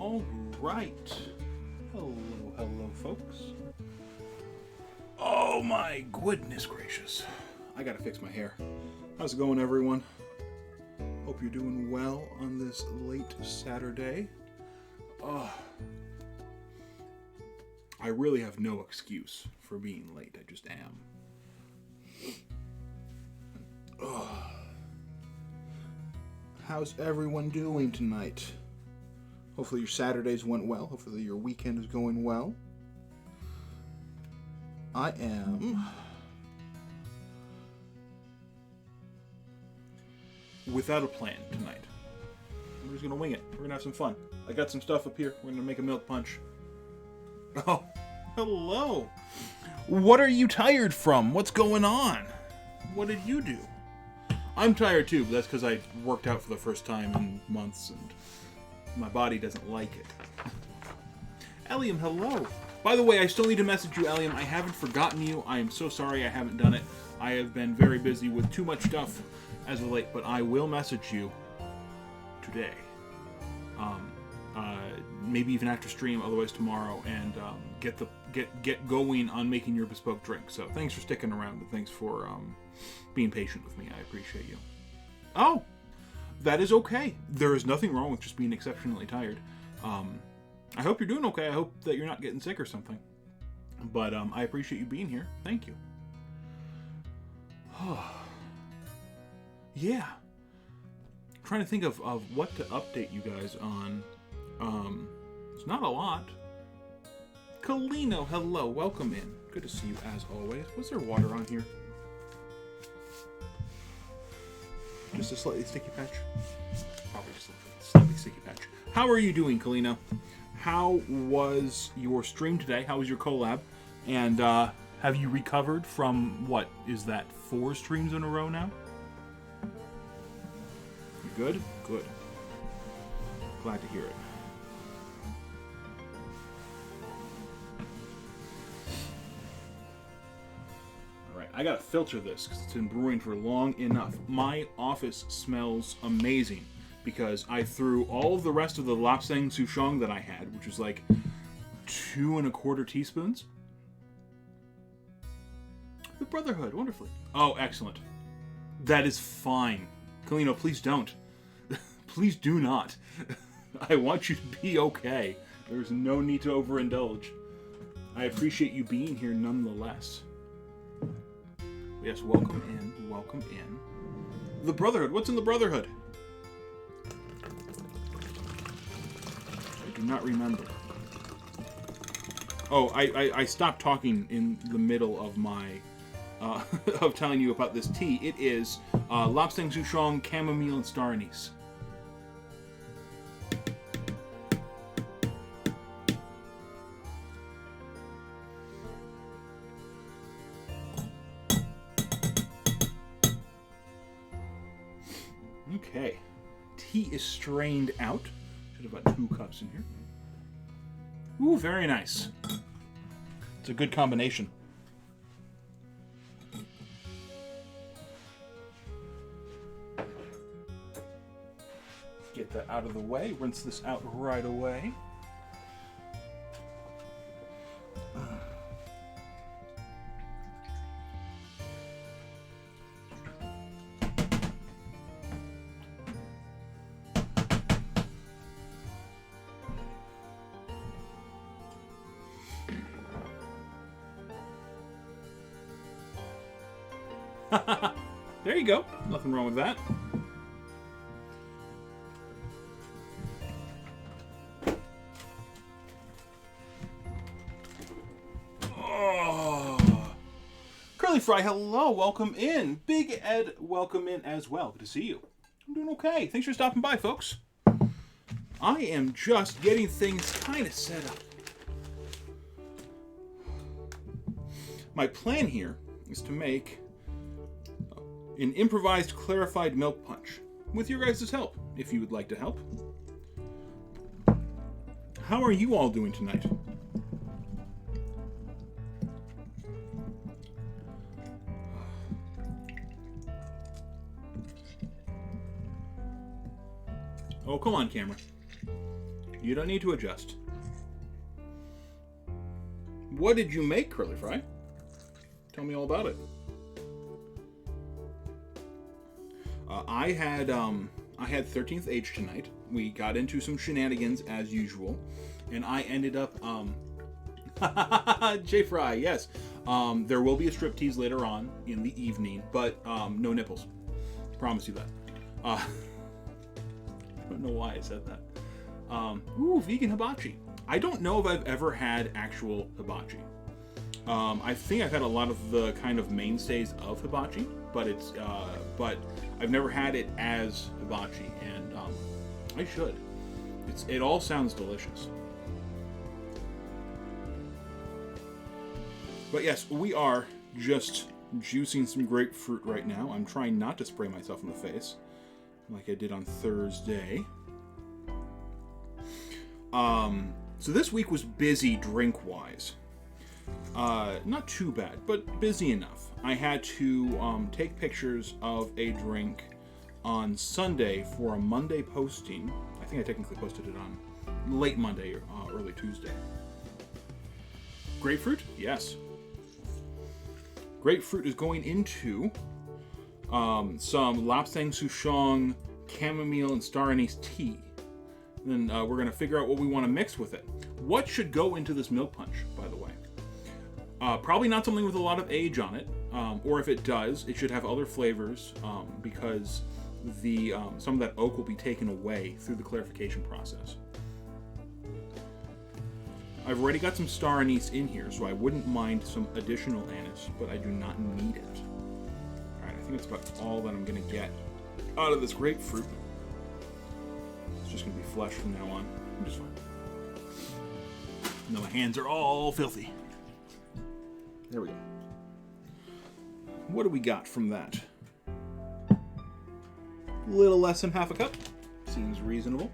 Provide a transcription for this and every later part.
All right. Hello, hello, folks. Oh my goodness gracious. I gotta fix my hair. How's it going, everyone? Hope you're doing well on this late Saturday. I really have no excuse for being late. I just am. How's everyone doing tonight? Hopefully your Saturdays went well. Hopefully your weekend is going well. I am without a plan tonight. I'm just gonna wing it. We're gonna have some fun. I got some stuff up here. We're gonna make a milk punch. Oh, hello. What are you tired from? What's going on? What did you do? I'm tired too, but that's because I worked out for the first time in months and my body doesn't like it. Allium, hello. By the way, I still need to message you, Allium. I haven't forgotten you. I am so sorry I haven't done it. I have been very busy with too much stuff as of late, but I will message you today. Maybe even after stream, otherwise tomorrow, and get going on making your bespoke drink. So thanks for sticking around, and thanks for being patient with me. I appreciate you. Oh, that is okay. There is nothing wrong with just being exceptionally tired. I hope you're doing okay. I hope that you're not getting sick or something. But I appreciate you being here. Thank you. Yeah. I'm trying to think of what to update you guys on. It's not a lot. Colino, hello. Welcome in. Good to see you as always. Was there water on here? Just a slightly sticky patch? Probably just a slightly sticky patch. How are you doing, Colino? How was your stream today? How was your collab? And have you recovered from, what, is that 4 streams in a row now? You good? Good. Glad to hear it. Alright, I gotta filter this because it's been brewing for long enough. My office smells amazing because I threw all of the rest of the lapsang souchong that I had, which was like 2 1/4 teaspoons. The Brotherhood, wonderfully. Oh, excellent. That is fine. Colino, please don't. Please do not. I want you to be okay. There's no need to overindulge. I appreciate you being here nonetheless. Yes, welcome in. Welcome in. The Brotherhood. What's in the Brotherhood? I do not remember. Oh, I stopped talking in the middle of my of telling you about this tea. It is lapsang souchong, chamomile, and star anise. Okay, tea is strained out. Should have about 2 cups in here. Ooh, very nice. It's a good combination. Get that out of the way. Rinse this out right away. There you go. Nothing wrong with that. Oh. Curly Fry, hello. Welcome in. Big Ed, welcome in as well. Good to see you. I'm doing okay. Thanks for stopping by, folks. I am just getting things kind of set up. My plan here is to make an improvised clarified milk punch with your guys' help, if you would like to help. How are you all doing tonight? Oh, come on, camera. You don't need to adjust. What did you make, Curly Fry? Tell me all about it. I had 13th Age tonight. We got into some shenanigans as usual, and I ended up J Fry, yes. There will be a striptease later on in the evening, but no nipples. Promise you that. I don't know why I said that. Ooh, vegan hibachi. I don't know if I've ever had actual hibachi. I think I've had a lot of the kind of mainstays of hibachi, but I've never had it as hibachi, and I should. It all sounds delicious. But yes, we are just juicing some grapefruit right now. I'm trying not to spray myself in the face like I did on Thursday. So this week was busy drink-wise. Not too bad, but busy enough. I had to take pictures of a drink on Sunday for a Monday posting. I think I technically posted it on late Monday or early Tuesday. Grapefruit? Yes. Grapefruit is going into some Lapsang Souchong chamomile and star anise tea. Then we're going to figure out what we want to mix with it. What should go into this milk punch, by the way? Probably not something with a lot of age on it, or if it does, it should have other flavors because some of that oak will be taken away through the clarification process. I've already got some star anise in here, so I wouldn't mind some additional anise, but I do not need it. Alright, I think that's about all that I'm going to get out of this grapefruit. It's just going to be flesh from now on. I'm just fine. No, my hands are all filthy. There we go. What do we got from that? A little less than half a cup. Seems reasonable.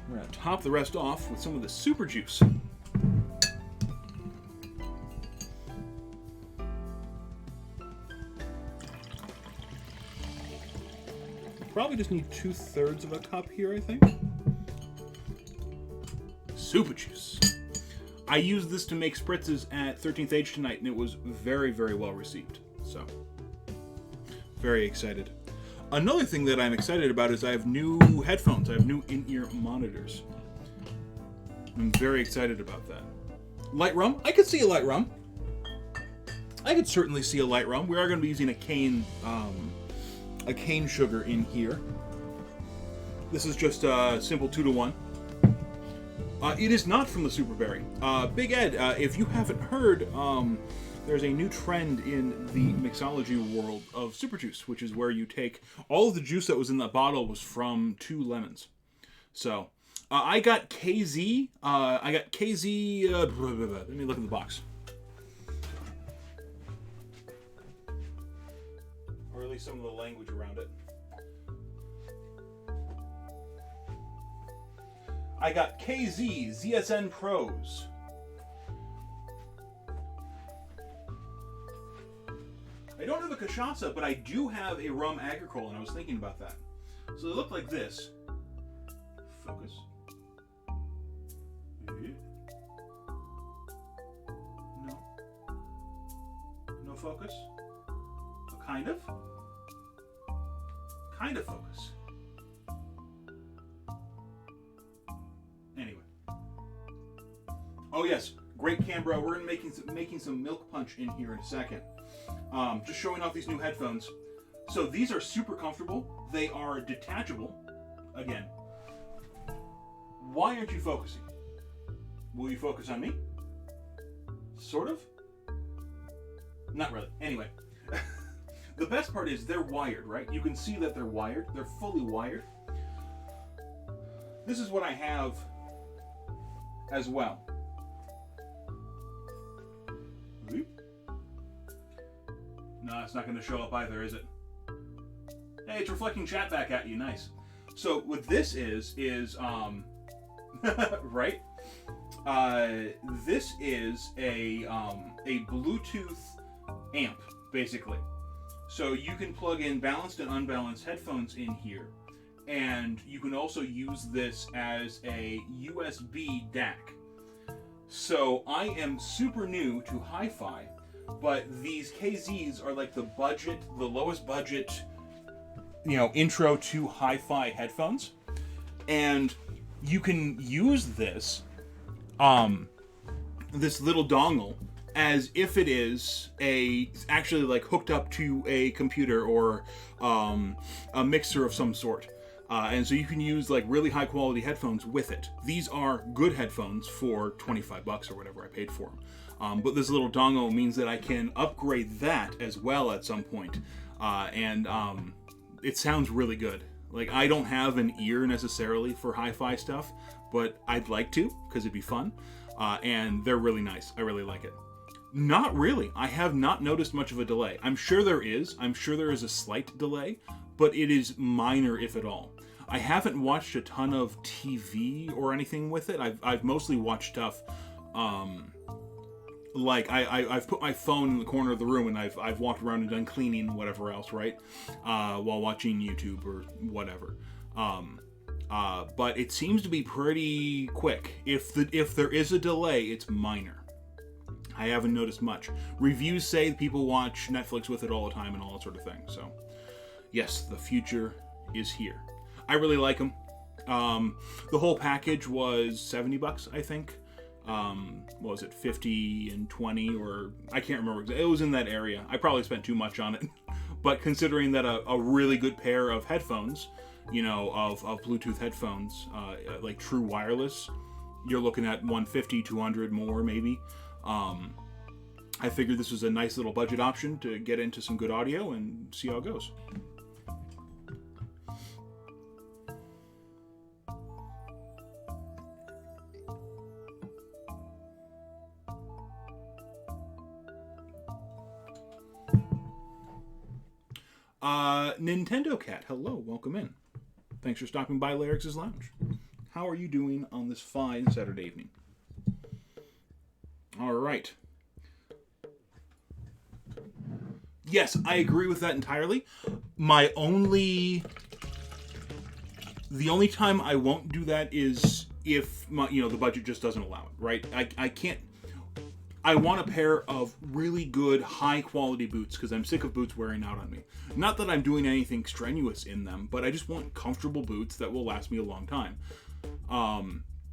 We're going to top the rest off with some of the super juice. Probably just need 2/3 of a cup here, I think. Super juice. I used this to make spritzes at 13th Age tonight, and it was very, very well received. So, very excited. Another thing that I'm excited about is I have new headphones. I have new in-ear monitors. I'm very excited about that. Light rum? I could see a light rum. I could certainly see a light rum. We are going to be using a cane sugar in here. This is just a simple 2-to-1. It is not from the Super Berry. Big Ed, if you haven't heard, there's a new trend in the mixology world of super juice, which is where you take all of the juice that was in that bottle was from 2 lemons. So, I got KZ. Let me look at the box. Or at least some of the language around it. I got KZ ZSN Pros. I don't have a cachaça, but I do have a rum agricole, and I was thinking about that. So they look like this. Focus. No. No focus. Kind of. Kind of focus. Anyway. Oh yes, great Canberra. We're gonna making some milk punch in here in a second. Just showing off these new headphones. So these are super comfortable. They are detachable. Again. Why aren't you focusing? Will you focus on me? Sort of? Not really. Anyway. The best part is they're wired, right? You can see that they're wired. They're fully wired. This is what I have as well. No, it's not going to show up either, is it? Hey, it's reflecting chat back at you. Nice. So what this is right? This is a Bluetooth amp, basically. So you can plug in balanced and unbalanced headphones in here, and you can also use this as a USB DAC. So I am super new to hi-fi, but these KZs are like the lowest budget, intro to hi-fi headphones. And you can use this, this little dongle as if it is actually like hooked up to a computer or a mixer of some sort. And so you can use like really high quality headphones with it. These are good headphones for $25 or whatever I paid for them. But this little dongle means that I can upgrade that as well at some point. And it sounds really good. Like, I don't have an ear necessarily for hi-fi stuff, but I'd like to, because it'd be fun. And they're really nice. I really like it. Not really. I have not noticed much of a delay. I'm sure there is. I'm sure there is a slight delay, but it is minor, if at all. I haven't watched a ton of TV or anything with it. I've mostly watched stuff, like I've put my phone in the corner of the room and I've walked around and done cleaning and whatever else, right? While watching YouTube or whatever. But it seems to be pretty quick. If there is a delay, it's minor. I haven't noticed much. Reviews say people watch Netflix with it all the time and all that sort of thing. So, yes, the future is here. I really like them. The whole package was $70, I think. What was it, 50 and 20, or I can't remember. It was in that area. I probably spent too much on it. But considering that a really good pair of headphones, of Bluetooth headphones, like true wireless, you're looking at 150, 200 more maybe. I figured this was a nice little budget option to get into some good audio and see how it goes. Nintendo Cat, hello, welcome in. Thanks for stopping by Larix's Lounge. How are you doing on this fine Saturday evening? All right. Yes, I agree with that entirely. The only time I won't do that is if the budget just doesn't allow it, right? I can't. I want a pair of really good, high-quality boots because I'm sick of boots wearing out on me. Not that I'm doing anything strenuous in them, but I just want comfortable boots that will last me a long time.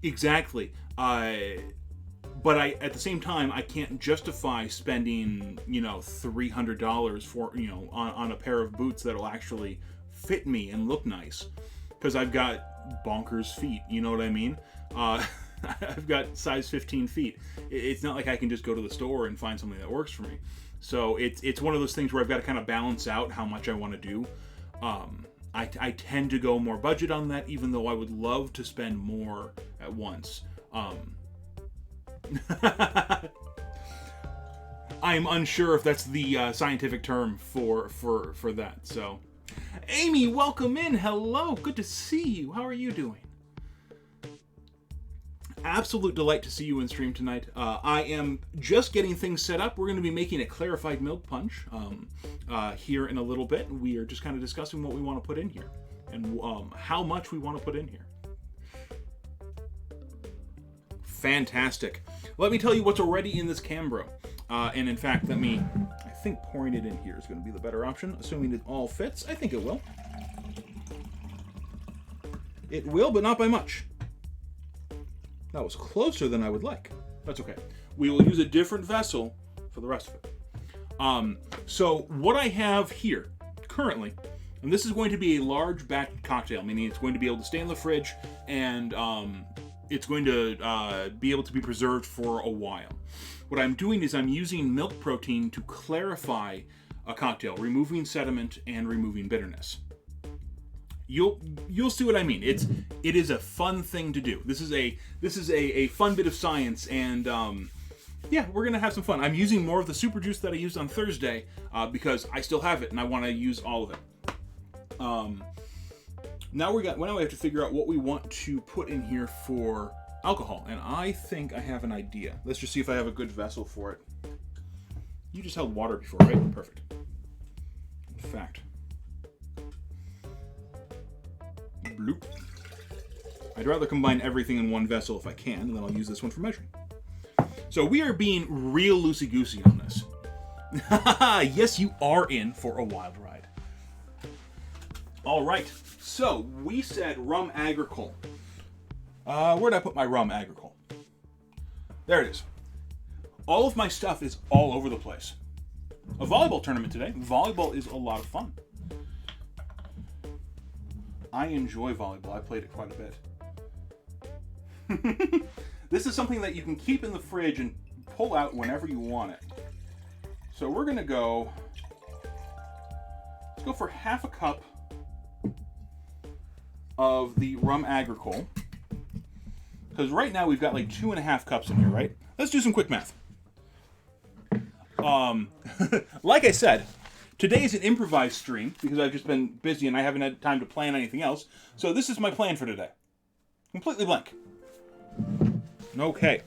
Exactly. But at the same time, I can't justify spending, $300 for, on a pair of boots that'll actually fit me and look nice. Because I've got bonkers feet, you know what I mean? I've got size 15 feet. It's not like I can just go to the store and find something that works for me. So it's one of those things where I've got to kind of balance out how much I want to do. I tend to go more budget on that, even though I would love to spend more at once. I'm unsure if that's the scientific term for that. So, Amy, welcome in. Hello, good to see you. How are you doing? Absolute delight to see you in stream tonight. I am just getting things set up. We're going to be making a clarified milk punch here in a little bit. We are just kind of discussing what we want to put in here and how much we want to put in here. Fantastic. Let me tell you what's already in this Cambro. And in fact, I think pouring it in here is going to be the better option, assuming it all fits. I think it will. It will, but not by much. That was closer than I would like. That's okay. We will use a different vessel for the rest of it. So what I have here currently, and this is going to be a large batch cocktail, meaning it's going to be able to stay in the fridge and it's going to be able to be preserved for a while. What I'm doing is I'm using milk protein to clarify a cocktail, removing sediment and removing bitterness. You'll see what I mean. It is a fun thing to do. This is a fun bit of science, and yeah, we're gonna have some fun. I'm using more of the super juice that I used on Thursday because I still have it and I want to use all of it. Now we have to figure out what we want to put in here for alcohol, and I think I have an idea. Let's just see if I have a good vessel for it. You just held water before, right? Perfect. fact. Bloop. I'd rather combine everything in one vessel if I can, and then I'll use this one for measuring. So we are being real loosey-goosey on this. Yes, you are in for a wild ride. All right, so we said rum agricole. Where'd I put my rum agricole? There it is. All of my stuff is all over the place. A volleyball tournament today. Volleyball is a lot of fun. I enjoy volleyball. I played it quite a bit. This is something that you can keep in the fridge and pull out whenever you want it. So we're going to go... Let's go for half a cup of the rum agricole. Because right now we've got like 2.5 cups in here, right? Let's do some quick math. Like I said, today is an improvised stream because I've just been busy and I haven't had time to plan anything else. So this is my plan for today. Completely blank. Okay.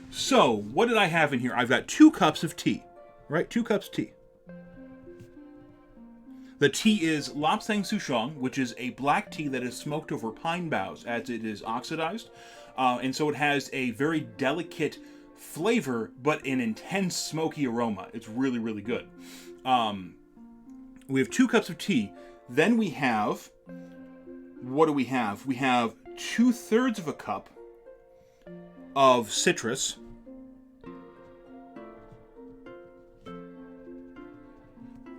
So, what did I have in here? I've got 2 cups of tea. Right? 2 cups of tea. The tea is Lapsang Souchong, which is a black tea that is smoked over pine boughs as it is oxidized. And so it has a very delicate flavor, but an intense smoky aroma. It's really, really good. We have 2 cups of tea. Then we have... What do we have? We have 2/3 of a cup of citrus.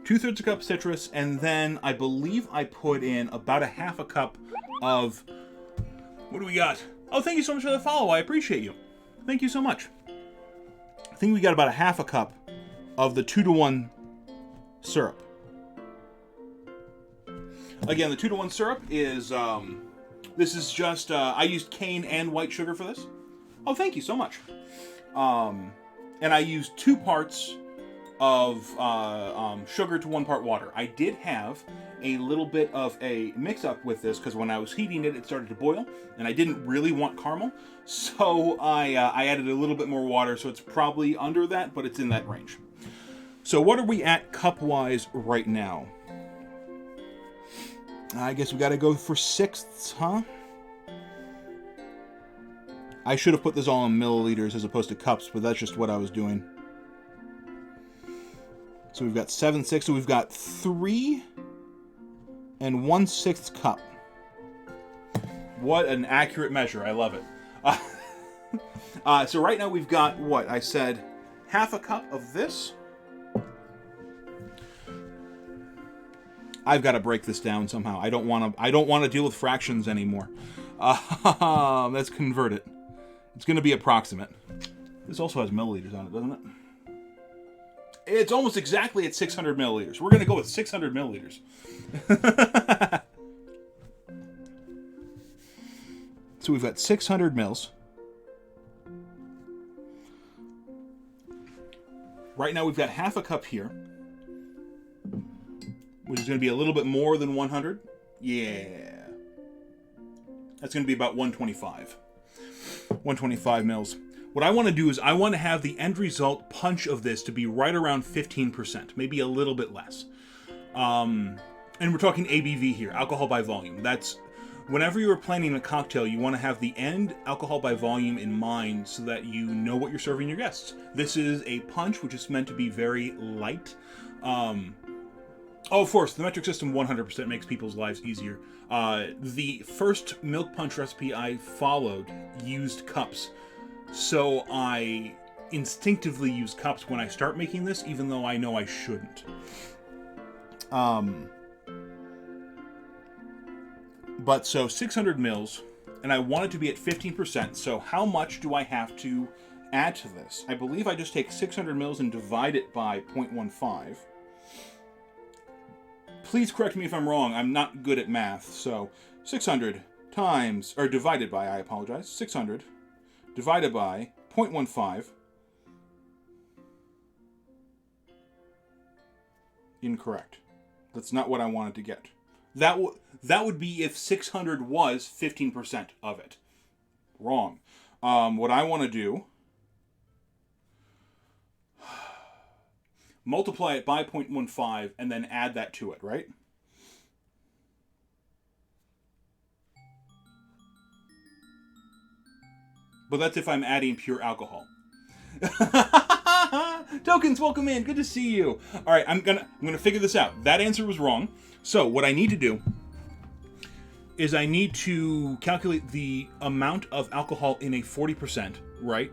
Two-thirds a cup of citrus, and then I believe I put in about a half a cup of... What do we got? Oh, thank you so much for the follow. I appreciate you. Thank you so much. I think we got about a half a cup of the 2-to-1 syrup. Again, the 2-to-1 syrup is... this is just... I used cane and white sugar for this. Oh, thank you so much. And I used 2 parts of sugar to 1 part water. I did have a little bit of a mix-up with this because when I was heating it, it started to boil, and I didn't really want caramel, so I added a little bit more water, so it's probably under that, but it's in that range. So what are we at cup-wise right now? I guess we got to go for 1/6, huh? I should have put this all in milliliters as opposed to cups, but that's just what I was doing. So we've got 7/6, so we've got 3 and 1/6 cup. What an accurate measure. I love it. So right now we've got, what? I said half a cup of this. I've got to break this down somehow. I don't want to deal with fractions anymore. Let's convert it. It's going to be approximate. This also has milliliters on it, doesn't it? It's almost exactly at 600 milliliters. We're going to go with 600 milliliters. So we've got 600 mils. Right now we've got half a cup here, which is going to be a little bit more than 100. Yeah. That's going to be about 125. 125 mils. What I want to do is I want to have the end result punch of this to be right around 15%, maybe a little bit less. And we're talking ABV here, alcohol by volume. That's whenever you're planning a cocktail, you want to have the end alcohol by volume in mind so that you know what you're serving your guests. This is a punch, which is meant to be very light. Oh, of course, the metric system 100% makes people's lives easier. The first milk punch recipe I followed used cups. So I instinctively use cups when I start making this, even though I know I shouldn't. But so 600 mils, and I want it to be at 15%. So how much do I have to add to this? I believe I just take 600 mils and divide it by 0.15. Please correct me if I'm wrong. I'm not good at math. So 600 times, or divided by, I apologize, 600 divided by 0.15. Incorrect. That's not what I wanted to get. That would be if 600 was 15% of it. Wrong. What I want to do... multiply it by 0.15, and then add that to it, right? But that's if I'm adding pure alcohol. Tokens, welcome in. Good to see you. All right, I'm gonna figure this out. That answer was wrong. So what I need to do is I need to calculate the amount of alcohol in a 40%, right?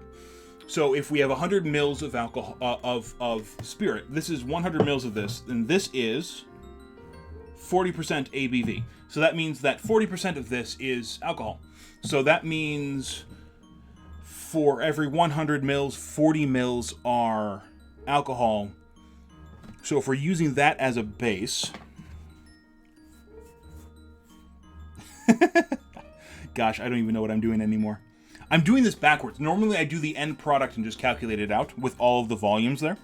So if we have 100 mils of alcohol of spirit, this is 100 mils of this, and this is 40% ABV. So that means that 40% of this is alcohol. So that means for every 100 mils, 40 mils are alcohol. So if we're using that as a base... Gosh, I don't even know what I'm doing anymore. I'm doing this backwards. Normally I do the end product and just calculate it out with all of the volumes there.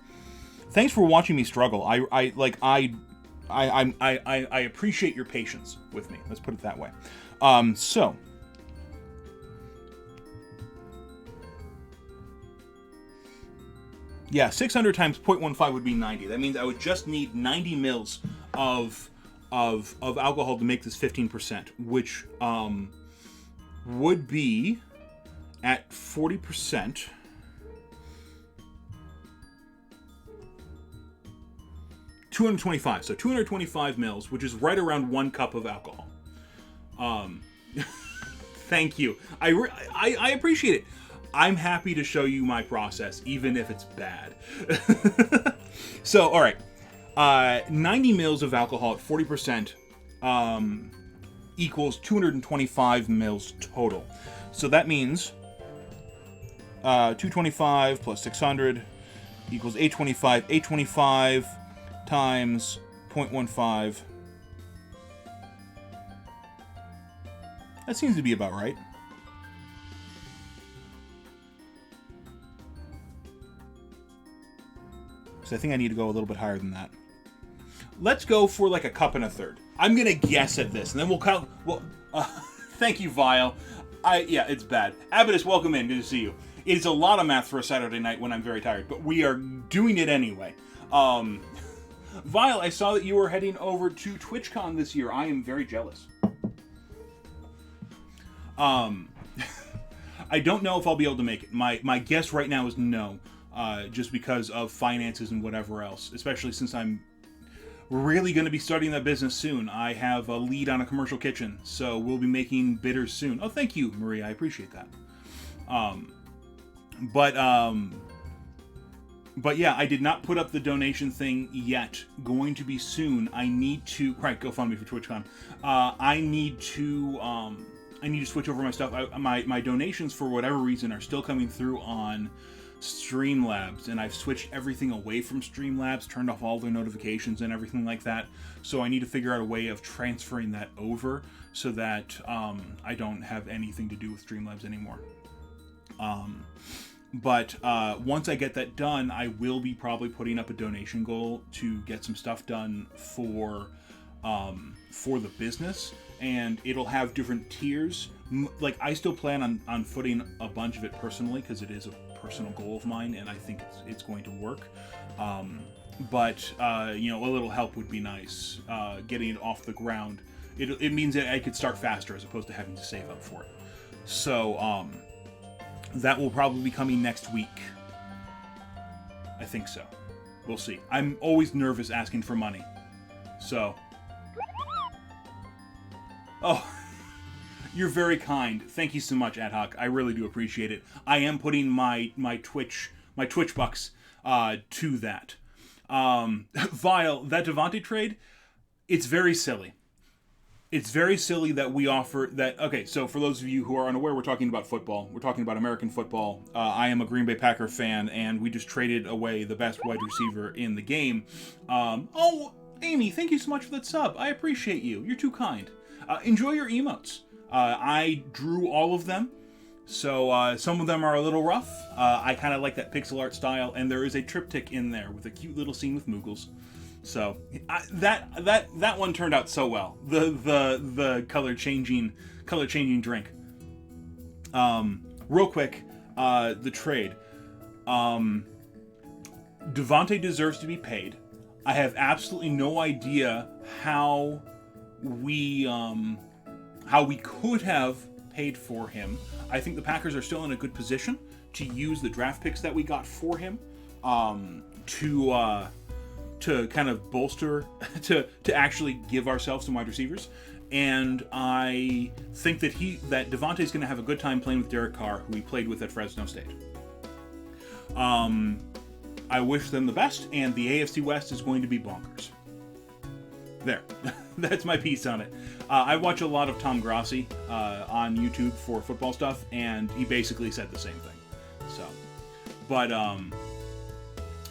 Thanks for watching me struggle. I appreciate your patience with me. Let's put it that way. So... yeah, 600 times 0.15 would be 90. That means I would just need 90 mils of alcohol to make this 15%, which would be at 40%. $225. So 225 mils, which is right around 1 cup of alcohol. Thank you. I appreciate it. I'm happy to show you my process, even if it's bad. So, all right. 90 mils of alcohol at 40% equals 225 mils total. So that means 225 plus 600 equals 825. 825 times 0.15. That seems to be about right. So I think I need to go a little bit higher than that. Let's go for like a cup and a third. I'm gonna guess at this, and then we'll count. Well, thank you, Vile. Yeah, it's bad. Abaddis, welcome in. Good to see you. It's a lot of math for a Saturday night when I'm very tired, but we are doing it anyway. Vile, I saw that you were heading over to TwitchCon this year. I am very jealous. I don't know if I'll be able to make it. My guess right now is no. Just because of finances and whatever else, especially since I'm really going to be starting that business soon. I have a lead on a commercial kitchen, so we'll be making bitters soon. Oh, thank you, Maria. I appreciate that. But yeah, I did not put up the donation thing yet. Going to be soon. I need to... Right, GoFundMe for TwitchCon. I need to switch over my stuff. My donations, for whatever reason, are still coming through on Streamlabs, and I've switched everything away from Streamlabs, turned off all their notifications and everything like that. So I need to figure out a way of transferring that over so that I don't have anything to do with Streamlabs anymore. But once I get that done, I will be probably putting up a donation goal to get some stuff done for the business, and it'll have different tiers. Like, I still plan on footing a bunch of it personally, because it is a personal goal of mine, and I think it's going to work. But a little help would be nice. Getting it off the ground, it means that I could start faster as opposed to having to save up for it. So that will probably be coming next week. I think so. We'll see. I'm always nervous asking for money. So. Oh. You're very kind. Thank you so much, Ad Hoc. I really do appreciate it. I am putting my Twitch bucks to that. Vile, that Devontae trade, it's very silly. It's very silly that we offer that. Okay, so for those of you who are unaware, we're talking about football. We're talking about American football. I am a Green Bay Packer fan, and we just traded away the best wide receiver in the game. Oh, Amy, thank you so much for that sub. I appreciate you. You're too kind. Enjoy your emotes. I drew all of them, so some of them are a little rough. I kind of like that pixel art style, and there is a triptych in there with a cute little scene with Moogles. So that one turned out so well. The color changing drink. Real quick, the trade. Devontae deserves to be paid. I have absolutely no idea how we could have paid for him. I think the Packers are still in a good position to use the draft picks that we got for him to kind of bolster, to actually give ourselves some wide receivers. And I think that Devontae's going to have a good time playing with Derek Carr, who he played with at Fresno State. I wish them the best, and the AFC West is going to be bonkers. There. That's my piece on it. I watch a lot of Tom Grossi on YouTube for football stuff, and he basically said the same thing. So, but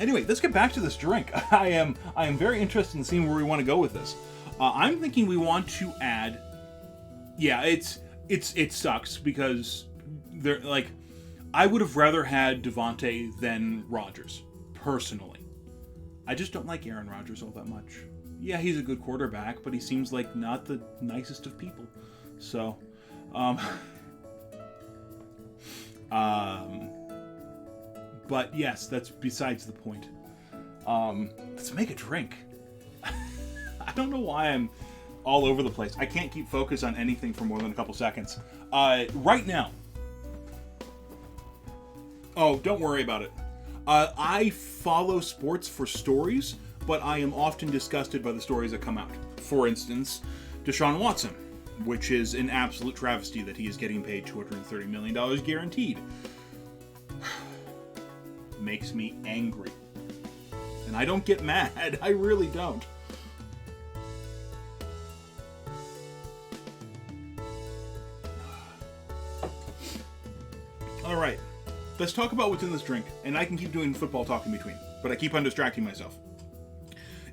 anyway, let's get back to this drink. I am very interested in seeing where we want to go with this. I'm thinking we want to add. Yeah, it sucks because they're like, I would have rather had Devontae than Rodgers personally. I just don't like Aaron Rodgers all that much. Yeah, he's a good quarterback, but he seems like not the nicest of people. So, but yes, that's besides the point. Let's make a drink. I don't know why I'm all over the place. I can't keep focus on anything for more than a couple seconds. Right now. Oh, don't worry about it. I follow sports for stories, but I am often disgusted by the stories that come out. For instance, Deshaun Watson, which is an absolute travesty that he is getting paid $230 million guaranteed. Makes me angry. And I don't get mad. I really don't. All right. Let's talk about what's in this drink, and I can keep doing football talk in between, but I keep on distracting myself.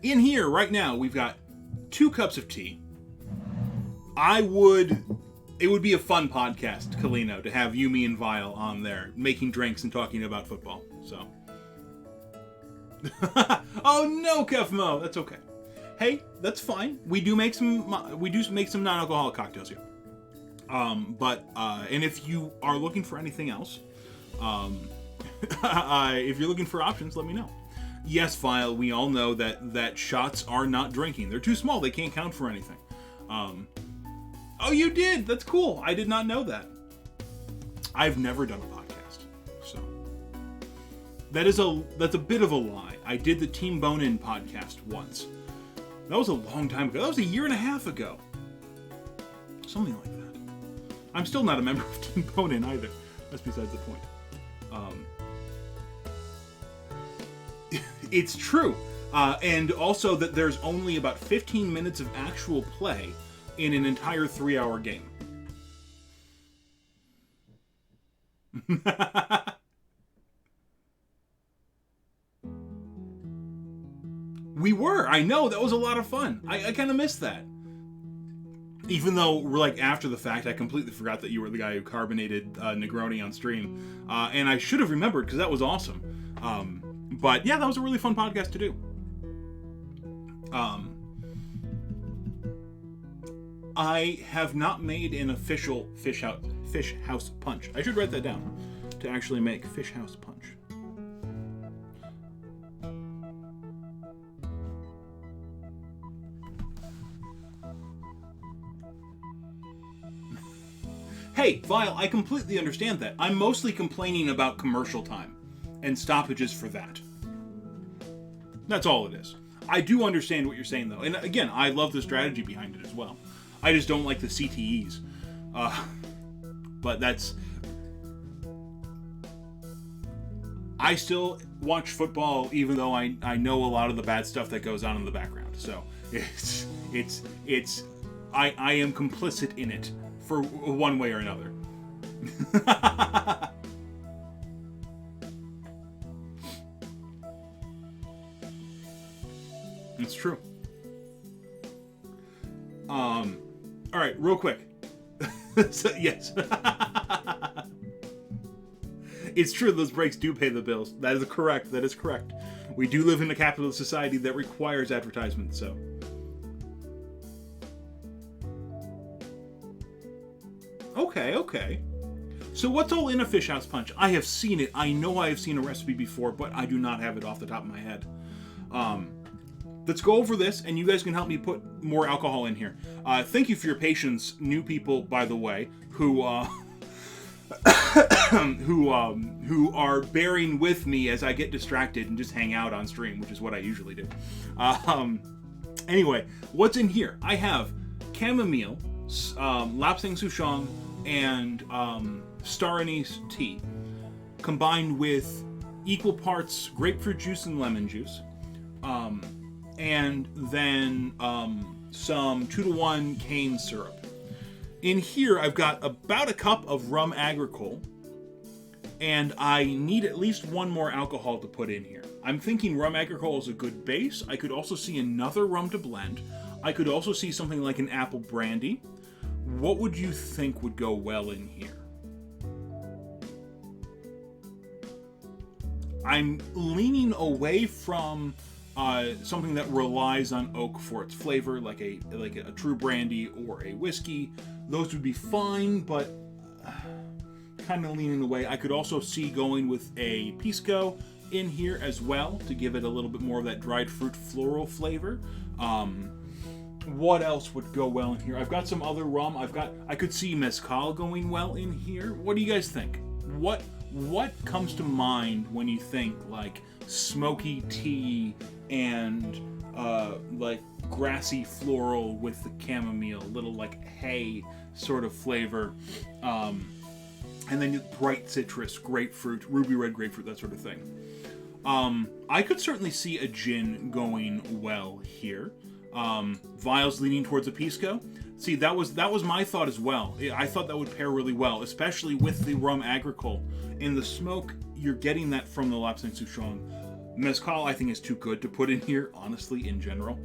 In here, right now, we've got 2 cups of tea. It would be a fun podcast, Kalino, to have you, me, and Vile on there, making drinks and talking about football, so. Oh no, Kefmo! That's okay. Hey, that's fine. We do make some non-alcoholic cocktails here. And if you are looking for anything else, if you're looking for options, let me know. Yes, Vile, we all know that shots are not drinking. They're too small. They can't count for anything. Oh, you did? That's cool. I did not know that. I've never done a podcast, so that's a bit of a lie. I did the Team Bone-In podcast once. That was a long time ago. That was a year and a half ago. Something like that. I'm still not a member of Team Bone-In either. That's besides the point. It's true. And also that there's only about 15 minutes of actual play in an entire 3-hour game. We were. I know. That was a lot of fun. I kind of missed that. Even though, like, after the fact, I completely forgot that you were the guy who carbonated Negroni on stream. And I should have remembered, because that was awesome. But, yeah, that was a really fun podcast to do. I have not made an official Fish House Punch. I should write that down, to actually make Fish House Punch. Hey, Vile, I completely understand that. I'm mostly complaining about commercial time and stoppages for that. That's all it is. I do understand what you're saying, though. And again, I love the strategy behind it as well. I just don't like the CTEs. But that's... I still watch football even though I know a lot of the bad stuff that goes on in the background. So, I am complicit in it. For one way or another. It's true. Alright, real quick. So, yes. It's true, those breaks do pay the bills. That is correct. That is correct. We do live in a capitalist society that requires advertisement, so... Okay. So what's all in a fish house punch? I have seen it. I know I have seen a recipe before, but I do not have it off the top of my head. Let's go over this, and you guys can help me put more alcohol in here. Thank you for your patience, new people, by the way, who who are bearing with me as I get distracted and just hang out on stream, which is what I usually do. Anyway, what's in here? I have chamomile, lapsang souchong, and star anise tea, combined with equal parts grapefruit juice and lemon juice, and then some 2-to-1 cane syrup. In here, I've got about a cup of rum agricole, and I need at least one more alcohol to put in here. I'm thinking rum agricole is a good base. I could also see another rum to blend. I could also see something like an apple brandy. What would you think would go well in here? I'm leaning away from something that relies on oak for its flavor, like a true brandy or a whiskey. Those would be fine, but kind of leaning away. I could also see going with a pisco in here as well to give it a little bit more of that dried fruit floral flavor. What else would go well in here? I've got some other rum. I could see mezcal going well in here. What do you guys think? What comes to mind when you think like smoky tea and like grassy floral with the chamomile, little like hay sort of flavor, and then bright citrus, grapefruit, ruby red grapefruit, that sort of thing. I could certainly see a gin going well here. Vials leaning towards a pisco. See, that was my thought as well. I thought that would pair really well, especially with the rum agricole. In the smoke, you're getting that from the lapsang souchong. Mezcal, I think, is too good to put in here, honestly, in general.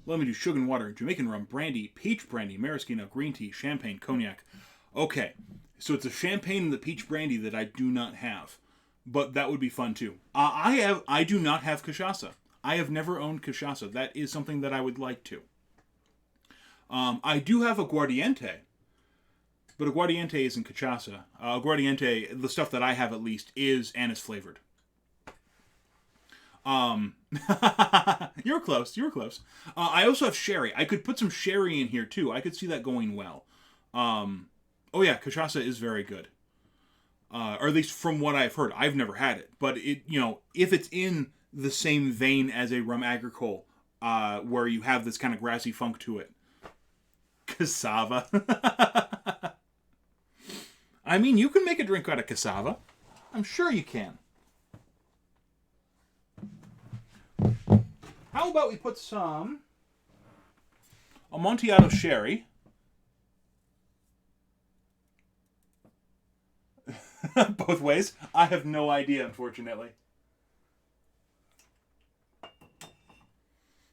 Lemon juice, sugar and water, Jamaican rum, brandy, peach brandy, maraschino, green tea, champagne, cognac. Okay, so it's a champagne and the peach brandy that I do not have. But that would be fun too. I do not have cachaça. I have never owned cachaça. That is something that I would like to. I do have aguardiente, but aguardiente isn't cachaça. Aguardiente, the stuff that I have at least, is anise flavored. You're close. I also have sherry. I could put some sherry in here too. I could see that going well. Oh yeah, cachaça is very good. Or at least from what I've heard. I've never had it. But it, if it's in the same vein as a rum agricole, where you have this kind of grassy funk to it. Cassava. I mean, you can make a drink out of cassava. I'm sure you can. How about we put some Amontillado sherry. Both ways. I have no idea, unfortunately.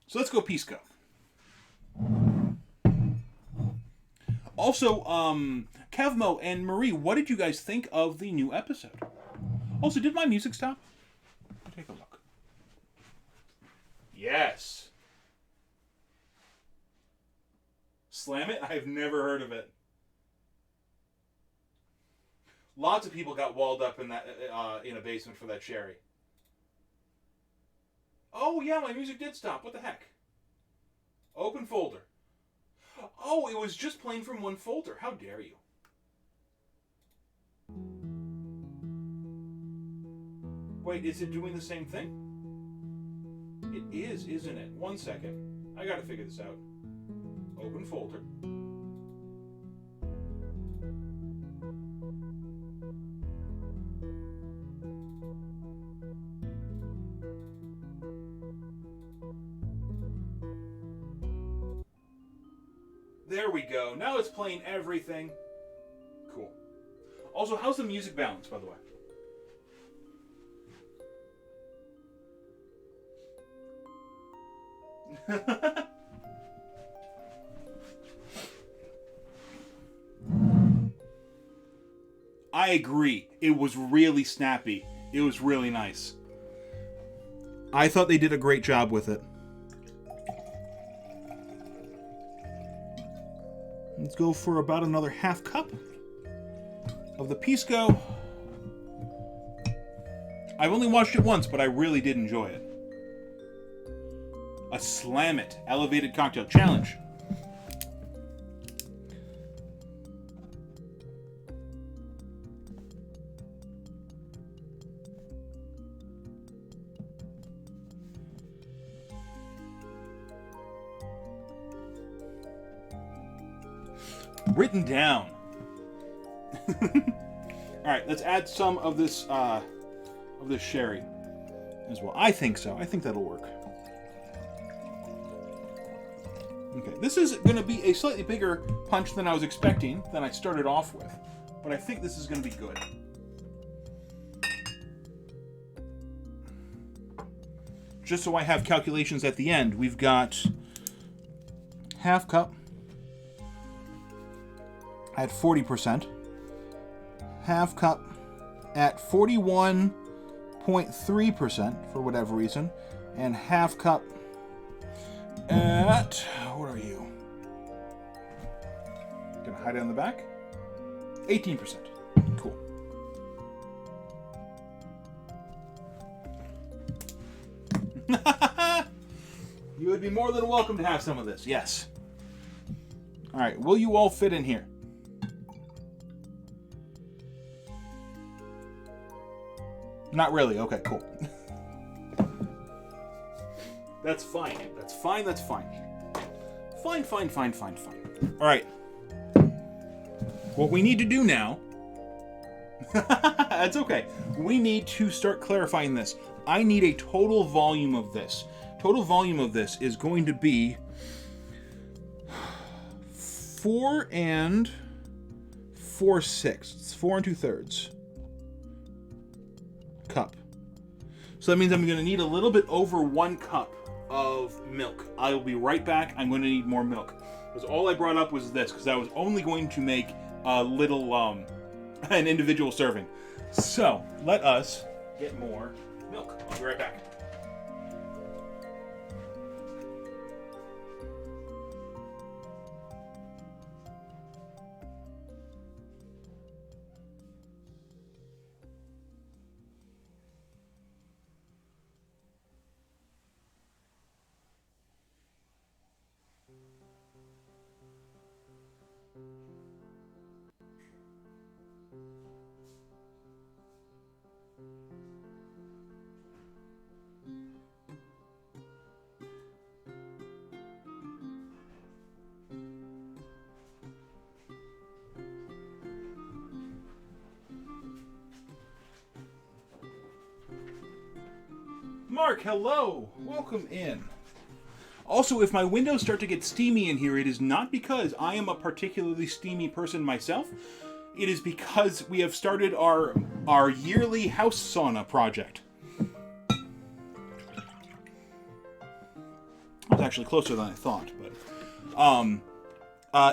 So let's go pisco. Also, Kevmo and Marie, what did you guys think of the new episode? Also, did my music stop? Take a look. Yes. Slam it? I've never heard of it. Lots of people got walled up in that in a basement for that sherry. Oh yeah, my music did stop. What the heck? Open folder. Oh, it was just playing from one folder. How dare you? Wait, is it doing the same thing? It is, isn't it? 1 second. I gotta figure this out. Open folder. There we go. Now it's playing everything. Cool. Also, how's the music balance, by the way? I agree. It was really snappy. It was really nice. I thought they did a great job with it. Let's go for about another half cup of the Pisco. I've only watched it once, but I really did enjoy it. A Slam It Elevated Cocktail Challenge. Written down. All right, let's add some of this sherry as well. I think so. I think that'll work. Okay, this is going to be a slightly bigger punch than I was expecting, than I started off with, but I think this is going to be good. Just so I have calculations at the end, we've got half cup at 40%, half cup at 41.3% for whatever reason, and half cup at, what are you? Gonna hide it on the back? 18%. Cool. You would be more than welcome to have some of this, yes. All right, will you all fit in here? Not really. Okay, cool. That's fine. That's fine. That's fine. Fine. All right. What we need to do now... That's okay. We need to start clarifying this. I need a total volume of this. Total volume of this is going to be 4 4/6. 4 2/3 cup. So that means I'm going to need a little bit over 1 cup of milk. I will be right back. I'm going to need more milk. Because all I brought up was this, because I was only going to make a little, an individual serving. So, let us get more milk. I'll be right back. Mark, hello! Welcome in. Also, if my windows start to get steamy in here, it is not because I am a particularly steamy person myself. It is because we have started our yearly house sauna project. I was actually closer than I thought, but...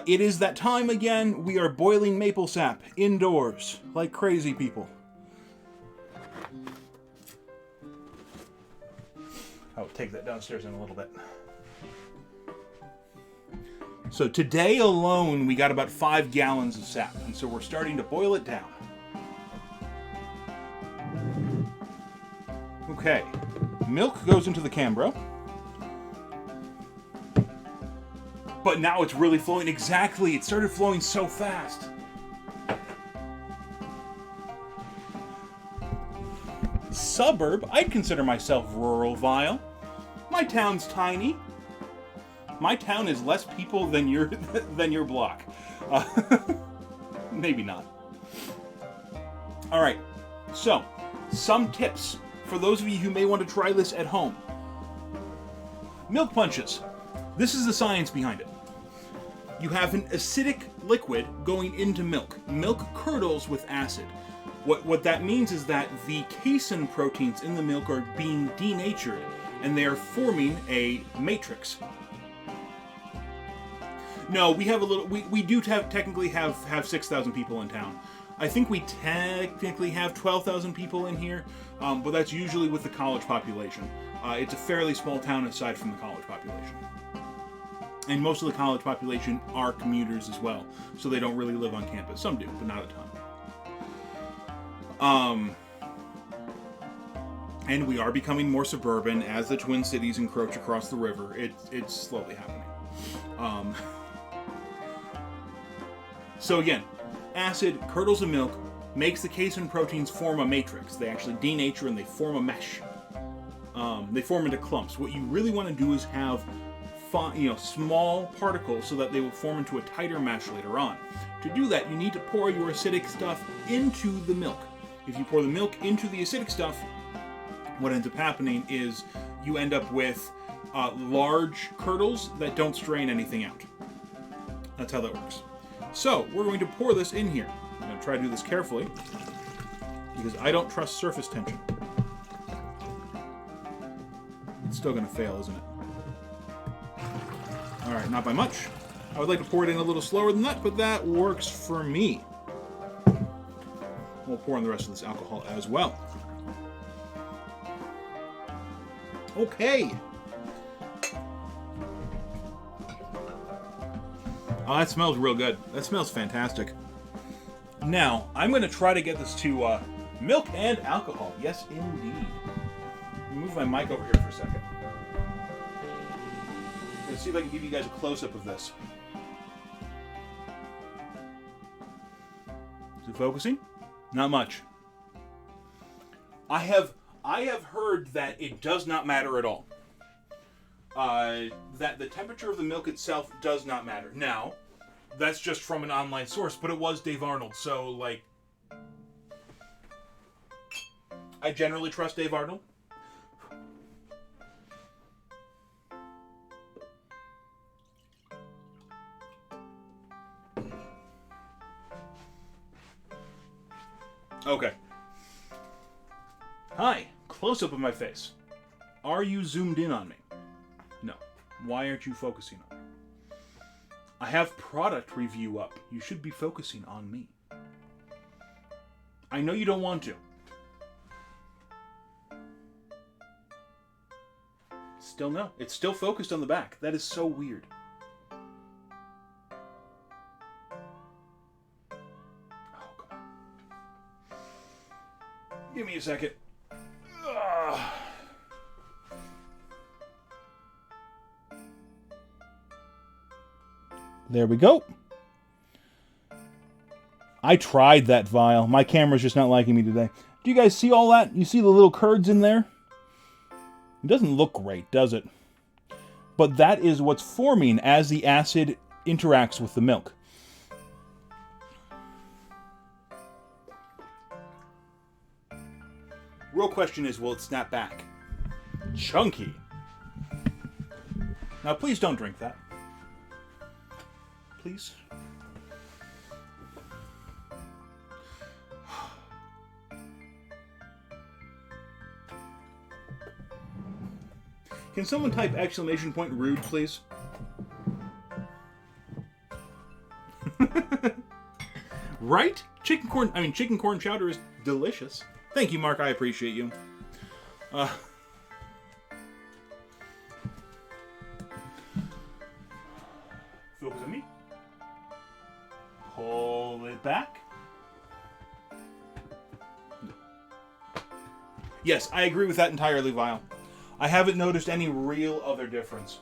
it is that time again. We are boiling maple sap indoors, like crazy people. I'll take that downstairs in a little bit. So today alone, we got about 5 gallons of sap, and so we're starting to boil it down. Okay, milk goes into the Cambro. But now it's really flowing. Exactly, it started flowing so fast. Suburb, I'd consider myself rural, Vile. My town's tiny. My town is less people than your block. Maybe not. All right, so some tips for those of you who may want to try this at home. Milk punches. This is the science behind it. You have an acidic liquid going into milk. Milk curdles with acid. What that means is that the casein proteins in the milk are being denatured, and they are forming a matrix. No, we have a little. We do technically have 6,000 people in town. I think we technically have 12,000 people in here, but that's usually with the college population. It's a fairly small town aside from the college population. And most of the college population are commuters as well, so they don't really live on campus. Some do, but not a ton. And we are becoming more suburban as the Twin Cities encroach across the river. It's slowly happening. So again, acid curdles the milk, makes the casein proteins form a matrix. They actually denature and they form a mesh. They form into clumps. What you really want to do is have small particles so that they will form into a tighter mesh later on. To do that, you need to pour your acidic stuff into the milk. If you pour the milk into the acidic stuff, what ends up happening is you end up with large curdles that don't strain anything out. That's how that works. So, we're going to pour this in here. I'm going to try to do this carefully, because I don't trust surface tension. It's still going to fail, isn't it? Alright, not by much. I would like to pour it in a little slower than that, but that works for me. We'll pour in the rest of this alcohol as well. Okay. Oh, that smells real good. That smells fantastic. Now, I'm going to try to get this to milk and alcohol. Yes, indeed. Move my mic over here for a second. Let's see if I can give you guys a close-up of this. Is it focusing? Not much. I have heard that it does not matter at all. That the temperature of the milk itself does not matter. Now, that's just from an online source, but it was Dave Arnold, so, like, I generally trust Dave Arnold. Okay. Hi, close-up of my face. Are you zoomed in on me? No. Why aren't you focusing on me? I have product review up. You should be focusing on me. I know you don't want to. Still no. It's still focused on the back. That is so weird. Oh, come on. Give me a second. Ugh. There we go. I tried that vial. My camera's just not liking me today. Do you guys see all that? You see the little curds in there? It doesn't look great, does it? But that is what's forming as the acid interacts with the milk. Real question is, will it snap back? Chunky. Now, please don't drink that. Please. Can someone type exclamation point rude, please? Right? Chicken corn chowder is delicious. Thank you, Mark. I appreciate you. Focus on me. Pull it back. Yes, I agree with that entirely, Vile. I haven't noticed any real other difference.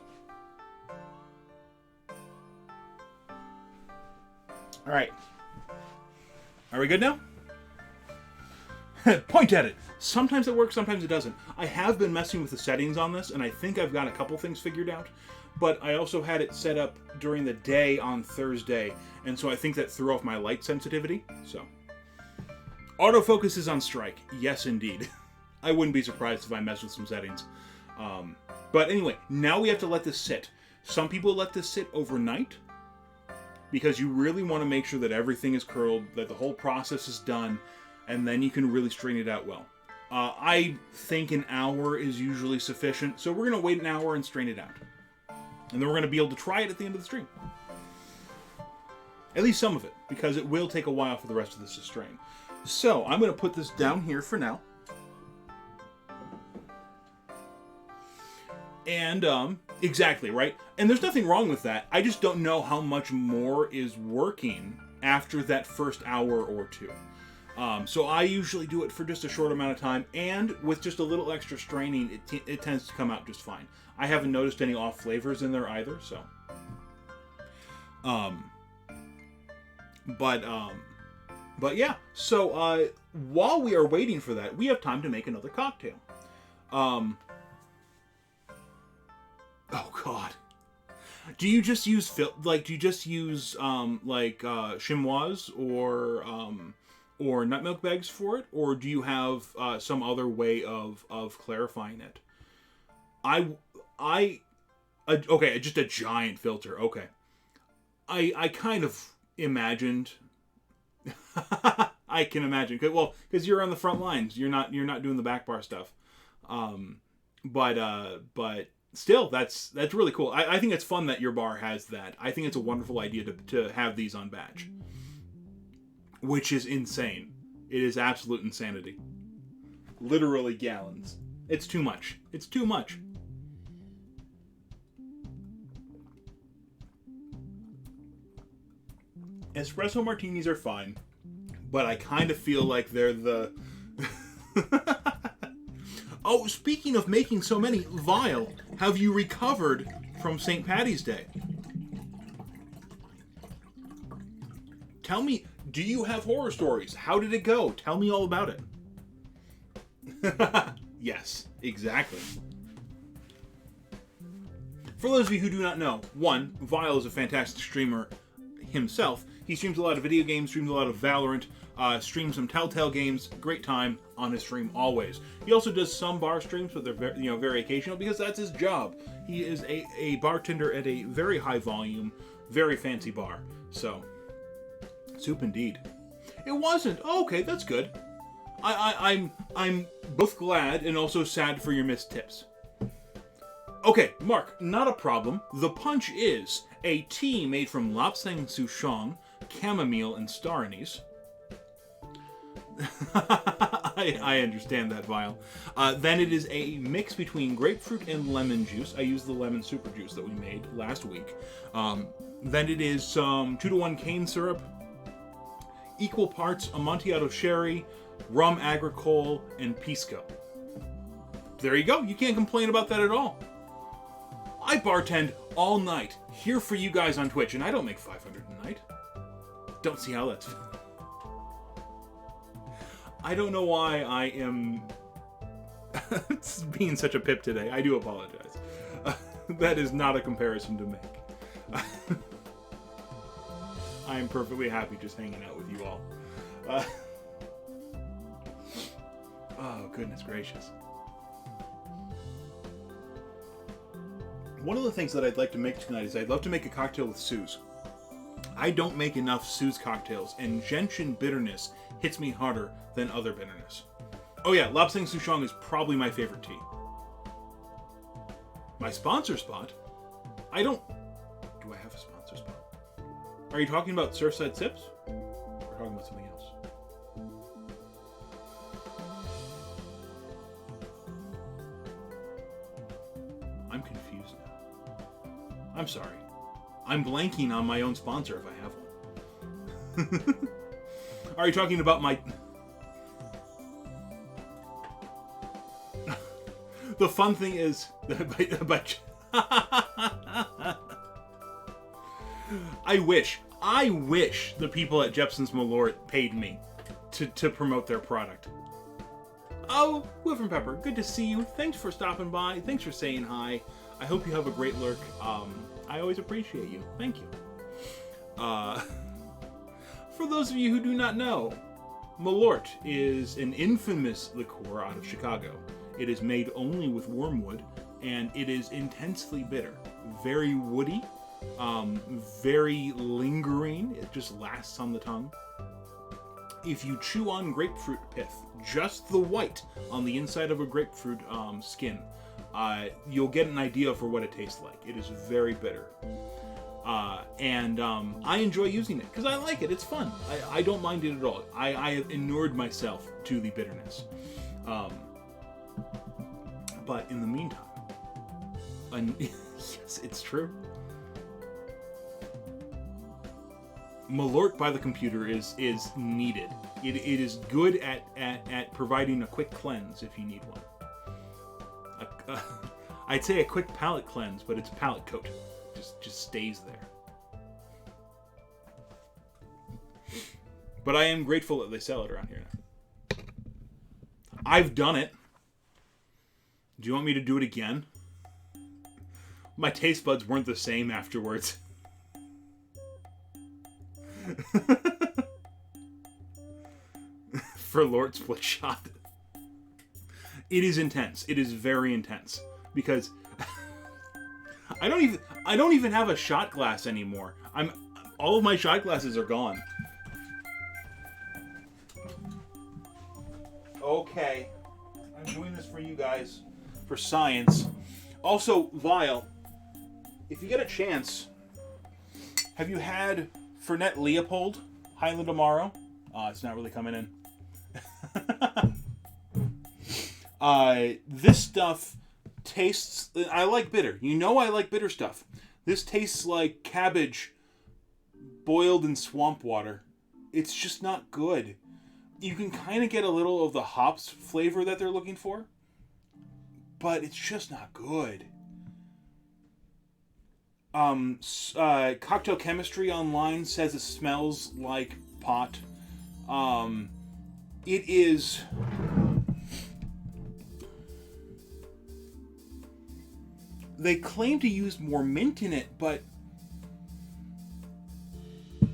Alright. Are we good now? Point at it. Sometimes it works, sometimes it doesn't. I have been messing with the settings on this, and I think I've got a couple things figured out. But I also had it set up during the day on Thursday, and so I think that threw off my light sensitivity. So, autofocus is on strike. Yes, indeed. I wouldn't be surprised if I mess with some settings. But anyway, now we have to let this sit. Some people let this sit overnight because you really want to make sure that everything is curled, that the whole process is done, and then you can really strain it out well. I think an hour is usually sufficient, so we're going to wait an hour and strain it out. And then we're going to be able to try it at the end of the stream. At least some of it, because it will take a while for the rest of this to strain. So, I'm going to put this down here for now. And Exactly, right? And there's nothing wrong with that. I just don't know how much more is working after that first hour or two. So I usually do it for just a short amount of time, and with just a little extra straining, it tends to come out just fine. I haven't noticed any off flavors in there either, so. But yeah, so while we are waiting for that, we have time to make another cocktail. Oh God. Do you just use chamois or nut milk bags for it, or do you have some other way of clarifying it? Okay, just a giant filter. Okay, I kind of imagined. I can imagine, because you're on the front lines. You're not doing the back bar stuff. But still, that's really cool. I think it's fun that your bar has that. I think it's a wonderful idea to have these on batch, which is insane. It is absolute insanity. Literally gallons. It's too much. It's too much. Espresso martinis are fine, but I kind of feel like they're the... Oh, speaking of making so many, Vile, have you recovered from St. Paddy's Day? Tell me, do you have horror stories? How did it go? Tell me all about it. Yes, exactly. For those of you who do not know, one, Vile is a fantastic streamer himself. He streams a lot of video games, streams a lot of Valorant, streams some Telltale games. Great time on his stream always. He also does some bar streams, but they're very occasional because that's his job. He is a bartender at a very high volume, very fancy bar. So, soup indeed. It wasn't. Oh, okay, that's good. I'm both glad and also sad for your missed tips. Okay, Mark, not a problem. The punch is a tea made from lapsang souchong, chamomile, and star anise. I understand that, Vile. Then it is a mix between grapefruit and lemon juice. I used the lemon super juice that we made last week. Then it is some 2-to-1 cane syrup, equal parts Amontillado sherry, rum agricole, and pisco. There you go. You can't complain about that at all. I bartend all night here for you guys on Twitch, and I don't make 500 a night. Don't see how that's... I don't know why I am being such a pip today. I do apologize. That is not a comparison to make. I am perfectly happy just hanging out with you all. Oh, goodness gracious. One of the things that I'd like to make tonight is I'd love to make a cocktail with Suze. I don't make enough Suze cocktails, and gentian bitterness hits me harder than other bitterness. Oh yeah, lapsang souchong is probably my favorite tea. My sponsor spot? Do I have a sponsor spot? Are you talking about Surfside Sips? Or talking about something else? I'm confused now. I'm sorry. I'm blanking on my own sponsor if I have one. Are you talking about my... The fun thing is... I wish the people at Jepson's Malort paid me to promote their product. Oh, Wilfred Pepper, good to see you. Thanks for stopping by. Thanks for saying hi. I hope you have a great lurk. I always appreciate you. Thank you. For those of you who do not know, Malort is an infamous liqueur out of Chicago. It is made only with wormwood, and it is intensely bitter. Very woody, very lingering. It just lasts on the tongue. If you chew on grapefruit pith, just the white on the inside of a grapefruit skin, you'll get an idea for what it tastes like. It is very bitter. And I enjoy using it because I like it. It's fun. I don't mind it at all. I have inured myself to the bitterness. But in the meantime, Yes, it's true. Malort by the computer is needed. It is good at providing a quick cleanse if you need one. I'd say a quick palate cleanse, but it's a palate coat. Just stays there. But I am grateful that they sell it around here now. I've done it. Do you want me to do it again? My taste buds weren't the same afterwards. For Lord Split Shot. It is intense. It is very intense. Because I don't even have a shot glass anymore. All of my shot glasses are gone. Okay. I'm doing this for you guys. For science. Also, Vile, if you get a chance, have you had Fernet Leopold Highland Amaro? It's not really coming in. This stuff tastes... I like bitter. You know I like bitter stuff. This tastes like cabbage boiled in swamp water. It's just not good. You can kind of get a little of the hops flavor that they're looking for, but it's just not good. Cocktail Chemistry Online says it smells like pot. It is... They claim to use more mint in it, but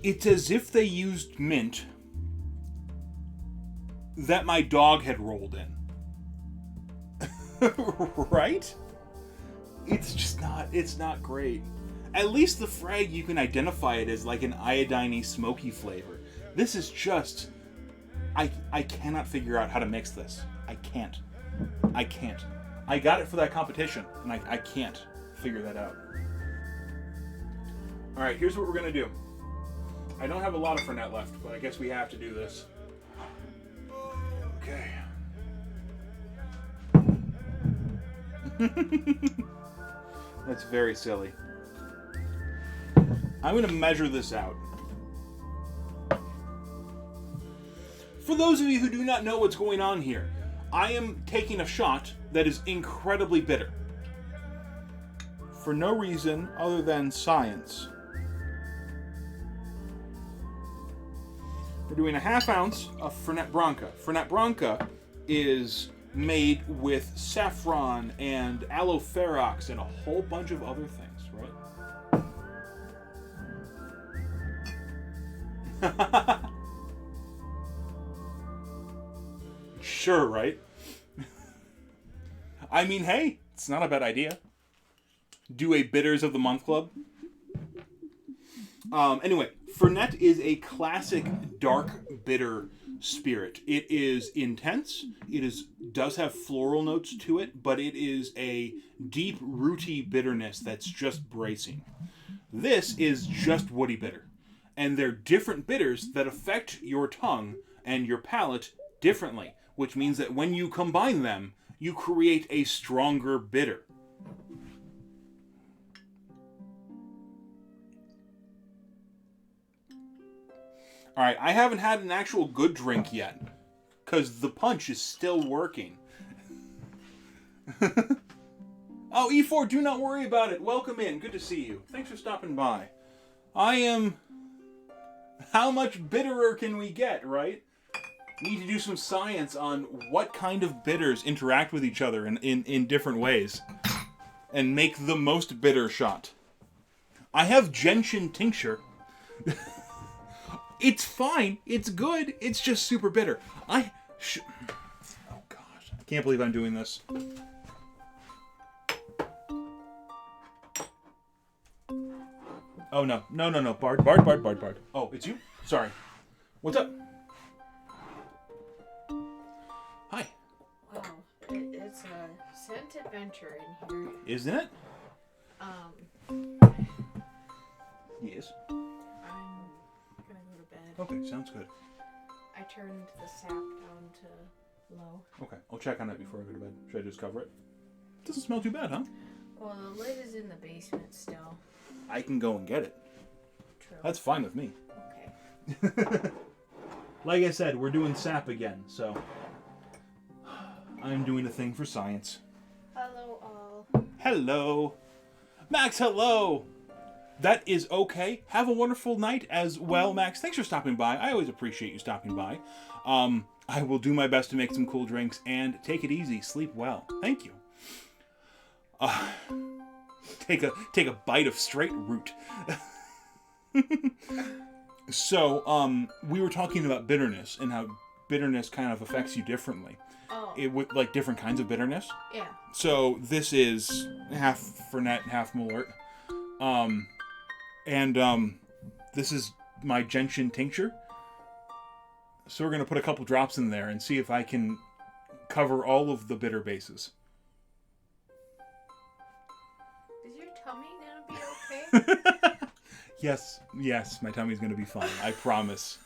it's as if they used mint that my dog had rolled in. Right? It's just not, it's not great. At least the Frag, you can identify it as like an iodine-y, smoky flavor. This is just... I cannot figure out how to mix this. I can't. I got it for that competition, and I can't figure that out. Alright, here's what we're going to do. I don't have a lot of Fernet left, but I guess we have to do this. Okay. That's very silly. I'm going to measure this out. For those of you who do not know what's going on here, I am taking a shot that is incredibly bitter. For no reason other than science. We're doing a ½ ounce of Fernet Branca. Fernet Branca is made with saffron and aloe ferox and a whole bunch of other things, right? Sure, right? I mean, hey, it's not a bad idea. Do a Bitters of the Month club. Anyway, Fernet is a classic dark bitter spirit. It is intense. It does have floral notes to it, but it is a deep, rooty bitterness that's just bracing. This is just woody bitter. And they're different bitters that affect your tongue and your palate differently, which means that when you combine them, you create a stronger bitter. Alright, I haven't had an actual good drink yet, because the punch is still working. Oh, E4, do not worry about it. Welcome in. Good to see you. Thanks for stopping by. I am... How much bitterer can we get, right? Need to do some science on what kind of bitters interact with each other in different ways. And make the most bitter shot. I have gentian tincture. It's fine. It's good. It's just super bitter. Oh gosh. I can't believe I'm doing this. Oh no. No. Bard. Oh, it's you? Sorry. What's up? Hi. Wow. It's a scent adventure in here. Isn't it? Yes. I'm gonna go to bed. Okay, sounds good. I turned the sap down to low. Okay, I'll check on it before I go to bed. Should I just cover it? Doesn't smell too bad, huh? Well, the lid is in the basement still. I can go and get it. True. That's fine with me. Okay. Like I said, we're doing sap again, so I'm doing a thing for science. Hello, all. Hello. Max, hello. That is okay. Have a wonderful night as well, Max. Thanks for stopping by. I always appreciate you stopping by. I will do my best to make some cool drinks and take it easy. Sleep well. Thank you. Take a bite of straight root. So, we were talking about bitterness and how bitterness kind of affects you differently. Oh. With like different kinds of bitterness. Yeah. So this is half Fernet, half Malort. This is my gentian tincture. So we're going to put a couple drops in there and see if I can cover all of the bitter bases. Is your tummy gonna be okay? Yes, my tummy's going to be fine. I promise.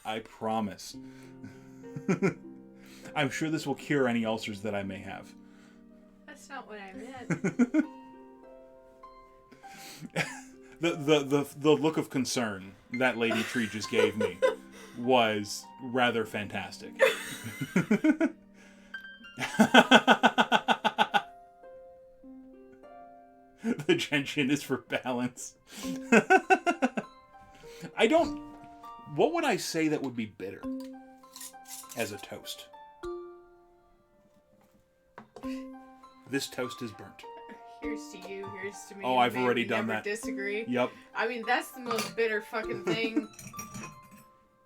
I'm sure this will cure any ulcers that I may have. That's not what I meant. The look of concern that Lady Tree just gave me was rather fantastic. The gentian is for balance. What would I say that would be bitter as a toast? This toast is burnt. Here's to you, here's to me. Oh, I've May already we done never that. Disagree. Yep. I mean, that's the most bitter fucking thing.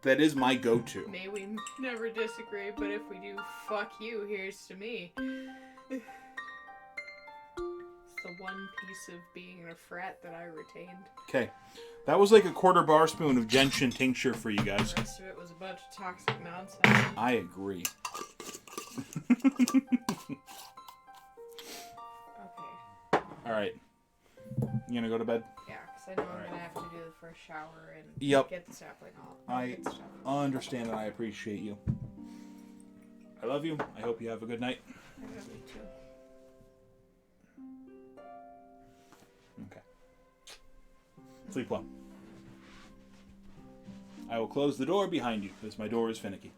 That is my go-to. May we never disagree, but if we do, fuck you, here's to me. It's the one piece of being in a frat that I retained. Okay. That was like a 1/4 bar spoon of gentian tincture for you guys. The rest of it was a bunch of toxic nonsense. I agree. Okay. Alright. You gonna go to bed? Yeah, because I know I'm gonna have to do the first shower and Yep. get the sapling off. I Get the stuff. understand and I appreciate you. I love you. I hope you have a good night. I love you too. Okay. Sleep well. I will close the door behind you, because my door is finicky.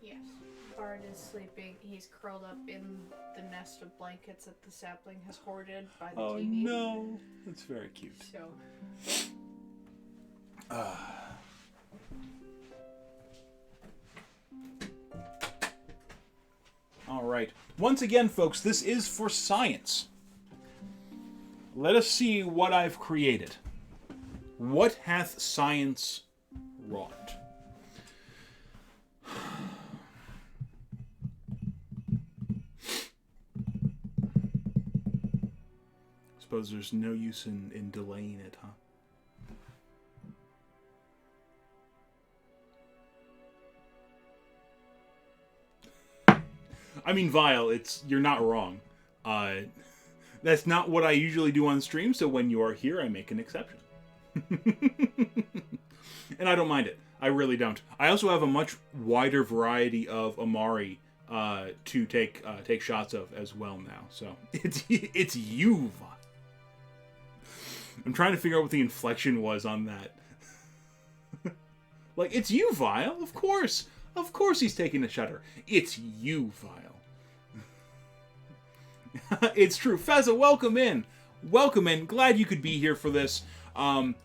Yes. Bard is sleeping. He's curled up in the nest of blankets that the sapling has hoarded by the Oh TV. no. That's very cute. So, Alright. Once again, folks, this is for science. Let us see what I've created. What hath science wrought? Suppose there's no use in delaying it, huh? I mean, Vile, you're not wrong. That's not what I usually do on stream, so when you are here, I make an exception. And I don't mind it. I really don't. I also have a much wider variety of Amari to take shots of as well now. So it's you, Vile. I'm trying to figure out what the inflection was on that. Like, it's you, Vile. Of course. Of course he's taking a shutter. It's you, Vile. It's true. Fezza, welcome in. Welcome in. Glad you could be here for this.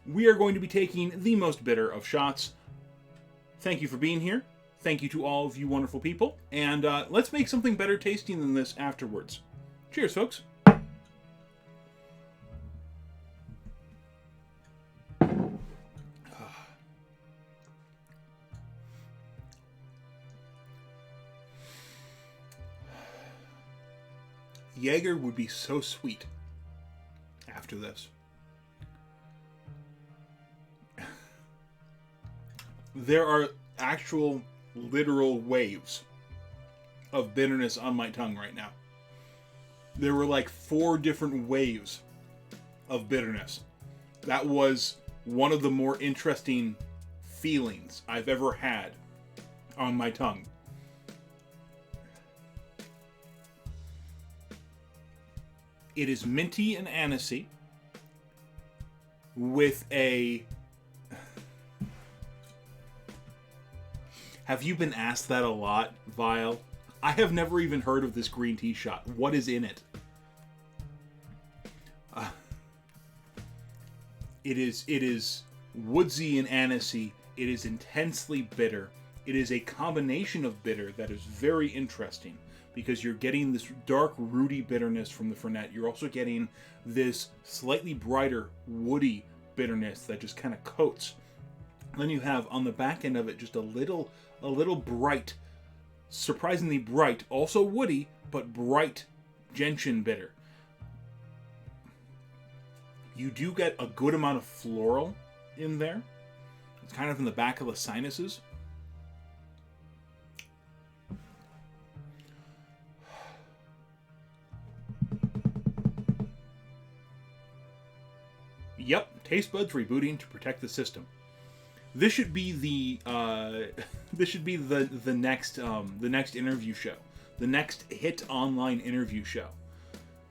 We are going to be taking the most bitter of shots. Thank you for being here. Thank you to all of you wonderful people. And let's make something better tasting than this afterwards. Cheers, folks. Jaeger would be so sweet after this. There are actual, literal waves of bitterness on my tongue right now. There were like 4 different waves of bitterness. That was one of the more interesting feelings I've ever had on my tongue. It is minty and anisey with a... Have you been asked that a lot, Vile? I have never even heard of this green tea shot. What is in it? It is woodsy and anisey. It is intensely bitter. It is a combination of bitter that is very interesting because you're getting this dark, rooty bitterness from the Fernet. You're also getting this slightly brighter, woody bitterness that just kind of coats. Then you have on the back end of it just a little bright, surprisingly bright, also woody, but bright gentian bitter. You do get a good amount of floral in there. It's kind of in the back of the sinuses. Yep, taste buds rebooting to protect the system. This should be the next interview show, the next hit online interview show.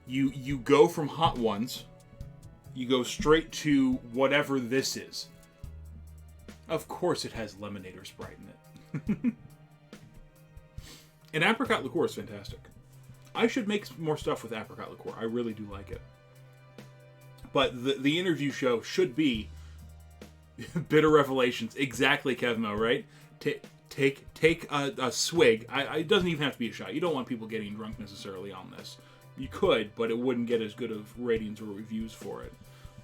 You go from Hot Ones, you go straight to whatever this is. Of course, it has lemonade or Sprite in it. And apricot liqueur is fantastic. I should make more stuff with apricot liqueur. I really do like it. But the interview show should be bitter revelations. Exactly, Kevmo, right? Take a swig. It doesn't even have to be a shot. You don't want people getting drunk necessarily on this. You could, but it wouldn't get as good of ratings or reviews for it.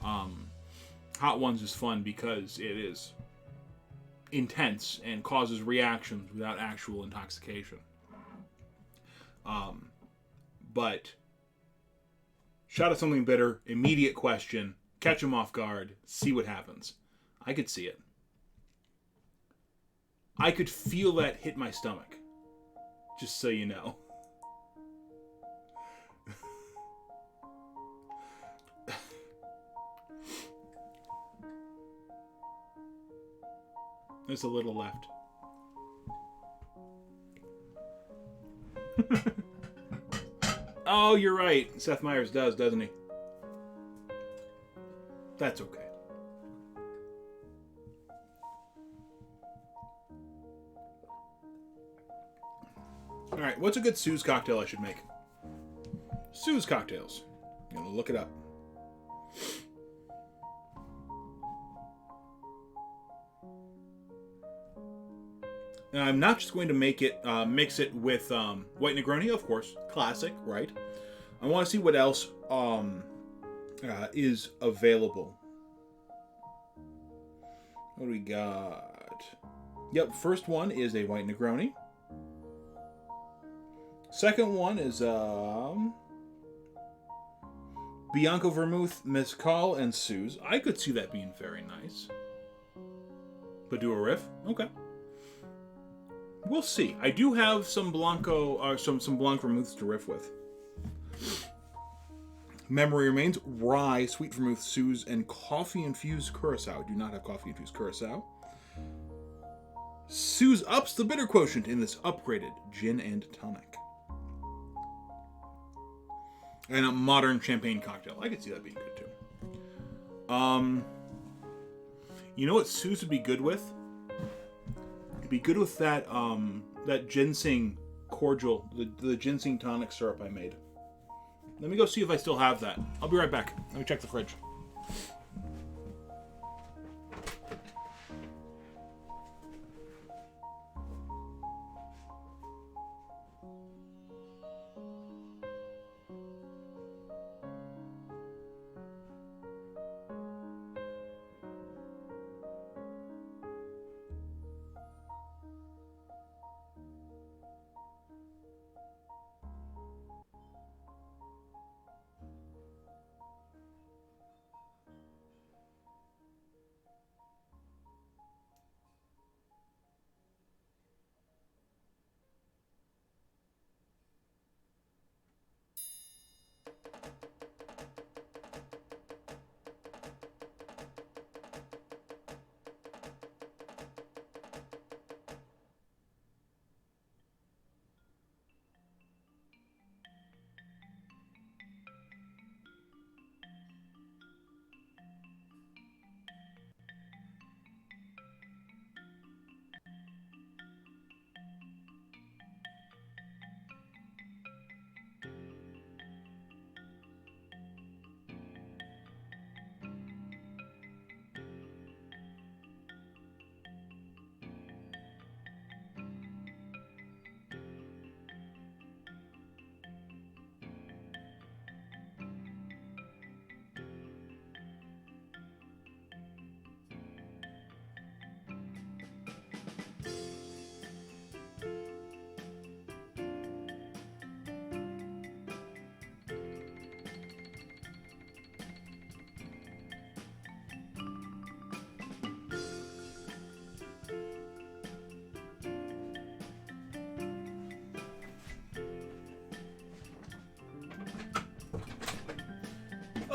Hot Ones is fun because it is intense and causes reactions without actual intoxication. But shot of something bitter, immediate question, catch them off guard, see what happens. I could see it. I could feel that hit my stomach. Just so you know. There's a little left. Oh, you're right. Seth Meyers does, doesn't he? That's okay. Alright, what's a good Sue's cocktail I should make? Sue's cocktails. I'm gonna look it up. Now, I'm not just going to make it, mix it with white Negroni, of course, classic, right? I want to see what else is available. What do we got? Yep, first one is a white Negroni. Second one is Bianco Vermouth, Mezcal, and Suze. I could see that being very nice. But do a riff? Okay. We'll see. I do have some Blanco, some Blanc Vermouths to riff with. Memory remains rye, sweet vermouth, Suze, and coffee-infused curacao. Do not have coffee-infused curacao. Suze ups the bitter quotient in this upgraded gin and tonic. And a modern champagne cocktail. I could see that being good too. You know what Suze would be good with? It'd be good with that that ginseng cordial, the ginseng tonic syrup I made. Let me go see if I still have that. I'll be right back. Let me check the fridge.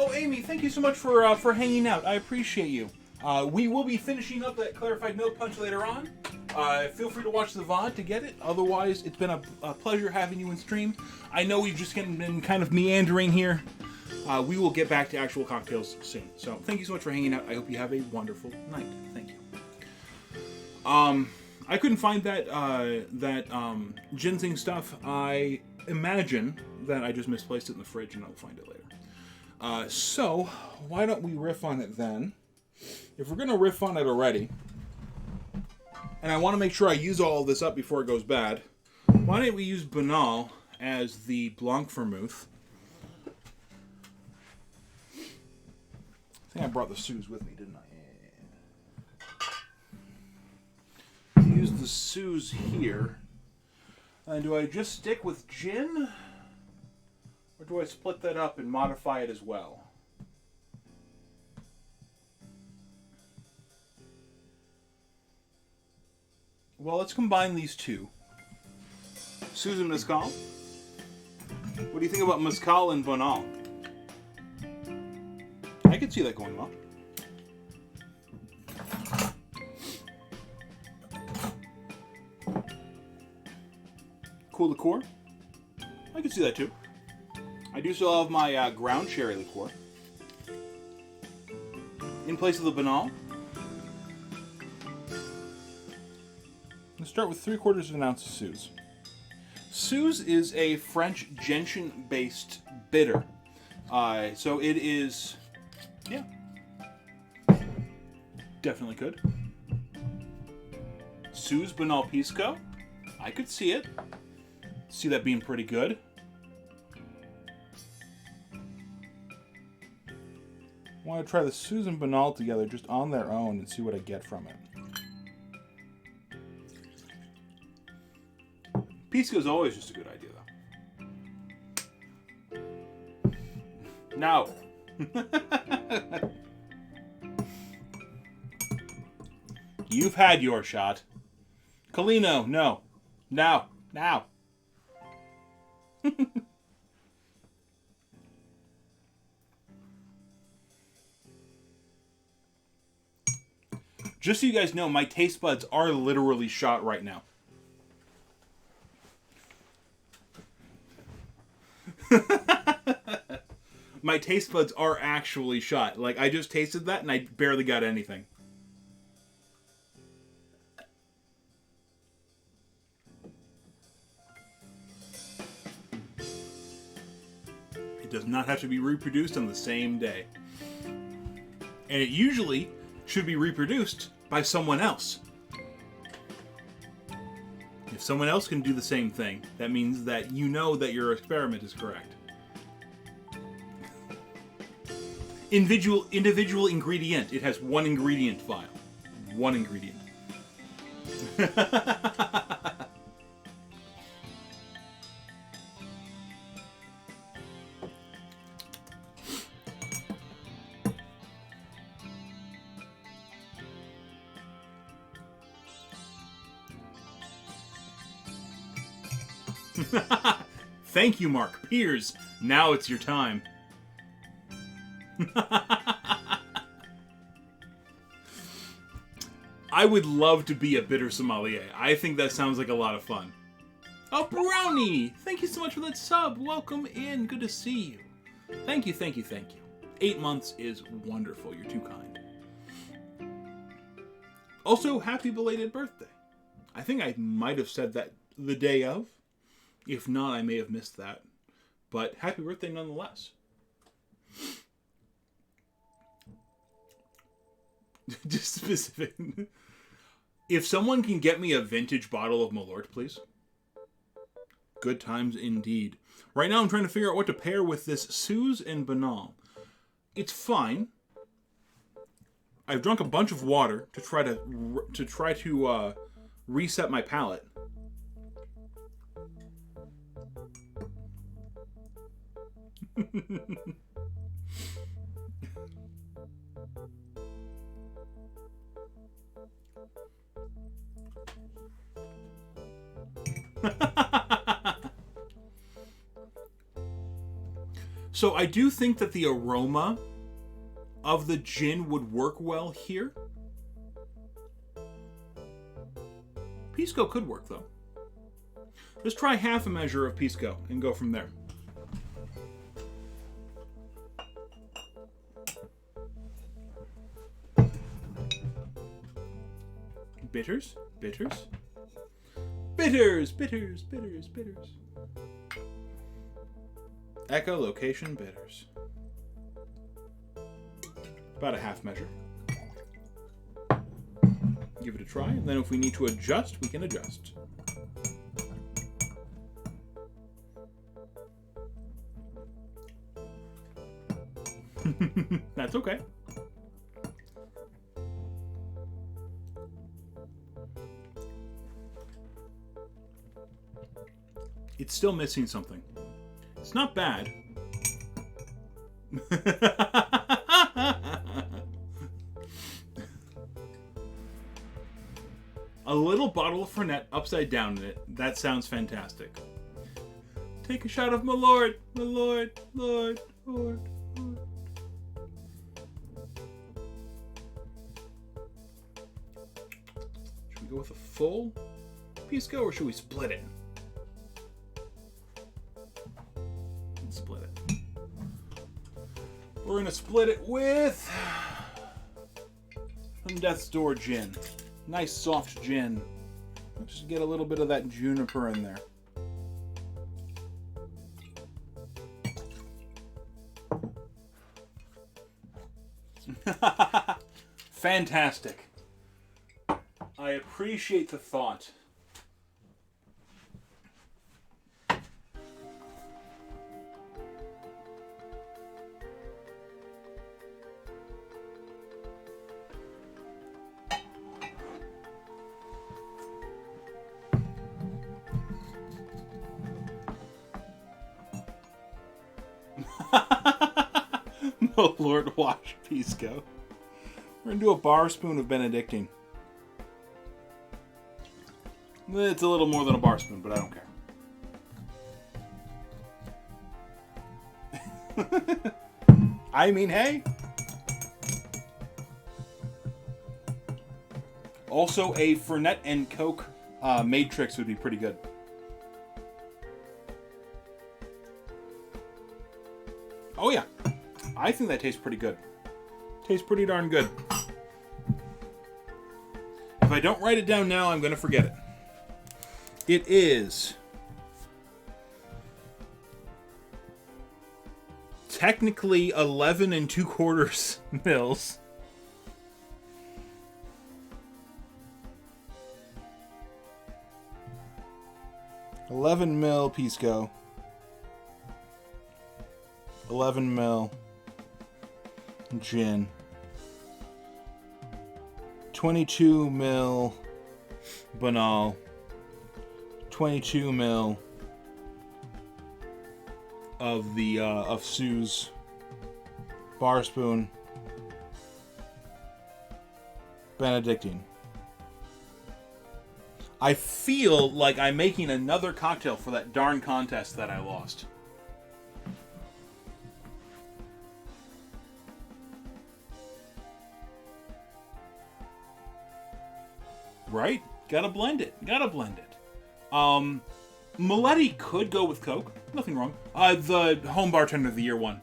hello, Amy. Thank you so much for hanging out. I appreciate you. We will be finishing up that Clarified Milk Punch later on. Feel free to watch the VOD to get it. Otherwise, it's been a pleasure having you in stream. I know we've just been kind of meandering here. We will get back to actual cocktails soon. So thank you so much for hanging out. I hope you have a wonderful night. Thank you. I couldn't find that ginseng stuff. I imagine that I just misplaced it in the fridge and I'll find it later. So why don't we riff on it then? If we're going to riff on it already, and I want to make sure I use all of this up before it goes bad, why don't we use Banal as the Blanc Vermouth? I think I brought the Suze with me, didn't I? Use the Suze here. And do I just stick with gin? Or do I split that up and modify it as well? Well, let's combine these two. Suze and Mezcal. What do you think about Mezcal and Banal? I could see that going well. Cool liqueur. I could see that too. I do still have my ground cherry liqueur. In place of the Banal. Let's start with 3/4 of an ounce of Suze. Suze is a French gentian-based bitter. So it is, yeah, definitely good. Suze Banal Pisco. I could see it. See that being pretty good. I want to try the Suze and Banal together just on their own and see what I get from it. Pisco is always just a good idea, though. No. You've had your shot. Colino, no. Now. Now. Just so you guys know, my taste buds are literally shot right now. My taste buds are actually shot. Like, I just tasted that and I barely got anything. It does not have to be reproduced on the same day. And it usually should be reproduced by someone else. If someone else can do the same thing, that means that you know that your experiment is correct. Individual ingredient. It has one ingredient file. One ingredient. Thank you, Mark. Piers, now it's your time. I would love to be a bitter sommelier. I think that sounds like a lot of fun. Oh, Brownie! Thank you so much for that sub. Welcome in. Good to see you. Thank you, thank you, thank you. 8 months is wonderful. You're too kind. Also, happy belated birthday. I think I might have said that the day of. If not, I may have missed that. But happy birthday nonetheless. Just specific. If someone can get me a vintage bottle of Malort, please. Good times indeed. Right now I'm trying to figure out what to pair with this Suze and Banal. It's fine. I've drunk a bunch of water to try to reset my palate. So I do think that the aroma of the gin would work well here. Pisco could work, though. Just try half a measure of Pisco and go from there. Bitters, bitters. Bitters, bitters, bitters, bitters. Echolocation bitters. About a half measure. Give it a try, and then if we need to adjust, we can adjust. That's okay. It's still missing something. It's not bad. A little bottle of Fernet upside down in it. That sounds fantastic. Take a shot of my lord, Lord, Lord. Should we go with a full Pisco or should we split it? Let's split it. We're going to split it with some Death's Door gin. Nice soft gin. Just get a little bit of that juniper in there. Fantastic. I appreciate the thought. Oh, Lord, watch Pisco. We're going to do a bar spoon of Benedictine. It's a little more than a bar spoon, but I don't care. I mean, hey. Also, a Fernet and Coke Matrix would be pretty good. Oh, yeah. I think that tastes pretty good. Tastes pretty darn good. If I don't write it down now, I'm going to forget it. It is technically 11 2/4 mils. $11 Pisco. 11 mil gin. 22 mil Banal. 22 mil of the of Sue's bar spoon Benedictine. I feel like I'm making another cocktail for that darn contest that I lost. Right? Gotta blend it. Maletti could go with Coke. Nothing wrong. The Home Bartender of the Year one.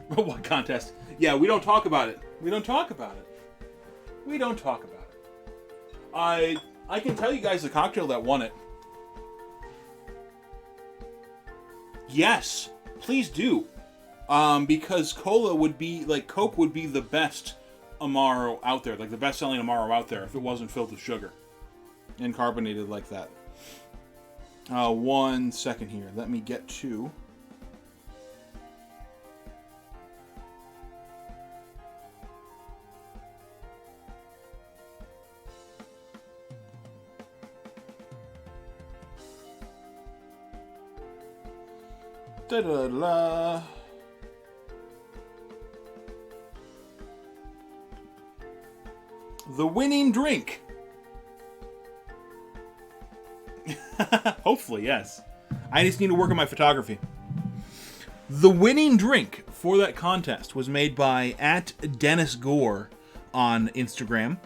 What contest? Yeah, we don't talk about it. I can tell you guys the cocktail that won it. Yes, please do. Because Coke would be the best Amaro out there, like the best-selling Amaro out there, if it wasn't filled with sugar and carbonated like that. 1 second here. Let me get to... Da-da-da. The winning drink. Hopefully, yes. I just need to work on my photography. The winning drink for that contest was made by @DennisGore on Instagram,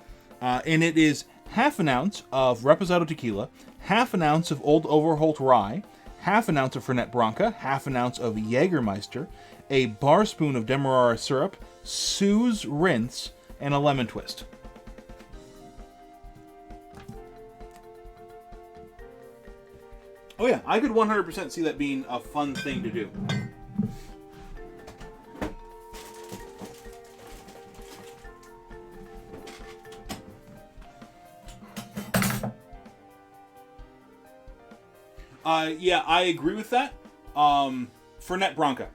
and it is half an ounce of Reposado tequila, half an ounce of Old Overholt rye, half an ounce of Fernet Branca, half an ounce of Jägermeister, a bar spoon of Demerara syrup, Sue's rinse, and a lemon twist. Oh yeah, I could 100% see that being a fun thing to do. Yeah, I agree with that. Fernet Branca.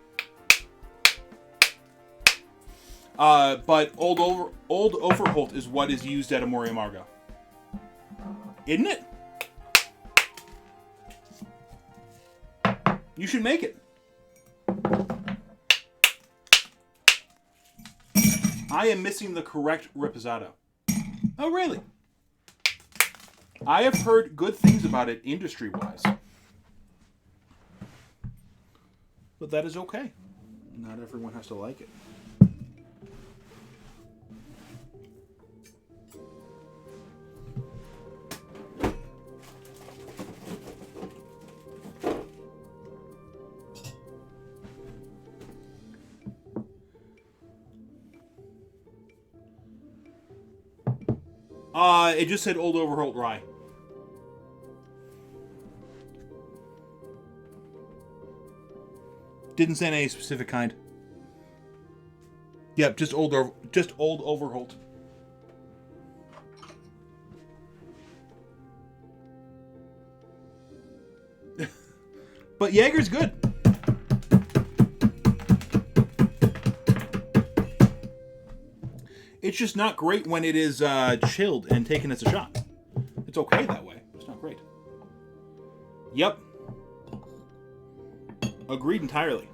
But Old Overholt is what is used at Amore Amargo. Isn't it? You should make it. I am missing the correct Reposado. Oh, really? I have heard good things about it industry-wise. But that is okay. Not everyone has to like it. It just said Old Overholt Rye. Didn't say any specific kind. Yep, just Old Overholt. But Jaeger's good. It's just not great when it is chilled and taken as a shot. It's okay that way. It's not great. Yep. Agreed entirely.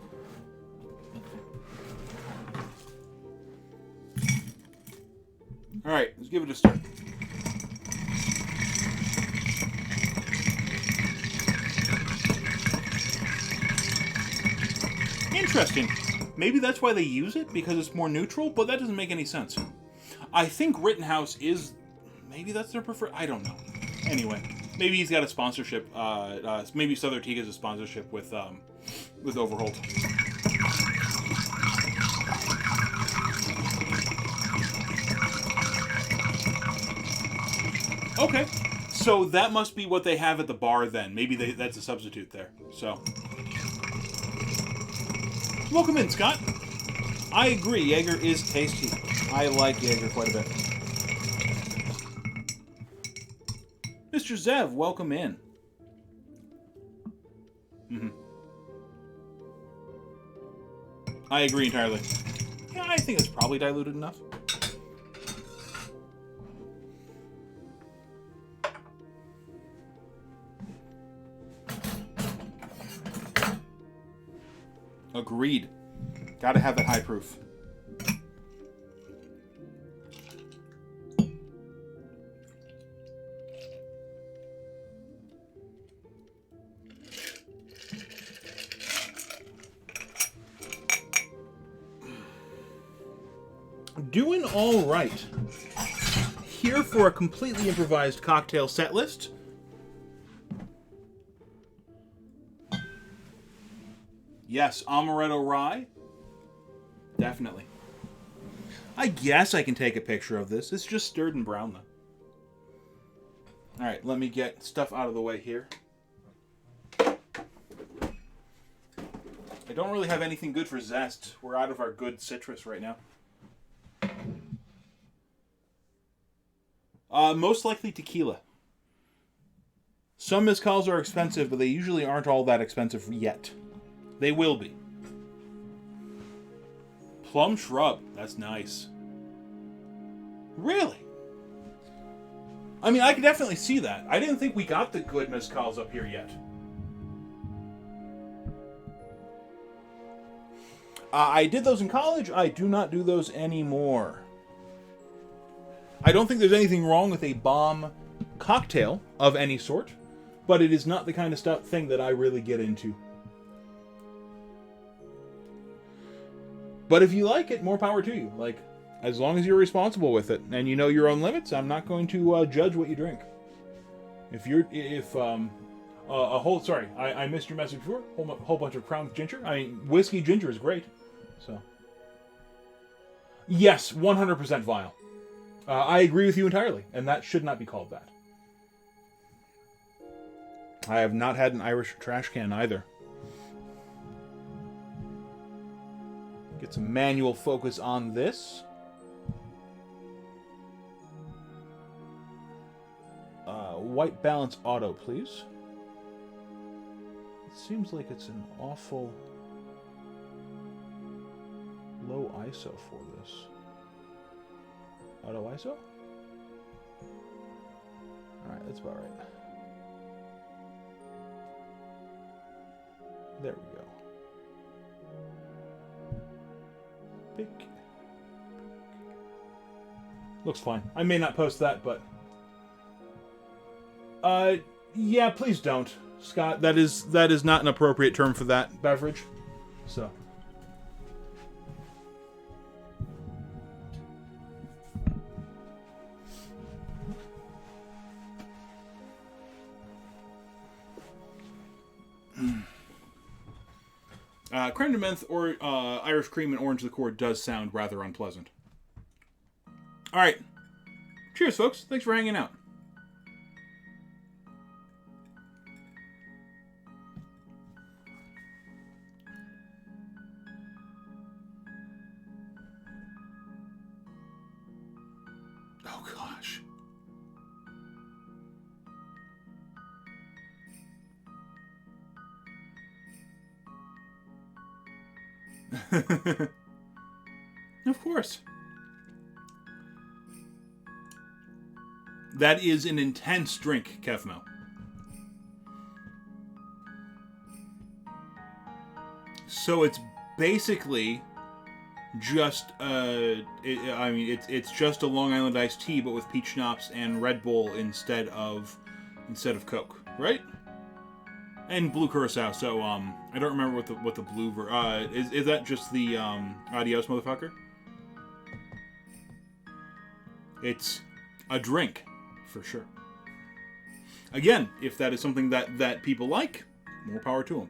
Alright, let's give it a start. Interesting. Maybe that's why they use it, because it's more neutral, but that doesn't make any sense. I think Rittenhouse is... Maybe that's their preferred... I don't know. Anyway, maybe he's got a sponsorship. Maybe Southern Teague has a sponsorship with Overholt. Okay. So that must be what they have at the bar then. Maybe that's a substitute there. So... Welcome in, Scott. I agree, Jaeger is tasty. I like Jaeger quite a bit. Mr. Zev, welcome in. I agree entirely. Yeah, I think it's probably diluted enough. Agreed. Gotta have that high proof. Doing all right. Here for a completely improvised cocktail set list. Yes, amaretto rye. Definitely. I guess I can take a picture of this. It's just stirred and brown, though. Alright, let me get stuff out of the way here. I don't really have anything good for zest. We're out of our good citrus right now. Most likely tequila. Some mezcals are expensive, but they usually aren't all that expensive yet. They will be. Plum shrub. That's nice. Really? I mean, I can definitely see that. I didn't think we got the good mezcals up here yet. I did those in college. I do not do those anymore. I don't think there's anything wrong with a bomb cocktail of any sort, but it is not the kind of thing that I really get into. But if you like it, more power to you. Like, as long as you're responsible with it and you know your own limits, I'm not going to judge what you drink. I missed your message before. Whole bunch of Crown ginger. I mean, whiskey ginger is great. So, yes, 100% vile. I agree with you entirely, and that should not be called that. I have not had an Irish trash can either. Get some manual focus on this. White balance auto, please. It seems like it's an awful low ISO for this. Auto ISO? Alright, that's about right. There we go. Pick. Looks fine. I may not post that, but... yeah, please don't. Scott, that is not an appropriate term for that beverage. So... creme de menthe or Irish cream and orange liqueur does sound rather unpleasant. All right. Cheers, folks. Thanks for hanging out. Oh, gosh. Of course. That is an intense drink, Kevmo. So it's basically just it's just a Long Island iced tea, but with peach schnapps and Red Bull instead of Coke, right? And blue curacao. So I don't remember what the blue is that just the adios motherfucker? It's a drink for sure. Again, if that is something that people like, more power to them.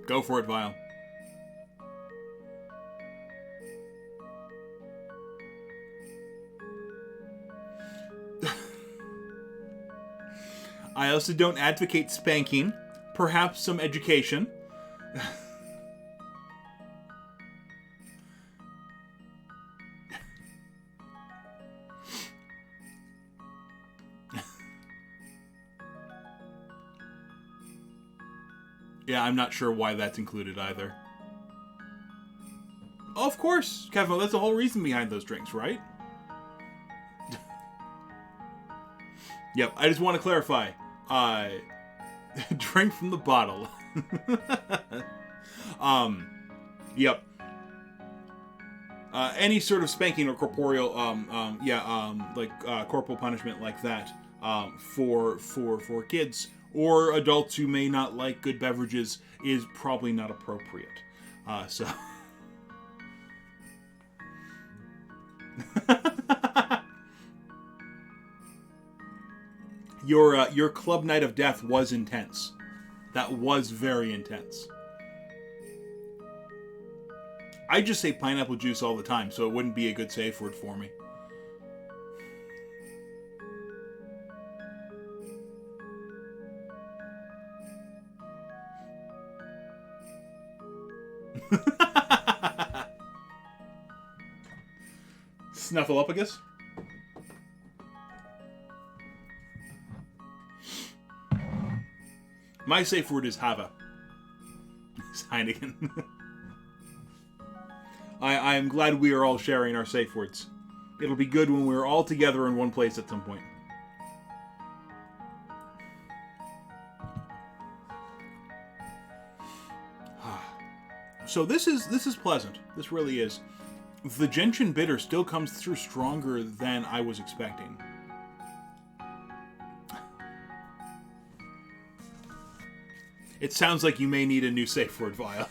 Go for it, Vile. I also don't advocate spanking. Perhaps some education. Yeah, I'm not sure why that's included either. Of course, Kevin, that's the whole reason behind those drinks, right? Yep, I just want to clarify. Drink from the bottle. Yep. Any sort of spanking or corporeal, corporal punishment like that, for kids or adults who may not like good beverages is probably not appropriate. So. Your club night of death was intense. That was very intense. I just say pineapple juice all the time, so it wouldn't be a good safe word for me. Snuffleupagus? My safe word is Hava. It's Heineken. I am glad we are all sharing our safe words. It'll be good when we're all together in one place at some point. So this is pleasant. This really is. The gentian bitter still comes through stronger than I was expecting. It sounds like you may need a new safe word, Via.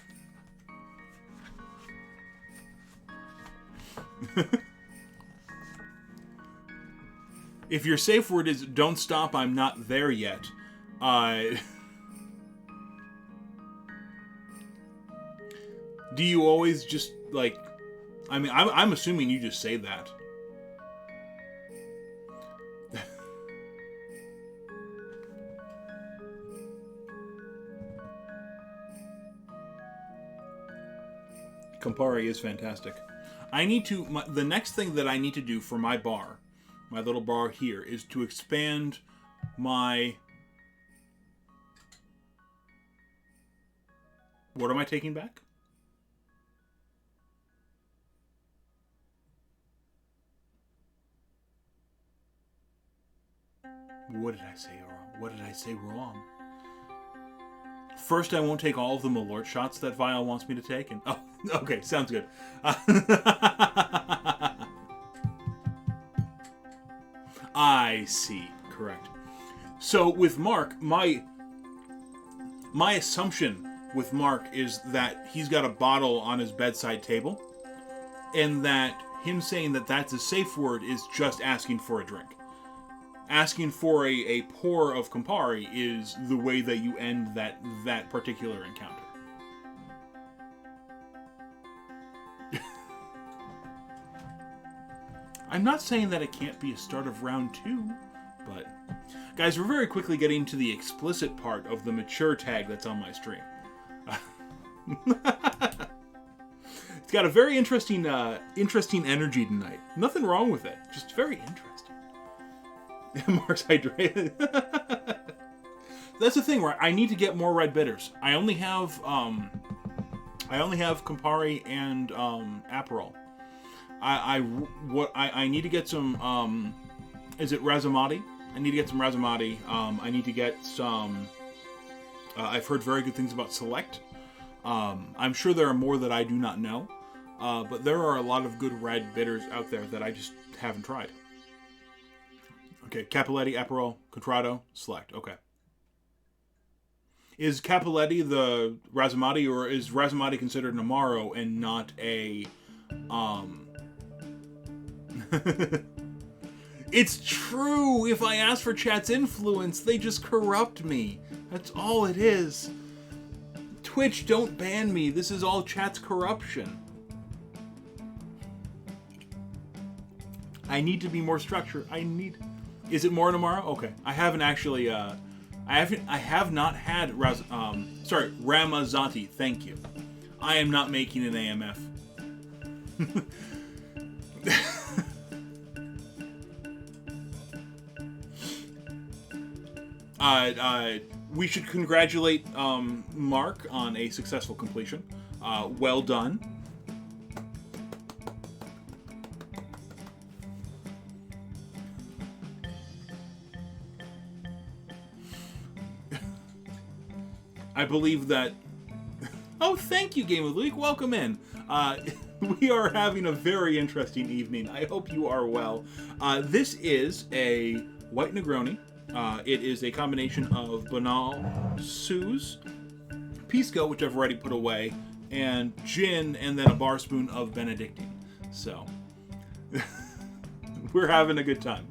If your safe word is "don't stop, I'm not there yet," do you always just, like... I mean, I'm assuming you just say that. Campari is fantastic. I need to... the next thing that I need to do for my bar, my little bar here, is to expand my... What am I taking back? What did I say wrong? What did I say wrong? First, I won't take all of the Malort shots that Vial wants me to take, and... Oh, okay, sounds good. I see. Correct. So, with Mark, my assumption with Mark is that he's got a bottle on his bedside table, and that him saying that that's a safe word is just asking for a drink. Asking for a pour of Campari is the way that you end that particular encounter. I'm not saying that it can't be a start of round 2, but... Guys, we're very quickly getting to the explicit part of the mature tag that's on my stream. It's got a very interesting energy tonight. Nothing wrong with it, just very interesting. Mark's hydrated. That's the thing, right? I need to get more red bitters. I only have Campari and Aperol. I need to get some is it Razamati? I need to get some Razamati. I need to get some I've heard very good things about Select. I'm sure there are more that I do not know. But there are a lot of good red bitters out there that I just haven't tried. Okay, Cappelletti, Aperol, Contrado, Select. Okay. Is Cappelletti the Razamati, or is Razamati considered an Amaro and not a... It's true! If I ask for chat's influence, they just corrupt me. That's all it is. Twitch, don't ban me. This is all chat's corruption. I need to be more structured. Is it more an Amaro? Okay. I haven't actually, I have not had Ramazzotti. Thank you. I am not making an AMF. We should congratulate Mark on a successful completion. Well done. I believe that... Oh, thank you, Game of the Week. Welcome in. We are having a very interesting evening. I hope you are well. This is a white Negroni. It is a combination of Banal, Suze, Pisco, which I've already put away, and gin, and then a bar spoon of Benedictine. So, we're having a good time.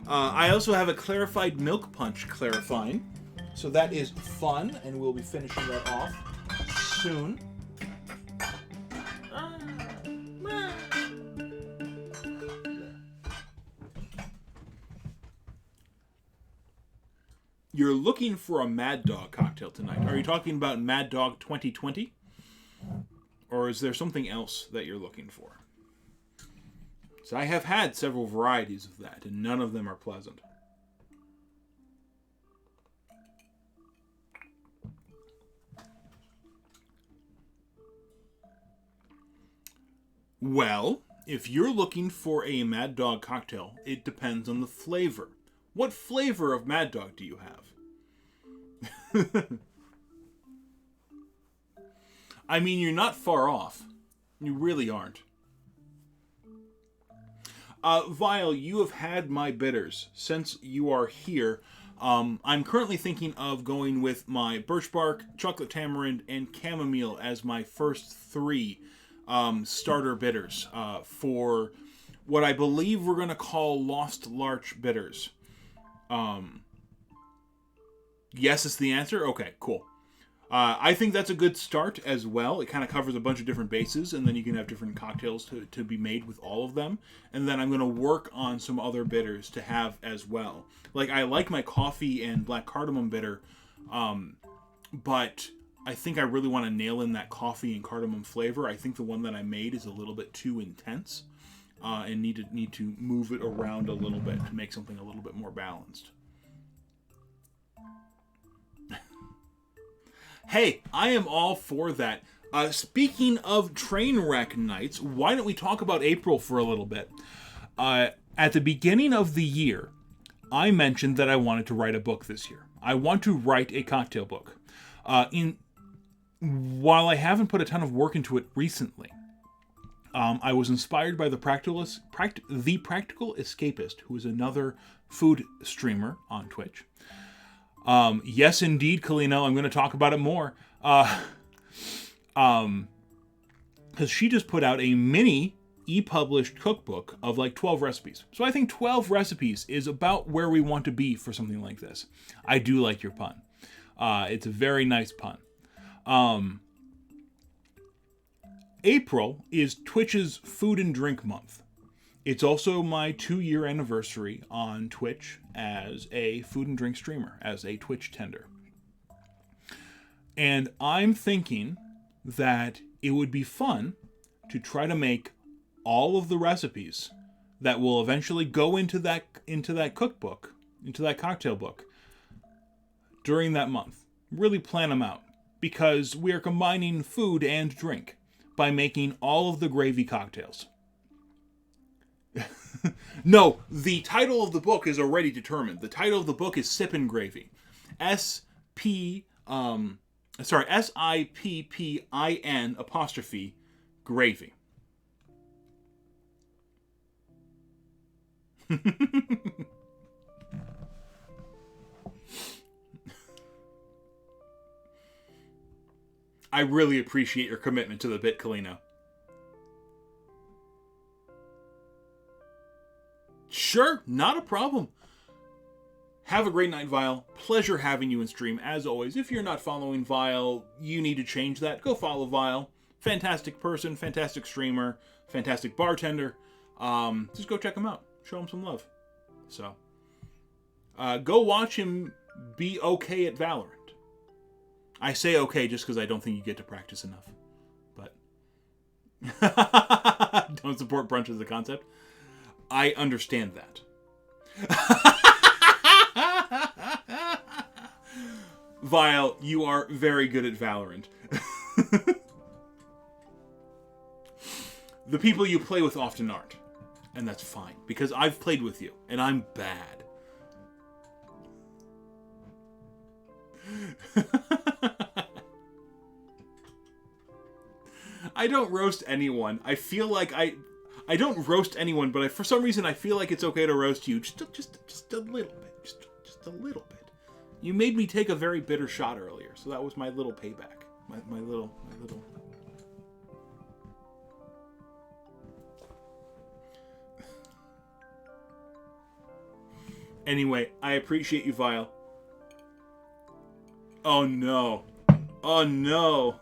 I also have a Clarified Milk Punch clarifying. So that is fun, and we'll be finishing that off soon. You're looking for a Mad Dog cocktail tonight. Are you talking about Mad Dog 2020? Or is there something else that you're looking for? So I have had several varieties of that, and none of them are pleasant. Well, if you're looking for a Mad Dog cocktail, it depends on the flavor. What flavor of Mad Dog do you have? I mean, you're not far off. You really aren't. Vile, you have had my bitters since you are here. I'm currently thinking of going with my birch bark, chocolate tamarind, and chamomile as my first 3 starter bitters for what I believe we're going to call Lost Larch bitters. Yes is the answer? Okay, cool. I think that's a good start as well. It kind of covers a bunch of different bases, and then you can have different cocktails to be made with all of them. And then I'm going to work on some other bitters to have as well. Like, I like my coffee and black cardamom bitter, but I think I really want to nail in that coffee and cardamom flavor. I think the one that I made is a little bit too intense, and need to move it around a little bit to make something a little bit more balanced. Hey, I am all for that. Speaking of train wreck nights, why don't we talk about April for a little bit? At the beginning of the year, I mentioned that I wanted to write a book this year. I want to write a cocktail book. While I haven't put a ton of work into it recently, I was inspired by the Practical Escapist, who is another food streamer on Twitch. Yes, indeed, Kalino. I'm going to talk about it more. Because she just put out a mini e-published cookbook of like 12 recipes. So I think 12 recipes is about where we want to be for something like this. I do like your pun. It's a very nice pun. April is Twitch's Food and Drink Month. It's also my 2-year anniversary on Twitch as a food and drink streamer, as a Twitch tender. And I'm thinking that it would be fun to try to make all of the recipes that will eventually go into that cookbook, into that cocktail book, during that month. Really plan them out, because we are combining food and drink by making all of the gravy cocktails. No, the title of the book is already determined. The title of the book is Sippin' Gravy. SIPPIN apostrophe gravy. I really appreciate your commitment to the bit, Kalina. Sure, not a problem. Have a great night, Vile. Pleasure having you in stream, as always. If you're not following Vile, you need to change that. Go follow Vile. Fantastic person, fantastic streamer, fantastic bartender. Just go check him out. Show him some love. So, go watch him be okay at Valorant. I say okay just because I don't think you get to practice enough. But don't support brunch as a concept. I understand that. Vile, you are very good at Valorant. The people you play with often aren't. And that's fine, because I've played with you, and I'm bad. I don't roast anyone. I feel like I don't roast anyone, but for some reason I feel like it's okay to roast you. Just a little bit. Just a little bit. You made me take a very bitter shot earlier, so that was my little payback. My little... Anyway, I appreciate you, Vile. Oh no. Oh no.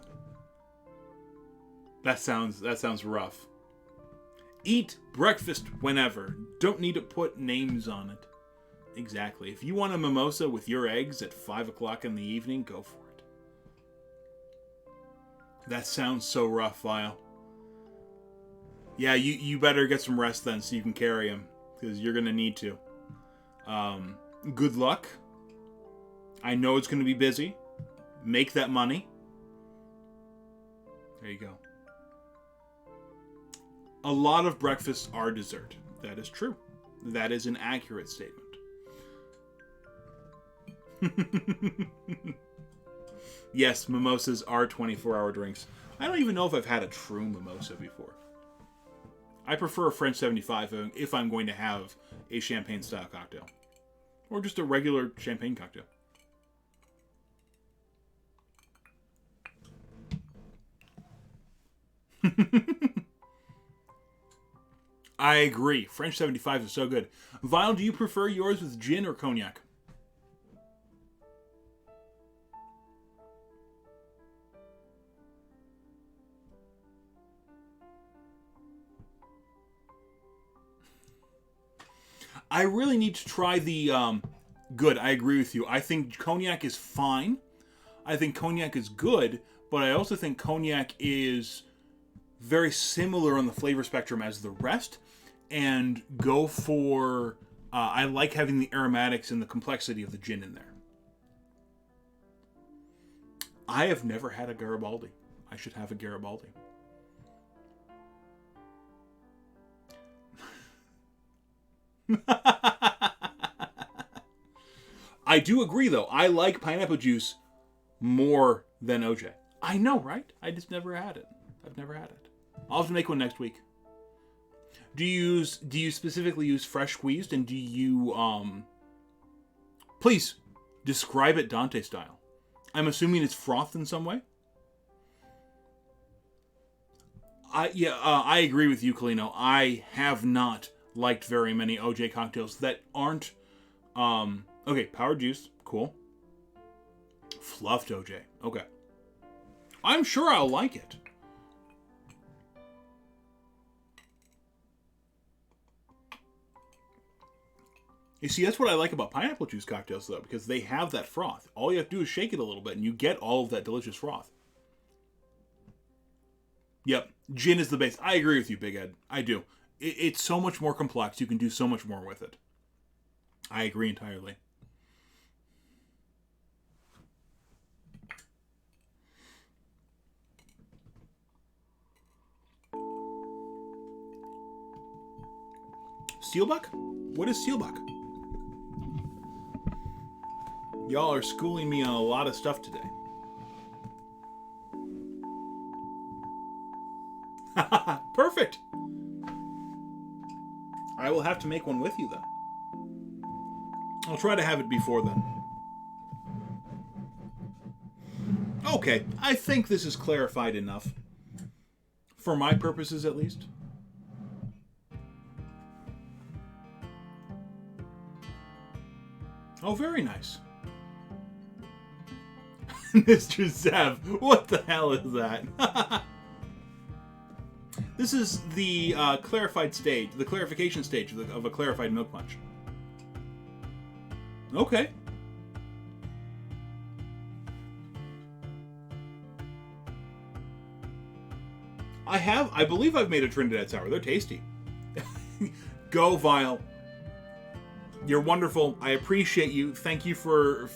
That sounds rough. Eat breakfast whenever. Don't need to put names on it. Exactly. If you want a mimosa with your eggs at 5 o'clock in the evening, go for it. That sounds so rough, Vile. Yeah, you better get some rest then so you can carry him, because you're going to need to. Good luck. I know it's going to be busy. Make that money. There you go. A lot of breakfasts are dessert. That is true. That is an accurate statement. Yes, mimosas are 24-hour drinks. I don't even know if I've had a true mimosa before. I prefer a French 75 if I'm going to have a champagne-style cocktail. Or just a regular champagne cocktail. I agree. French 75 is so good. Vile, do you prefer yours with gin or cognac? I really need to try the... good, I agree with you. I think cognac is fine. I think cognac is good, but I also think cognac is very similar on the flavor spectrum as the rest, and go for... I like having the aromatics and the complexity of the gin in there. I have never had a Garibaldi. I should have a Garibaldi. I do agree, though. I like pineapple juice more than OJ. I know, right? I just never had it. I've never had it. I'll have to make one next week. Do you specifically use fresh squeezed, and do you please describe it Dante style? I'm assuming it's frothed in some way. I agree with you, Kalino. I have not liked very many OJ cocktails that aren't okay, powered juice, cool. Fluffed OJ, okay. I'm sure I'll like it. You see, that's what I like about pineapple juice cocktails, though, because they have that froth. All you have to do is shake it a little bit, and you get all of that delicious froth. Yep, gin is the base. I agree with you, Big Ed. I do. It's so much more complex. You can do so much more with it. I agree entirely. Steelbuck? What is Steelbuck? Y'all are schooling me on a lot of stuff today. Perfect. I will have to make one with you then. I'll try to have it before then. Okay, I think this is clarified enough. For my purposes, at least. Oh, very nice. Mr. Zev, what the hell is that? This is the clarified stage, the clarification stage of a clarified milk punch. Okay. I believe I've made a Trinidad Sour. They're tasty. Go, Vile. You're wonderful. I appreciate you. Thank you for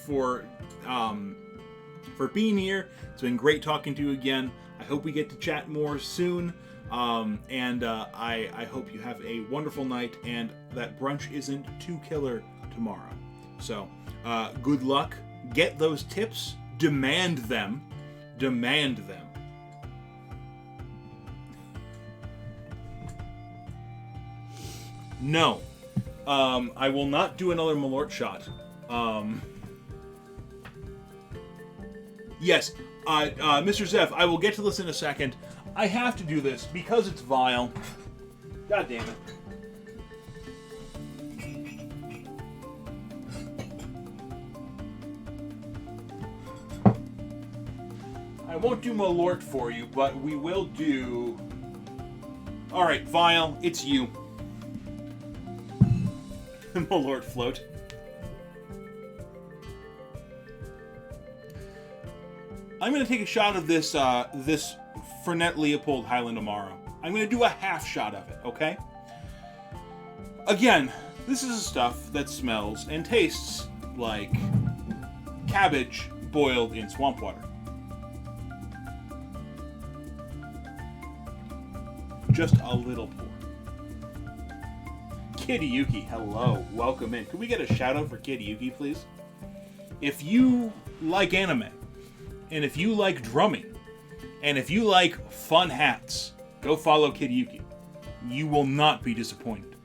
being here. It's been great talking to you again. I hope we get to chat more soon. I hope you have a wonderful night and that brunch isn't too killer tomorrow. So, good luck. Get those tips. Demand them. Demand them. No. I will not do another Malort shot. Yes, Mr. Zev, I will get to this in a second. I have to do this because it's Vile. God damn it. I won't do Malort for you, but we will do... Alright, Vile, it's you. Malort float. I'm going to take a shot of this this Fernet Leopold Highland Amaro. I'm going to do a half shot of it, okay? Again, this is stuff that smells and tastes like cabbage boiled in swamp water. Just a little pour. Kitty Yuki, hello. Welcome in. Can we get a shout out for Kitty Yuki, please? If you like anime And if you like drumming, and if you like fun hats, go follow Kid Yuki. You will not be disappointed.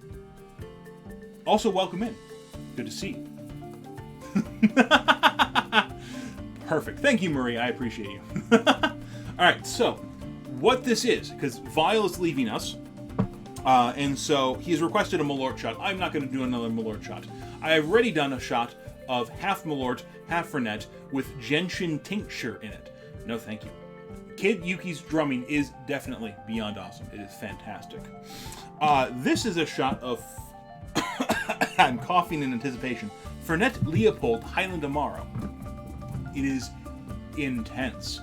Also, welcome in. Good to see you. Perfect. Thank you, Marie. I appreciate you. Alright, so, what this is, because Vile is leaving us, and so he's requested a Malort shot. I'm not going to do another Malort shot. I have already done a shot of half Malort, half Fernet, with gentian tincture in it. No, thank you. Kid Yuki's drumming is definitely beyond awesome. It is fantastic. This is a shot of... I'm coughing in anticipation. Fernet Leopold Highland Amaro. It is intense.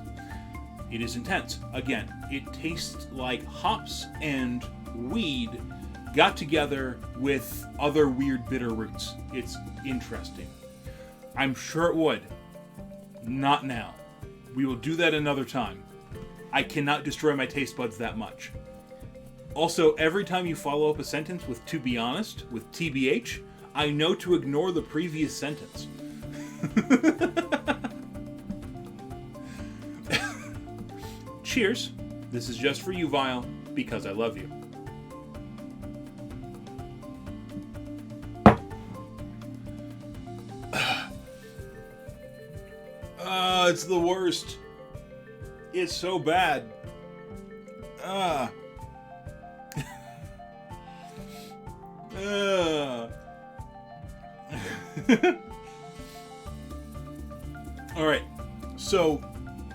It is intense. Again, it tastes like hops and weed got together with other weird bitter roots. It's interesting. I'm sure it would. Not now. We will do that another time. I cannot destroy my taste buds that much. Also, every time you follow up a sentence with "to be honest," with TBH, I know to ignore the previous sentence. Cheers. This is just for you, Vile, because I love you. It's the worst. It's so bad. Alright, so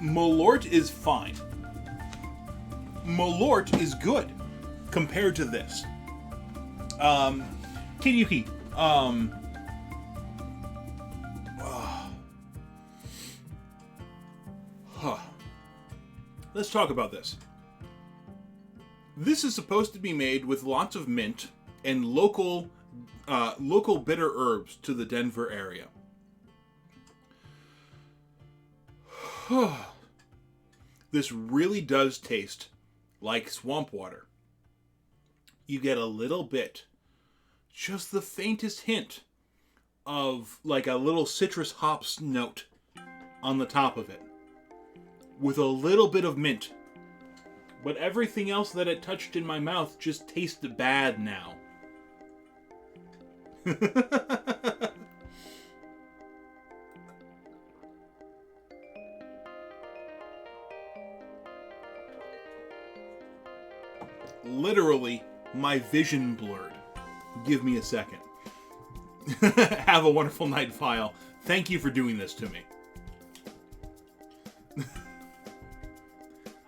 Malort is fine. Malort is good compared to this. Kid Yuki, let's talk about this. This is supposed to be made with lots of mint and local bitter herbs to the Denver area. This really does taste like swamp water. You get a little bit, just the faintest hint of like a little citrus hops note on the top of it, with a little bit of mint. But everything else that it touched in my mouth just tastes bad now. Literally, my vision blurred. Give me a second. Have a wonderful night, File. Thank you for doing this to me.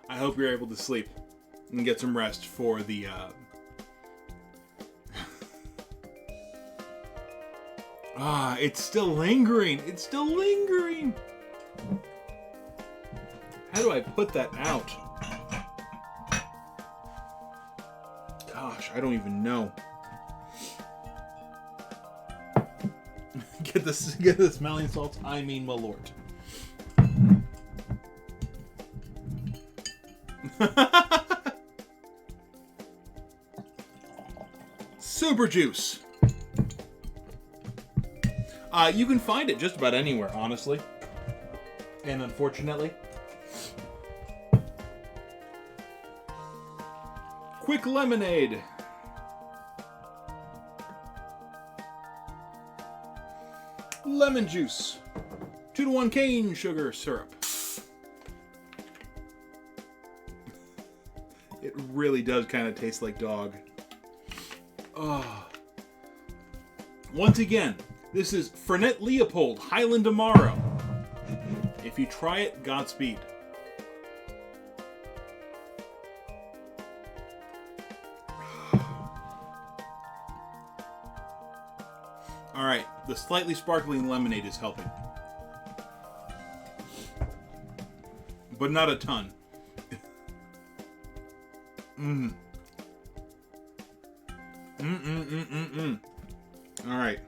I hope you're able to sleep and get some rest for the, it's still lingering. It's still lingering. How do I put that out? Gosh, I don't even know. Get the smelling salts. I mean, Malort. Super juice. You can find it just about anywhere, honestly. And unfortunately. Quick lemonade. Lemon juice. 2-to-1 cane sugar syrup. It really does kind of taste like dog. Oh. Once again, this is Fernet Leopold Highland Amaro. If you try it, Godspeed. Alright, the slightly sparkling lemonade is helping. But not a ton. Alright.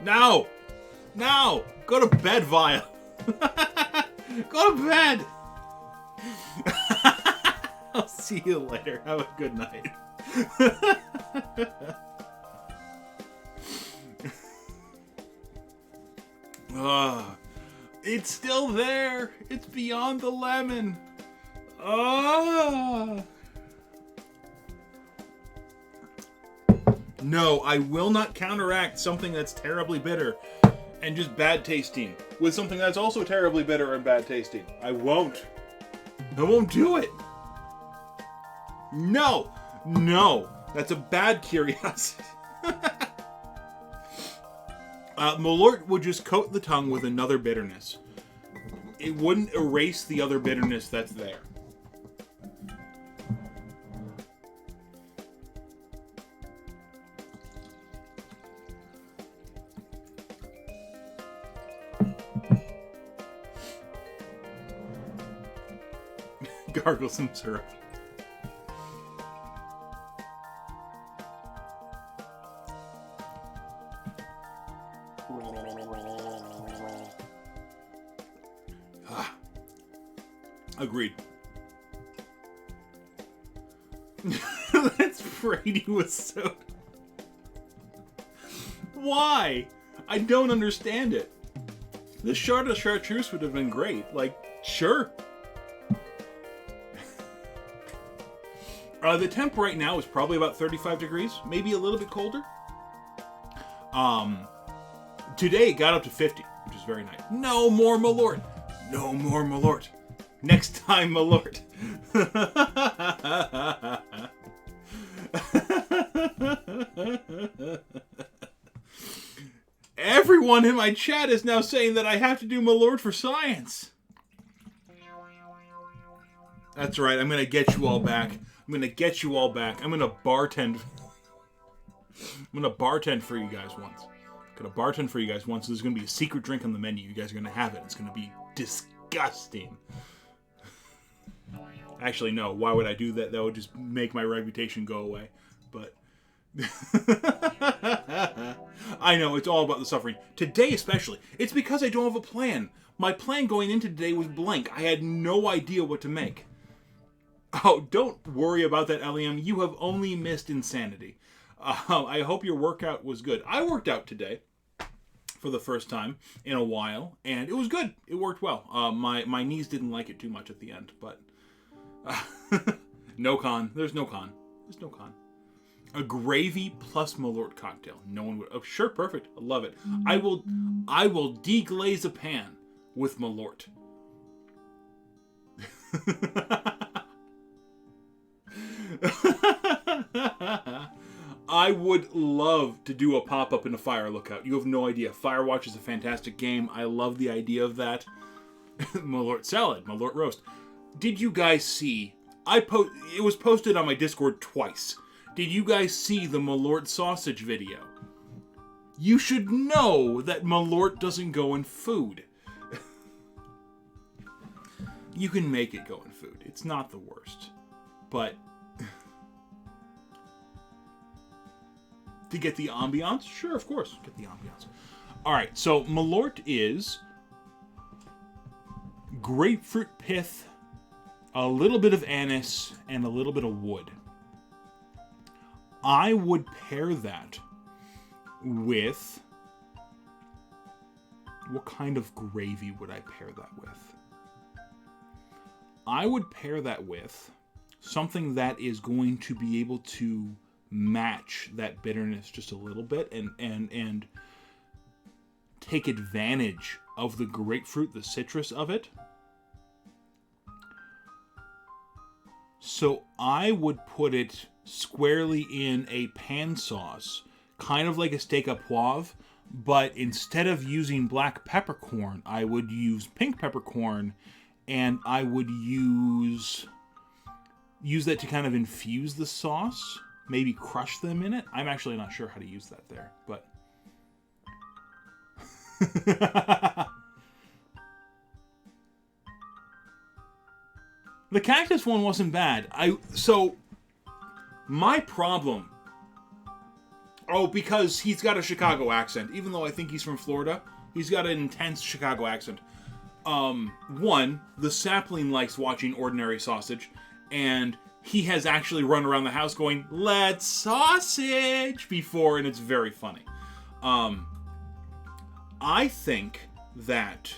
No! No! Go to bed, Vile! Go to bed! I'll see you later. Have a good night. It's still there. It's beyond the lemon. Ah. No, I will not counteract something that's terribly bitter and just bad tasting with something that's also terribly bitter and bad tasting. I won't. I won't do it. No. No. That's a bad curiosity. Malort would just coat the tongue with another bitterness. It wouldn't erase the other bitterness that's there. Gargle some syrup. Agreed. That's Brady with soda. Why? I don't understand it. The shard of chartreuse would have been great. Like, sure. The temp right now is probably about 35 degrees, maybe a little bit colder. Today it got up to 50, which is very nice. No more Malort. No more Malort. Next time, Malort. Everyone in my chat is now saying that I have to do Malort for science. That's right, I'm going to get you all back. I'm going to get you all back. I'm going to bartend. I'm going to bartend for you guys once. I'm going to bartend for you guys once. There's going to be a secret drink on the menu. You guys are going to have it. It's going to be disgusting. Actually, no. Why would I do that? That would just make my reputation go away. But I know, it's all about the suffering. Today especially. It's because I don't have a plan. My plan going into today was blank. I had no idea what to make. Oh, don't worry about that, Eliam. You have only missed insanity. I hope your workout was good. I worked out today for the first time in a while, and it was good. It worked well. My knees didn't like it too much at the end, but no con. There's no con. There's no con. A gravy plus Malort cocktail. No one would. Oh, sure, perfect. I love it. I will deglaze a pan with Malort. I would love to do a pop-up in a Fire Lookout. You have no idea. Firewatch is a fantastic game. I love the idea of that. Malort salad, Malort roast. Did you guys see? It was posted on my Discord twice. Did you guys see the Malort sausage video? You should know that Malort doesn't go in food. You can make it go in food. It's not the worst. But to get the ambiance? Sure, of course. Get the ambiance. Alright, so Malort is grapefruit pith, a little bit of anise, and a little bit of wood. I would pair that with... What kind of gravy would I pair that with? I would pair that with something that is going to be able to match that bitterness just a little bit and take advantage of the grapefruit, the citrus of it. So I would put it squarely in a pan sauce, kind of like a steak à poivre, but instead of using black peppercorn, I would use pink peppercorn, and I would use that to kind of infuse the sauce, maybe crush them in it. I'm actually not sure how to use that there, but the cactus one wasn't bad. So my problem, because he's got a Chicago accent, even though I think he's from Florida, he's got an intense Chicago accent. One, the sapling likes watching Ordinary Sausage, and he has actually run around the house going, "Let's sausage," before, and it's very funny. I think that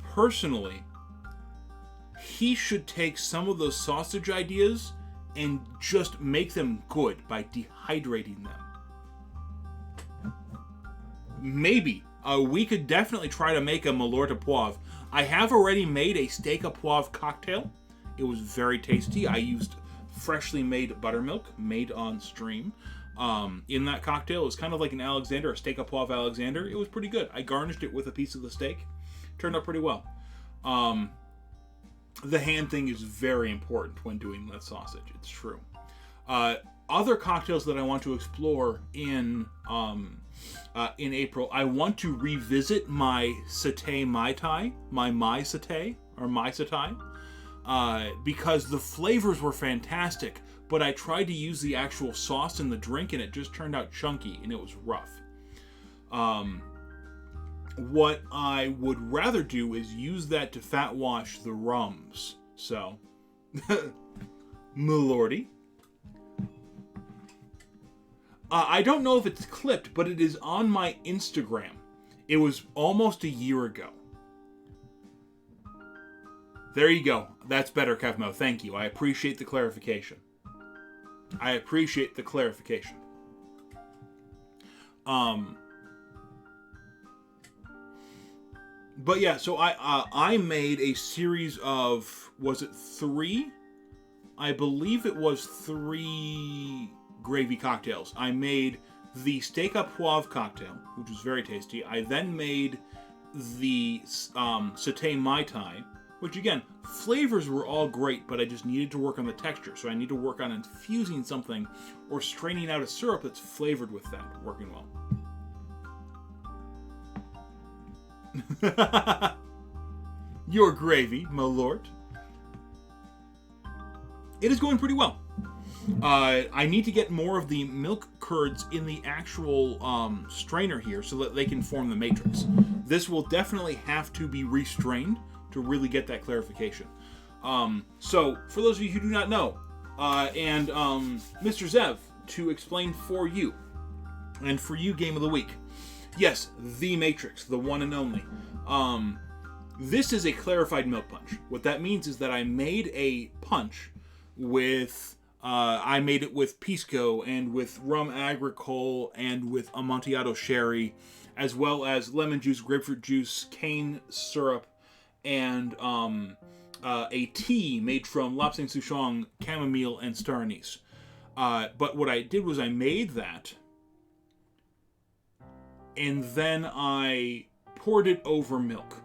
personally he should take some of those sausage ideas and just make them good by dehydrating them. Maybe. We could definitely try to make a Malort à Poivre. I have already made a steak à poivre cocktail. It was very tasty. I used freshly made buttermilk made on stream in that cocktail. It was kind of like an Alexander, a steak à poivre Alexander. It was pretty good. I garnished it with a piece of the steak. Turned out pretty well. The hand thing is very important when doing that sausage. It's true. Other cocktails that I want to explore in April, I want to revisit my satay Mai Tai, my Mai Satay, or Mai Satay, because the flavors were fantastic, but I tried to use the actual sauce in the drink and it just turned out chunky and it was rough. What I would rather do is use that to fat wash the rums. So, Milordy. I don't know if it's clipped, but it is on my Instagram. It was almost a year ago. There you go. That's better, Kevmo. Thank you. I appreciate the clarification. But yeah, so I made a series of, was it 3? I believe it was 3 gravy cocktails. I made the steak à poivre cocktail, which was very tasty. I then made the satay Mai Tai, which again, flavors were all great, but I just needed to work on the texture. So I need to work on infusing something or straining out a syrup that's flavored with that, working well. Your gravy, my lord. It is going pretty well. I need to get more of the milk curds in the actual strainer here so that they can form the matrix. This will definitely have to be restrained to really get that clarification. So, for those of you who do not know, and Mr. Zev, to explain for you, and for you, Game of the Week, yes, the Matrix, the one and only. This is a clarified milk punch. What that means is that I made a punch with... I made it with Pisco and with rum agricole and with Amontillado sherry, as well as lemon juice, grapefruit juice, cane syrup, and a tea made from Lapsang Souchong, chamomile, and star anise. But what I did was I made that, and then I poured it over milk.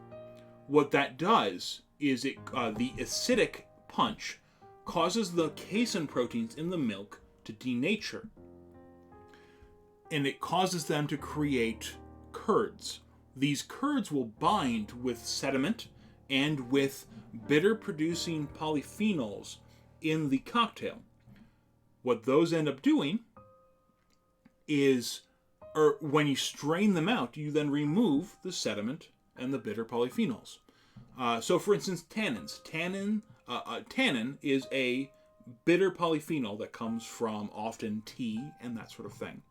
What that does is it the acidic punch causes the casein proteins in the milk to denature. And it causes them to create curds. These curds will bind with sediment and with bitter-producing polyphenols in the cocktail. What those end up doing is, or when you strain them out, you then remove the sediment and the bitter polyphenols. So, for instance, tannins. Tannin is a bitter polyphenol that comes from often tea and that sort of thing.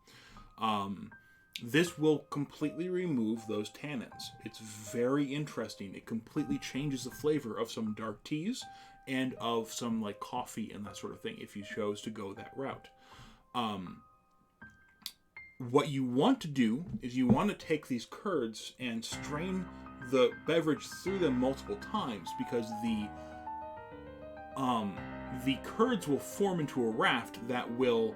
This will completely remove those tannins. It's very interesting. It completely changes the flavor of some dark teas and of some like coffee and that sort of thing if you chose to go that route. What you want to do is you want to take these curds and strain the beverage through them multiple times, because the curds will form into a raft that will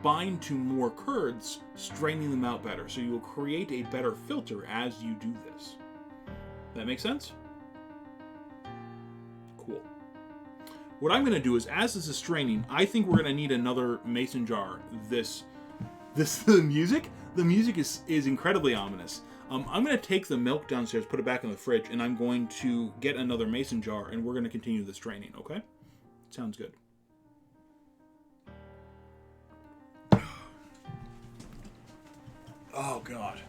bind to more curds, straining them out better. So you will create a better filter as you do this. That make sense? Cool. What I'm going to do is, as this is straining, I think we're going to need another mason jar. The music is incredibly ominous. I'm going to take the milk downstairs, put it back in the fridge, and I'm going to get another mason jar, and we're going to continue the straining, okay? Sounds good. Oh, God.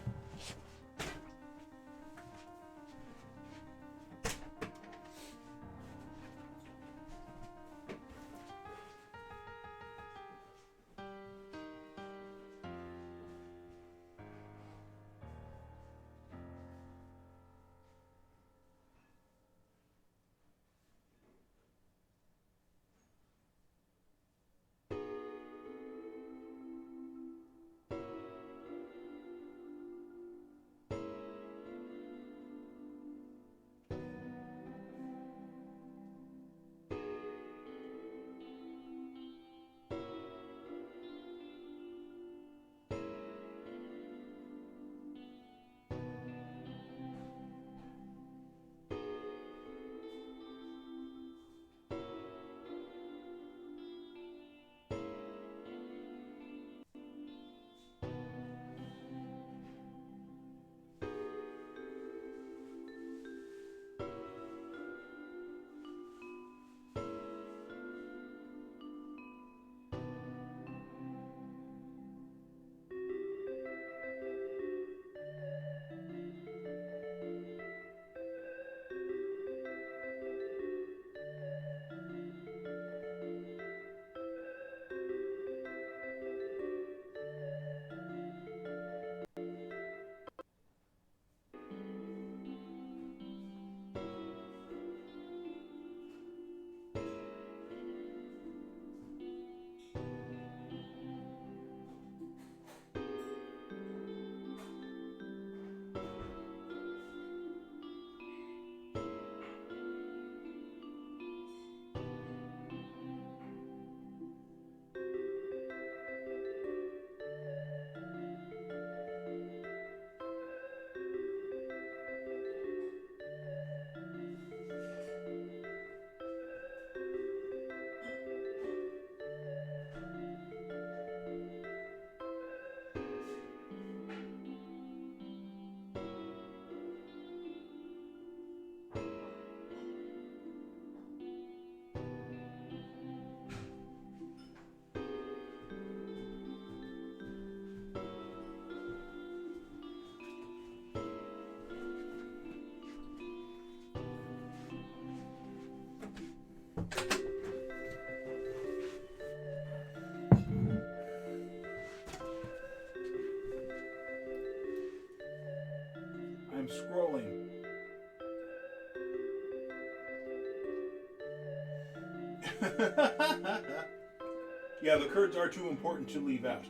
Yeah, the curds are too important to leave out.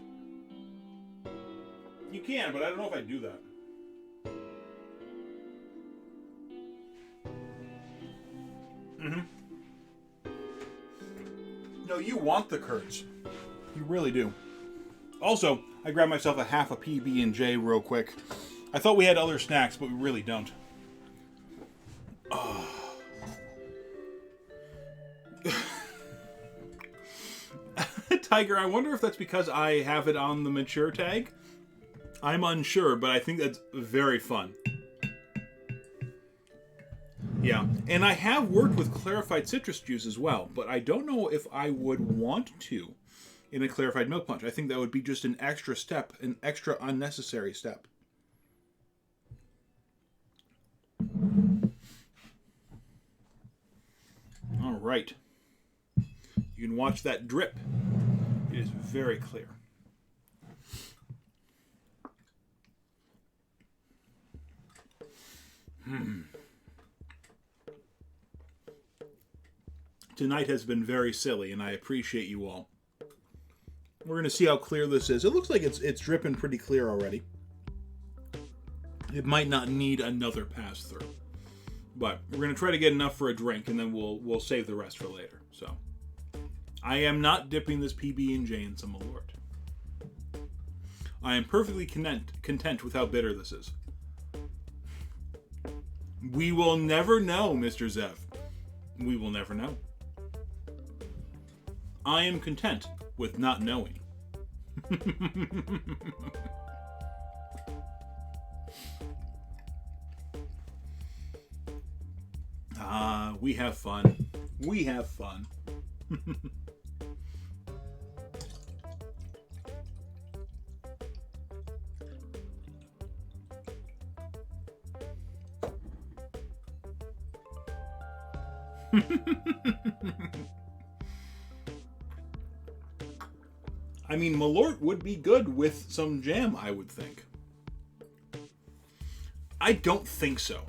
You can, but I don't know if I'd do that. Mm-hmm. No, you want the curds. You really do. Also, I grabbed myself a half a PB&J real quick. I thought we had other snacks, but we really don't. Oh. Tiger, I wonder if that's because I have it on the mature tag. I'm unsure, but I think that's very fun. Yeah, and I have worked with clarified citrus juice as well, but I don't know if I would want to in a clarified milk punch. I think that would be just an extra step, an extra unnecessary step. All right. You can watch that drip. It is very clear. Tonight has been very silly, and I appreciate you all. We're going to see how clear this is. It looks like it's dripping pretty clear already. It might not need another pass through. But we're going to try to get enough for a drink, and then we'll save the rest for later. So, I am not dipping this PB&J in some Malort. I am perfectly content with how bitter this is. We will never know, Mr. Zev. We will never know. I am content with not knowing. We have fun. We have fun. I mean, Malort would be good with some jam, I would think. I don't think so.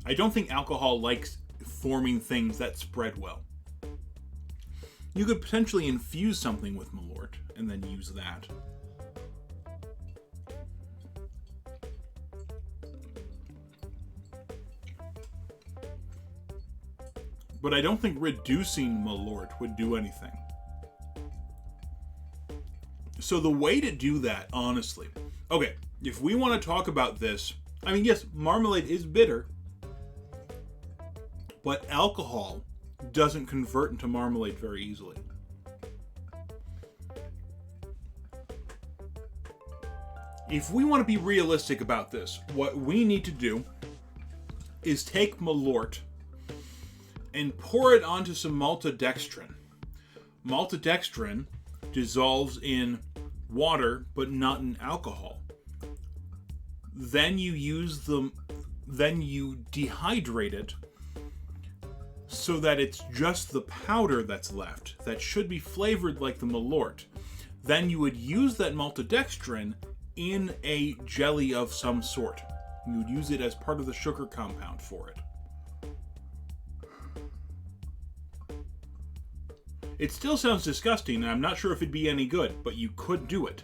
I don't think alcohol likes forming things that spread well. You could potentially infuse something with Malort and then use that. But I don't think reducing Malort would do anything. So the way to do that, honestly... Okay, if we want to talk about this... I mean, yes, marmalade is bitter. But alcohol doesn't convert into marmalade very easily. If we want to be realistic about this, what we need to do is take Malort and pour it onto some maltodextrin. Maltodextrin dissolves in water, but not in alcohol. Then you dehydrate it so that it's just the powder that's left that should be flavored like the Malort. Then you would use that maltodextrin in a jelly of some sort. You would use it as part of the sugar compound for it. It still sounds disgusting, and I'm not sure if it'd be any good, but you could do it.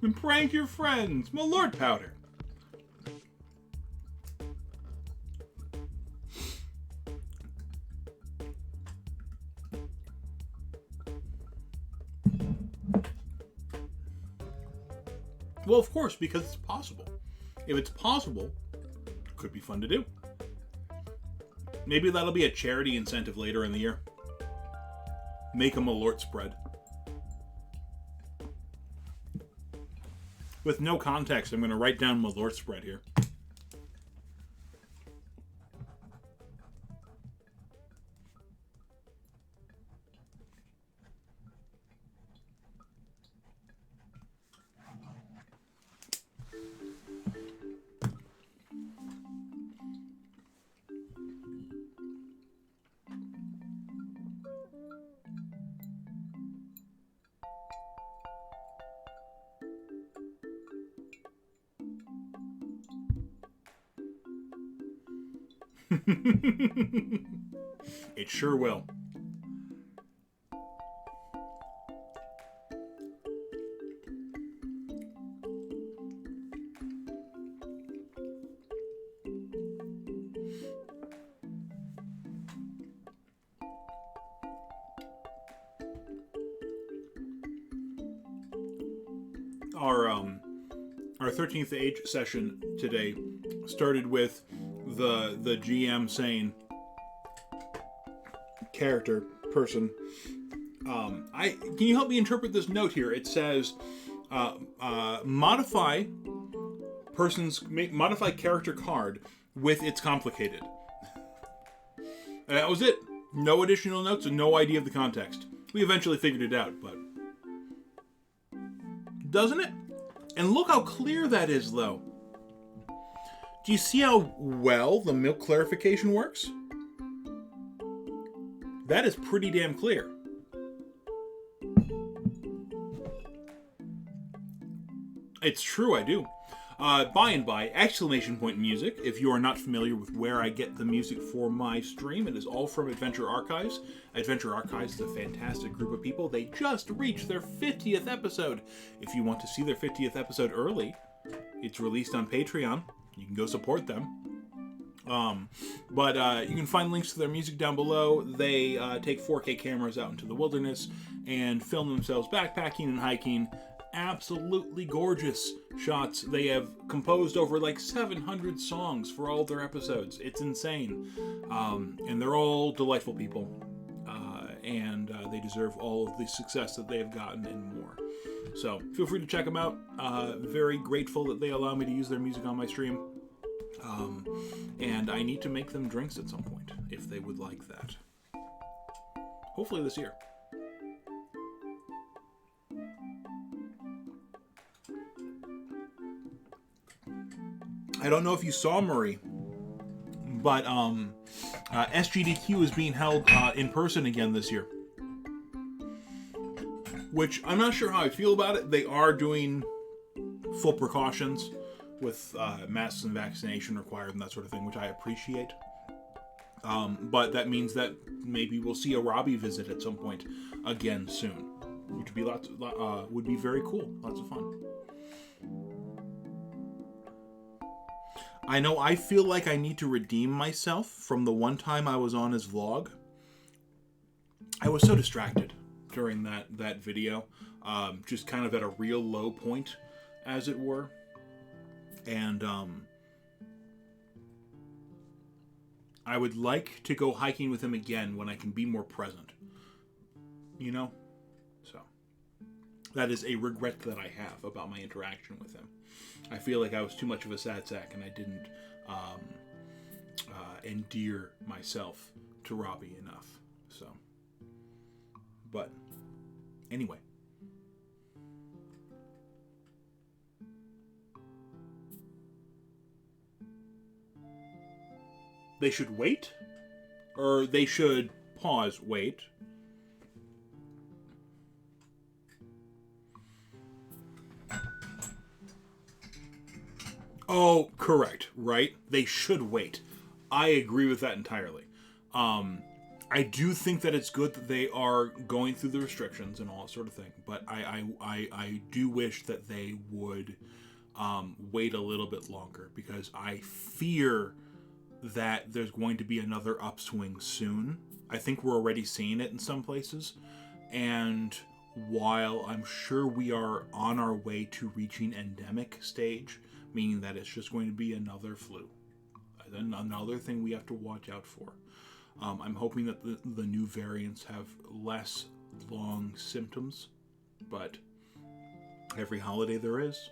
And prank your friends. Malort powder. Well, of course, because it's possible. If it's possible, it could be fun to do. Maybe that'll be a charity incentive later in the year. Make a Malort spread. With no context, I'm going to write down Malort spread here. It sure will. Our 13th age session today started with the GM saying, character person, can you help me interpret this note here? It says modify character card with its complicated. And that was it. No additional notes and no idea of the context. We eventually figured it out, but doesn't it? And look how clear that is, though. Do you see how well the milk clarification works? That is pretty damn clear. It's true, I do. By and by, exclamation point music. If you are not familiar with where I get the music for my stream, it is all from Adventure Archives. Adventure Archives is a fantastic group of people. They just reached their 50th episode. If you want to see their 50th episode early, it's released on Patreon. You can go support them. But you can find links to their music down below. They take 4K cameras out into the wilderness and film themselves backpacking and hiking. Absolutely gorgeous shots. They have composed over like 700 songs for all of their episodes. It's insane. And they're all delightful people. And they deserve all of the success that they have gotten and more. So feel free to check them out. Very grateful that they allow me to use their music on my stream. And I need to make them drinks at some point, if they would like that. Hopefully this year. I don't know if you saw, Murray, but SGDQ is being held in person again this year. Which, I'm not sure how I feel about it. They are doing full precautions with masks and vaccination required and that sort of thing, which I appreciate. But that means that maybe we'll see a Robbie visit at some point again soon, which would be very cool. Lots of fun. I know I feel like I need to redeem myself from the one time I was on his vlog. I was so distracted during that video, just kind of at a real low point, as it were. And I would like to go hiking with him again when I can be more present. You know? So, that is a regret that I have about my interaction with him. I feel like I was too much of a sad sack and I didn't endear myself to Robbie enough. So, but anyway. They should wait? Or they should pause, wait. Oh, correct, right? They should wait. I agree with that entirely. I do think that it's good that they are going through the restrictions and all that sort of thing, but I do wish that they would wait a little bit longer, because I fear that there's going to be another upswing soon. I think we're already seeing it in some places, and while I'm sure we are on our way to reaching endemic stage, meaning that it's just going to be another flu, another thing we have to watch out for. I'm hoping that the new variants have less long symptoms, but every holiday there is.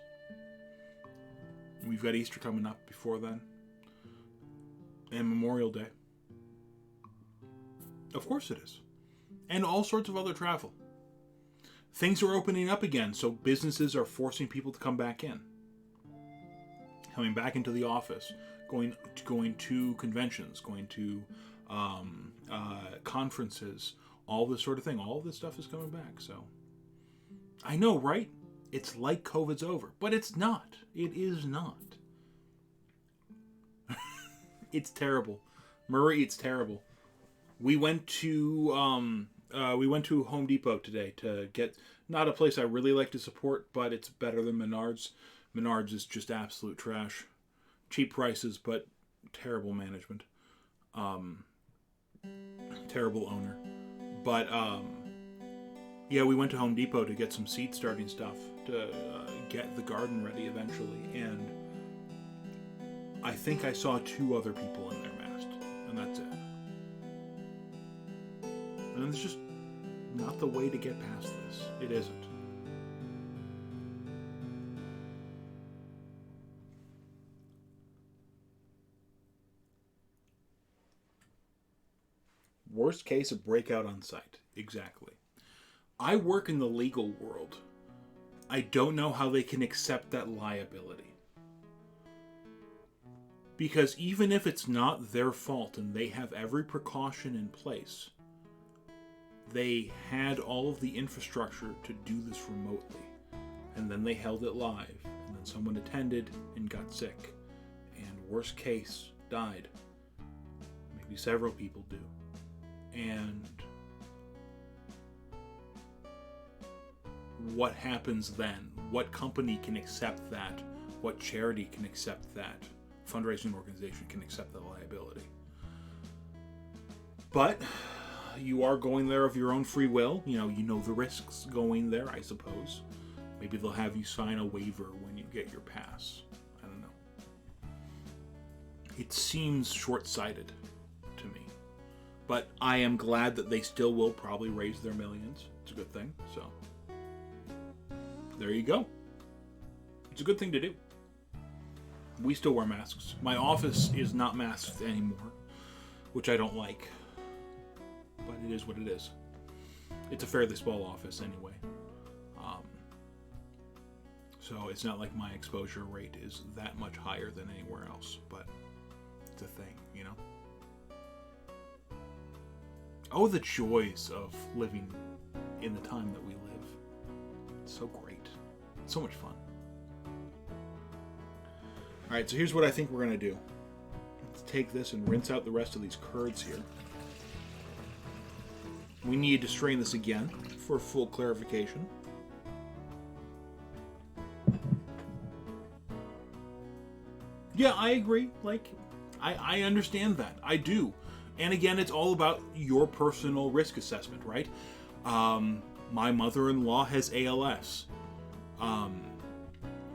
We've got Easter coming up before then, and Memorial Day. Of course it is. And all sorts of other travel. Things are opening up again, so businesses are forcing people to come back in. Coming back into the office, going to conventions, going to conferences, all this sort of thing. All of this stuff is coming back. So I know, right? It's like COVID's over, but it's not. It is not. It's terrible. Murray, it's terrible. We went to Home Depot today to get not a place I really like to support, but it's better than Menards. Menards is just absolute trash. Cheap prices, but terrible management. Terrible owner. But yeah, we went to Home Depot to get some seed starting stuff to get the garden ready eventually, and I think I saw 2 other people in there masked, and that's it. And it's just not the way to get past this. It isn't. Worst case, a breakout on site. Exactly. I work in the legal world. I don't know how they can accept that liability. Because even if it's not their fault and they have every precaution in place, they had all of the infrastructure to do this remotely. And then they held it live. And then someone attended and got sick. And worst case, died. Maybe several people do. And what happens then? What company can accept that? What charity can accept that? Fundraising organization can accept the liability. But you are going there of your own free will. You know the risks going there, I suppose. Maybe they'll have you sign a waiver when you get your pass. I don't know. It seems short-sighted to me. But I am glad that they still will probably raise their millions. It's a good thing. So, there you go. It's a good thing to do. We still wear masks. My office is not masked anymore, which I don't like. But it is what it is. It's a fairly small office anyway. So it's not like my exposure rate is that much higher than anywhere else. But it's a thing, you know? Oh, the joys of living in the time that we live. It's so great. It's so much fun. Alright, so here's what I think we're going to do. Let's take this and rinse out the rest of these curds here. We need to strain this again for full clarification. Yeah, I agree. I understand that. I do. And again, it's all about your personal risk assessment, right? My mother-in-law has ALS.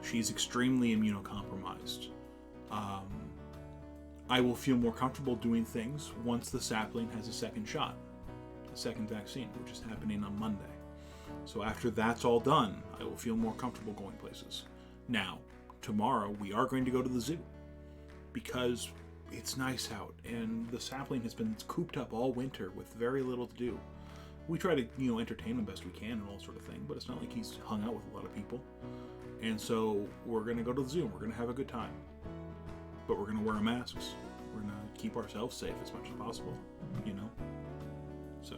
She's extremely immunocompromised. I will feel more comfortable doing things once the sapling has a second shot, a second vaccine, which is happening on Monday. So after that's all done, I will feel more comfortable going places. Now, tomorrow, we are going to go to the zoo because it's nice out, and the sapling has been cooped up all winter with very little to do. We try to, entertain him best we can and all sort of thing, but it's not like he's hung out with a lot of people. And so we're going to go to the zoo, and we're going to have a good time. But we're going to wear our masks. We're going to keep ourselves safe as much as possible, So,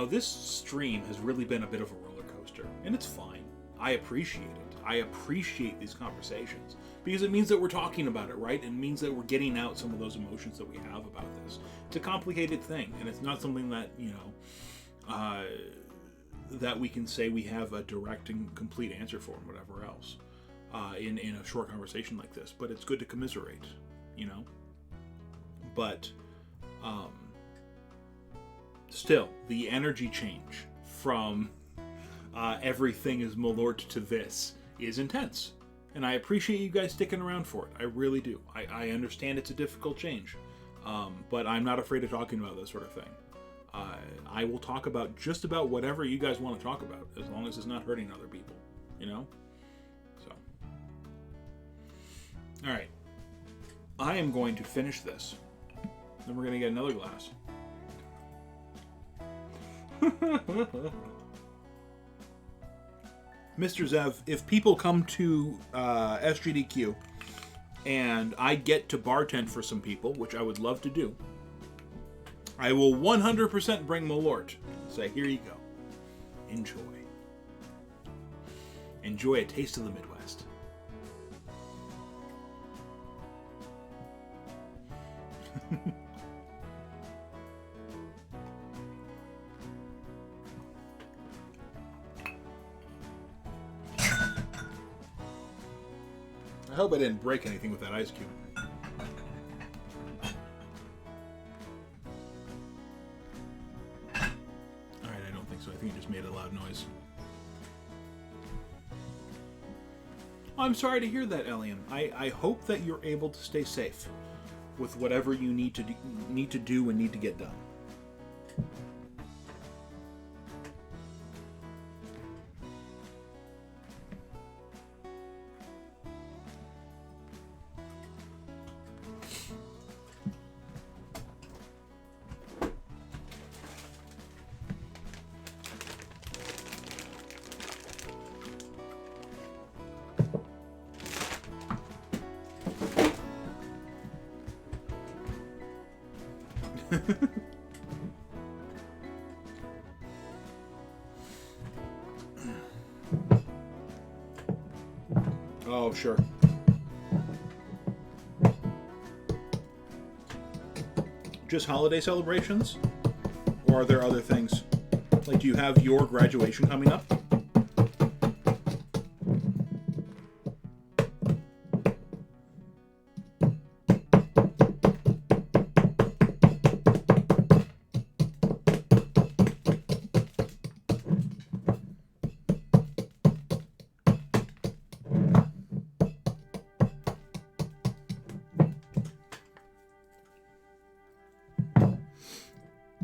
this stream has really been a bit of a roller coaster, and it's fine. I appreciate it. I appreciate these conversations because it means that we're talking about it, right? It means that we're getting out some of those emotions that we have about this. It's a complicated thing, and it's not something that, that we can say we have a direct and complete answer for and whatever else in a short conversation like this. But it's good to commiserate, But still, the energy change from everything is Malort to this is intense. And I appreciate you guys sticking around for it. I really do. I understand it's a difficult change. But I'm not afraid of talking about this sort of thing. I will talk about just about whatever you guys want to talk about, as long as it's not hurting other people, So. Alright. I am going to finish this. Then we're going to get another glass. Mr. Zev, if people come to SGDQ and I get to bartend for some people, which I would love to do, I will 100% bring Malort. Say, here you go. Enjoy. Enjoy a taste of the Midwest. I hope I didn't break anything with that ice cube. Alright, I don't think so. I think it just made a loud noise. I'm sorry to hear that, Elian. I hope that you're able to stay safe with whatever you need to do and need to get done. Oh, sure. Just holiday celebrations? Or are there other things? Like, do you have your graduation coming up?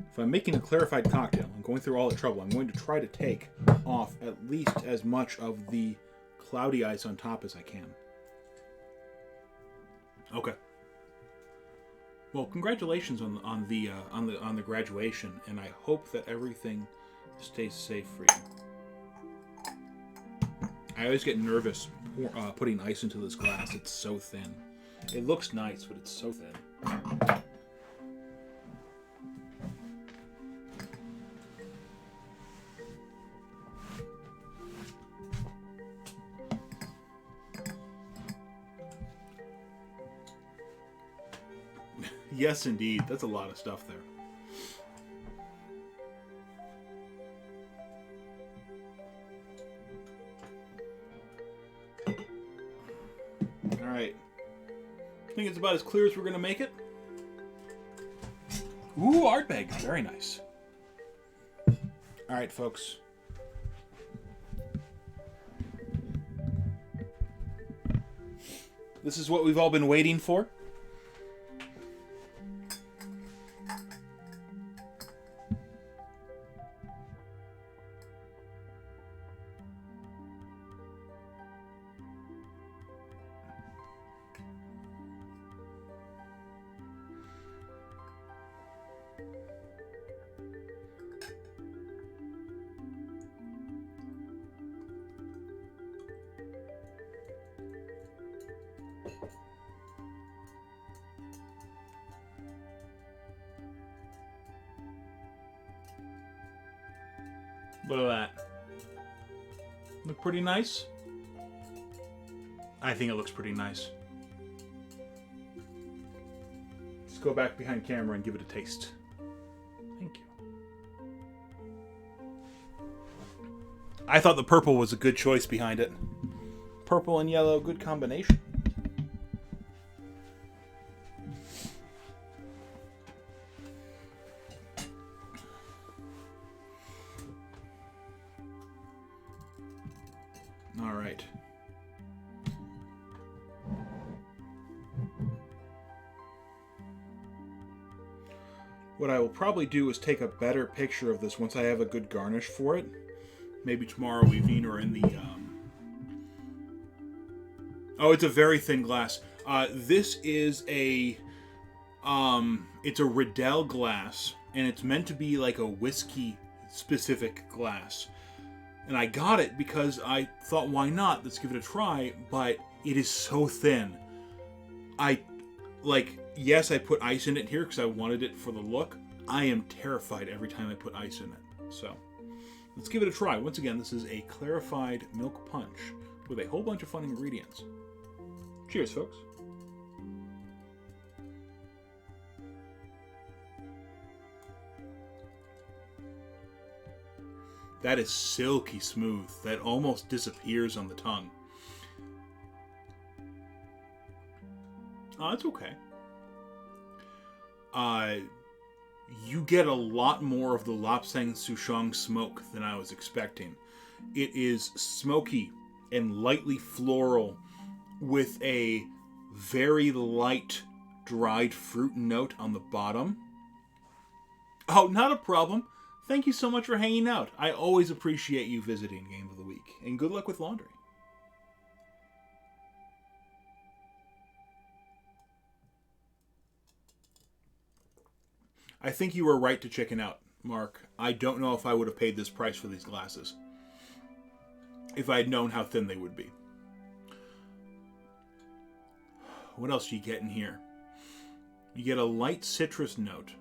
If I'm making a clarified cocktail, I'm going through all the trouble, I'm going to try to take off at least as much of the cloudy ice on top as I can. Okay. Well, congratulations on the graduation, and I hope that everything stays safe for you. I always get nervous putting ice into this glass. It's so thin. It looks nice, but it's so thin. Yes, indeed. That's a lot of stuff there. Alright. I think it's about as clear as we're going to make it. Ooh, art bag. Very nice. Alright, folks. This is what we've all been waiting for. Look at that. Look pretty nice? I think it looks pretty nice. Let's go back behind camera and give it a taste. Thank you. I thought the purple was a good choice behind it. Purple and yellow, good combination. All right. What I will probably do is take a better picture of this once I have a good garnish for it. Maybe tomorrow evening or in the... Oh, it's a very thin glass. This is a... it's a Riddell glass, and it's meant to be like a whiskey-specific glass. And I got it because I thought, why not? Let's give it a try. But it is so thin. Yes, I put ice in it here because I wanted it for the look. I am terrified every time I put ice in it. So, let's give it a try. Once again, this is a clarified milk punch with a whole bunch of fun ingredients. Cheers, folks. That is silky smooth. That almost disappears on the tongue. It's okay. You get a lot more of the Lapsang Souchong smoke than I was expecting. It is smoky and lightly floral with a very light dried fruit note on the bottom. Oh, not a problem. Thank you so much for hanging out. I always appreciate you visiting Game of the Week. And good luck with laundry. I think you were right to chicken out, Mark. I don't know if I would have paid this price for these glasses if I had known how thin they would be. What else do you get in here? You get a light citrus note.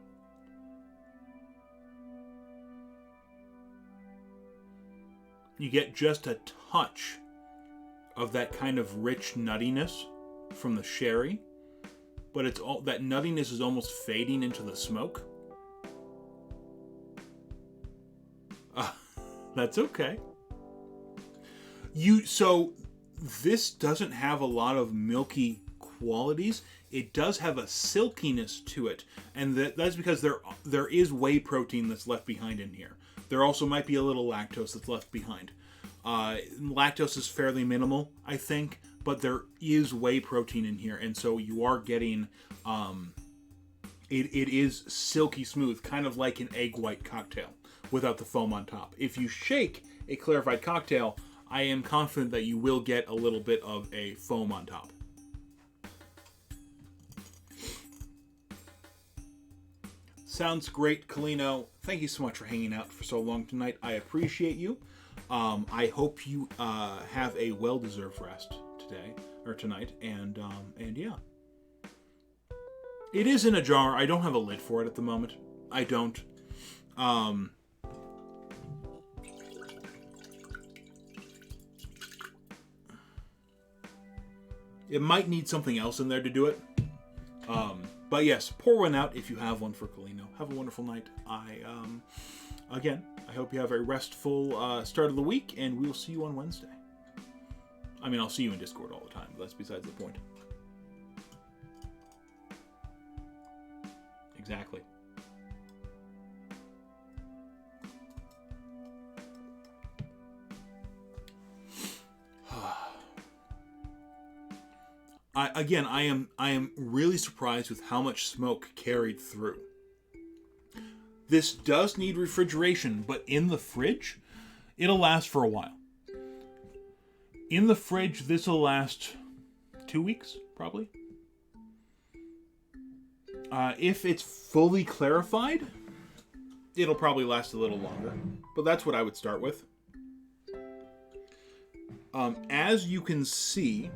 You get just a touch of that kind of rich nuttiness from the sherry, but it's all that nuttiness is almost fading into the smoke. That's okay. So this doesn't have a lot of milky qualities. It does have a silkiness to it, and that's because there is whey protein that's left behind in here. There also might be a little lactose that's left behind. Lactose is fairly minimal, I think, but there is whey protein in here, and so you are getting it is silky smooth, kind of like an egg white cocktail without the foam on top. If you shake a clarified cocktail, I am confident that you will get a little bit of a foam on top. Sounds great, Kalino. Thank you so much for hanging out for so long tonight. I appreciate you. I hope you have a well-deserved rest today or tonight, and yeah, it is in a jar. I don't have a lid for it at the moment. I don't. It might need something else in there to do it. But yes, pour one out if you have one for Kalino. Have a wonderful night. Again, I hope you have a restful start of the week, and we'll see you on Wednesday. I mean, I'll see you in Discord all the time, but that's besides the point. Exactly. I am really surprised with how much smoke carried through. This does need refrigeration, but in the fridge, it'll last for a while. In the fridge, this will last 2 weeks, probably. If it's fully clarified, it'll probably last a little longer. But that's what I would start with. As you can see,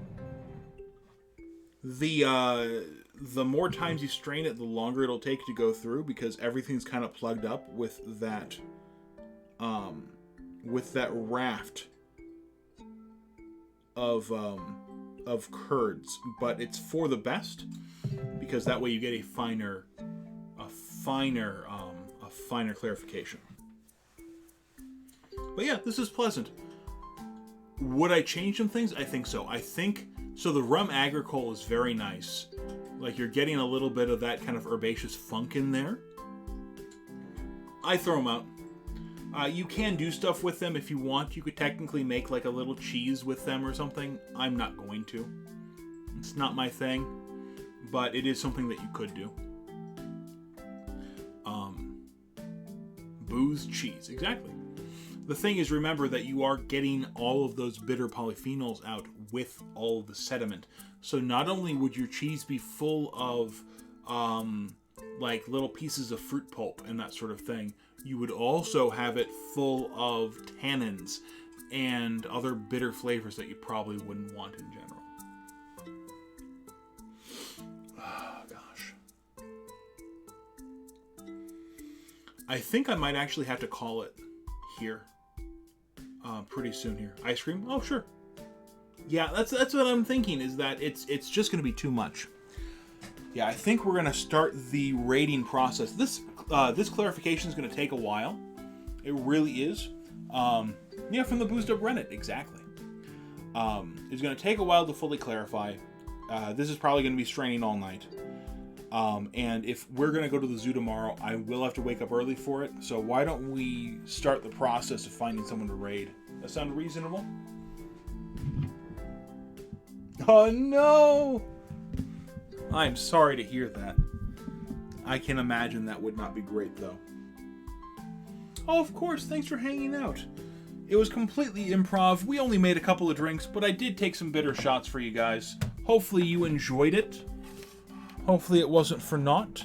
the more times you strain it, the longer it'll take to go through, because everything's kind of plugged up with that raft of curds. But it's for the best, because that way you get a finer clarification. But yeah, this is pleasant. Would I change some things? I think so. So the rum agricole is very nice. Like, you're getting a little bit of that kind of herbaceous funk in there. I throw them out. You can do stuff with them if you want. You could technically make like a little cheese with them or something. I'm not going to. It's not my thing. But it is something that you could do. Booze, cheese. Exactly. The thing is, remember that you are getting all of those bitter polyphenols out with all of the sediment. So not only would your cheese be full of like little pieces of fruit pulp and that sort of thing, you would also have it full of tannins and other bitter flavors that you probably wouldn't want in general. Oh, gosh. I think I might actually have to call it here. Pretty soon here. Ice cream? Oh, sure. Yeah, that's what I'm thinking, is that it's just going to be too much. Yeah, I think we're going to start the rating process. This clarification is going to take a while. It really is. Yeah, from the boozed up Reddit, exactly. It's going to take a while to fully clarify. This is probably going to be straining all night. And if we're going to go to the zoo tomorrow, I will have to wake up early for it. So why don't we start the process of finding someone to raid? That sound reasonable? Oh no! I'm sorry to hear that. I can imagine that would not be great, though. Oh, of course, thanks for hanging out. It was completely improv. We only made a couple of drinks, but I did take some bitter shots for you guys. Hopefully you enjoyed it. Hopefully it wasn't for naught.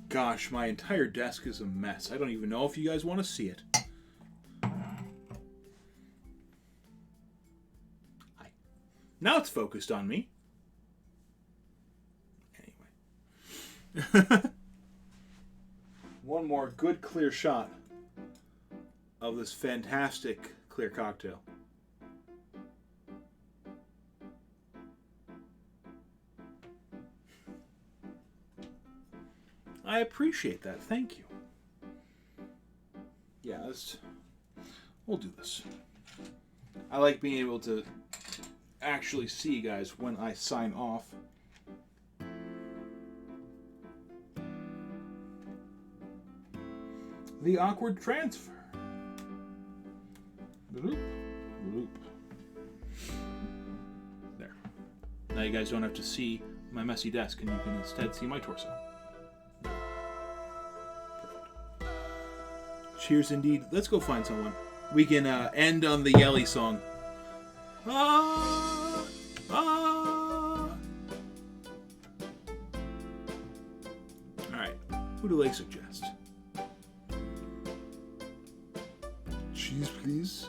Gosh, my entire desk is a mess. I don't even know if you guys want to see it. Hi. Now it's focused on me. Anyway. One more good clear shot of this fantastic clear cocktail. I appreciate that. Thank you. Yeah, we'll do this. I like being able to actually see you guys when I sign off. The awkward transfer. Bloop, bloop. There. Now you guys don't have to see my messy desk, and you can instead see my torso. Cheers indeed. Let's go find someone. We can end on the Yelly song. Ah, ah. Alright. Who do they suggest? Cheese, please?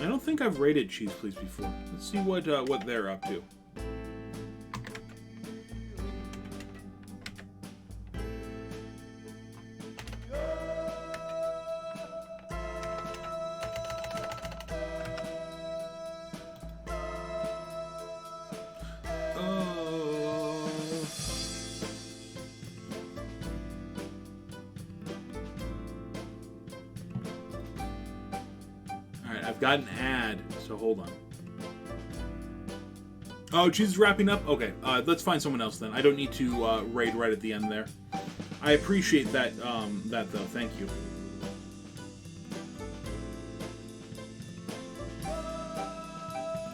I don't think I've rated Cheese, please before. Let's see what they're up to. I've got an ad, so hold on. Oh, she's wrapping up? Okay, let's find someone else then. I don't need to raid right at the end there. I appreciate that, that though. Thank you.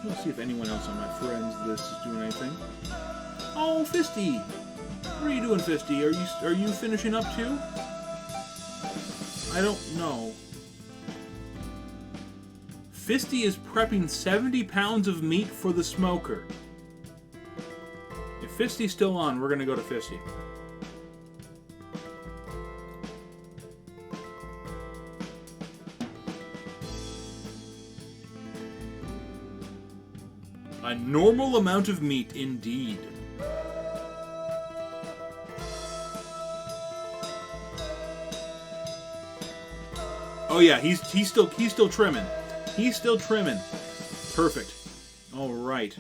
Let's see if anyone else on my friends list is doing anything. Oh, Fisty! What are you doing, Fisty? Are you finishing up too? I don't know. Fisty is prepping 70 pounds of meat for the smoker. If Fisty's still on, we're going to go to Fisty. A normal amount of meat, indeed. Oh yeah, he's still trimming. He's still trimming. Perfect. All right.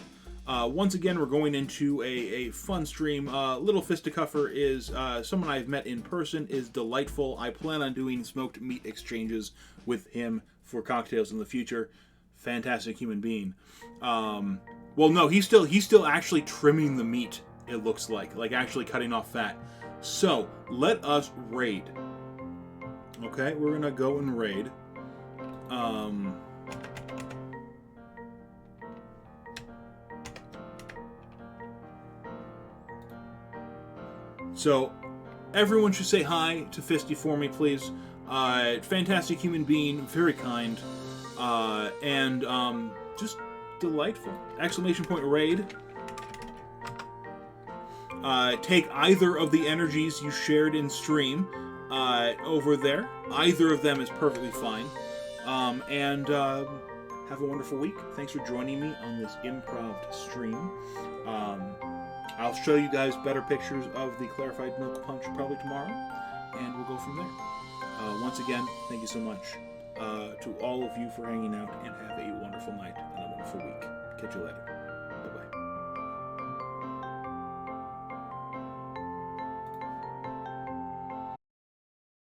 Once again, we're going into a fun stream. Little Fisticuffer is someone I've met in person, is delightful. I plan on doing smoked meat exchanges with him for cocktails in the future. Fantastic human being. Well, no, he's still actually trimming the meat, it looks like actually cutting off fat. So, let us raid. Okay, we're going to go and raid. So, everyone should say hi to Fisty for me, please. Fantastic human being, very kind, and just delightful. Exclamation point raid. Take either of the energies you shared in stream over there. Either of them is perfectly fine. And have a wonderful week. Thanks for joining me on this improv stream. I'll show you guys better pictures of the Clarified Milk Punch probably tomorrow, and we'll go from there. Once again, thank you so much to all of you for hanging out, and have a wonderful night and a wonderful week. Catch you later.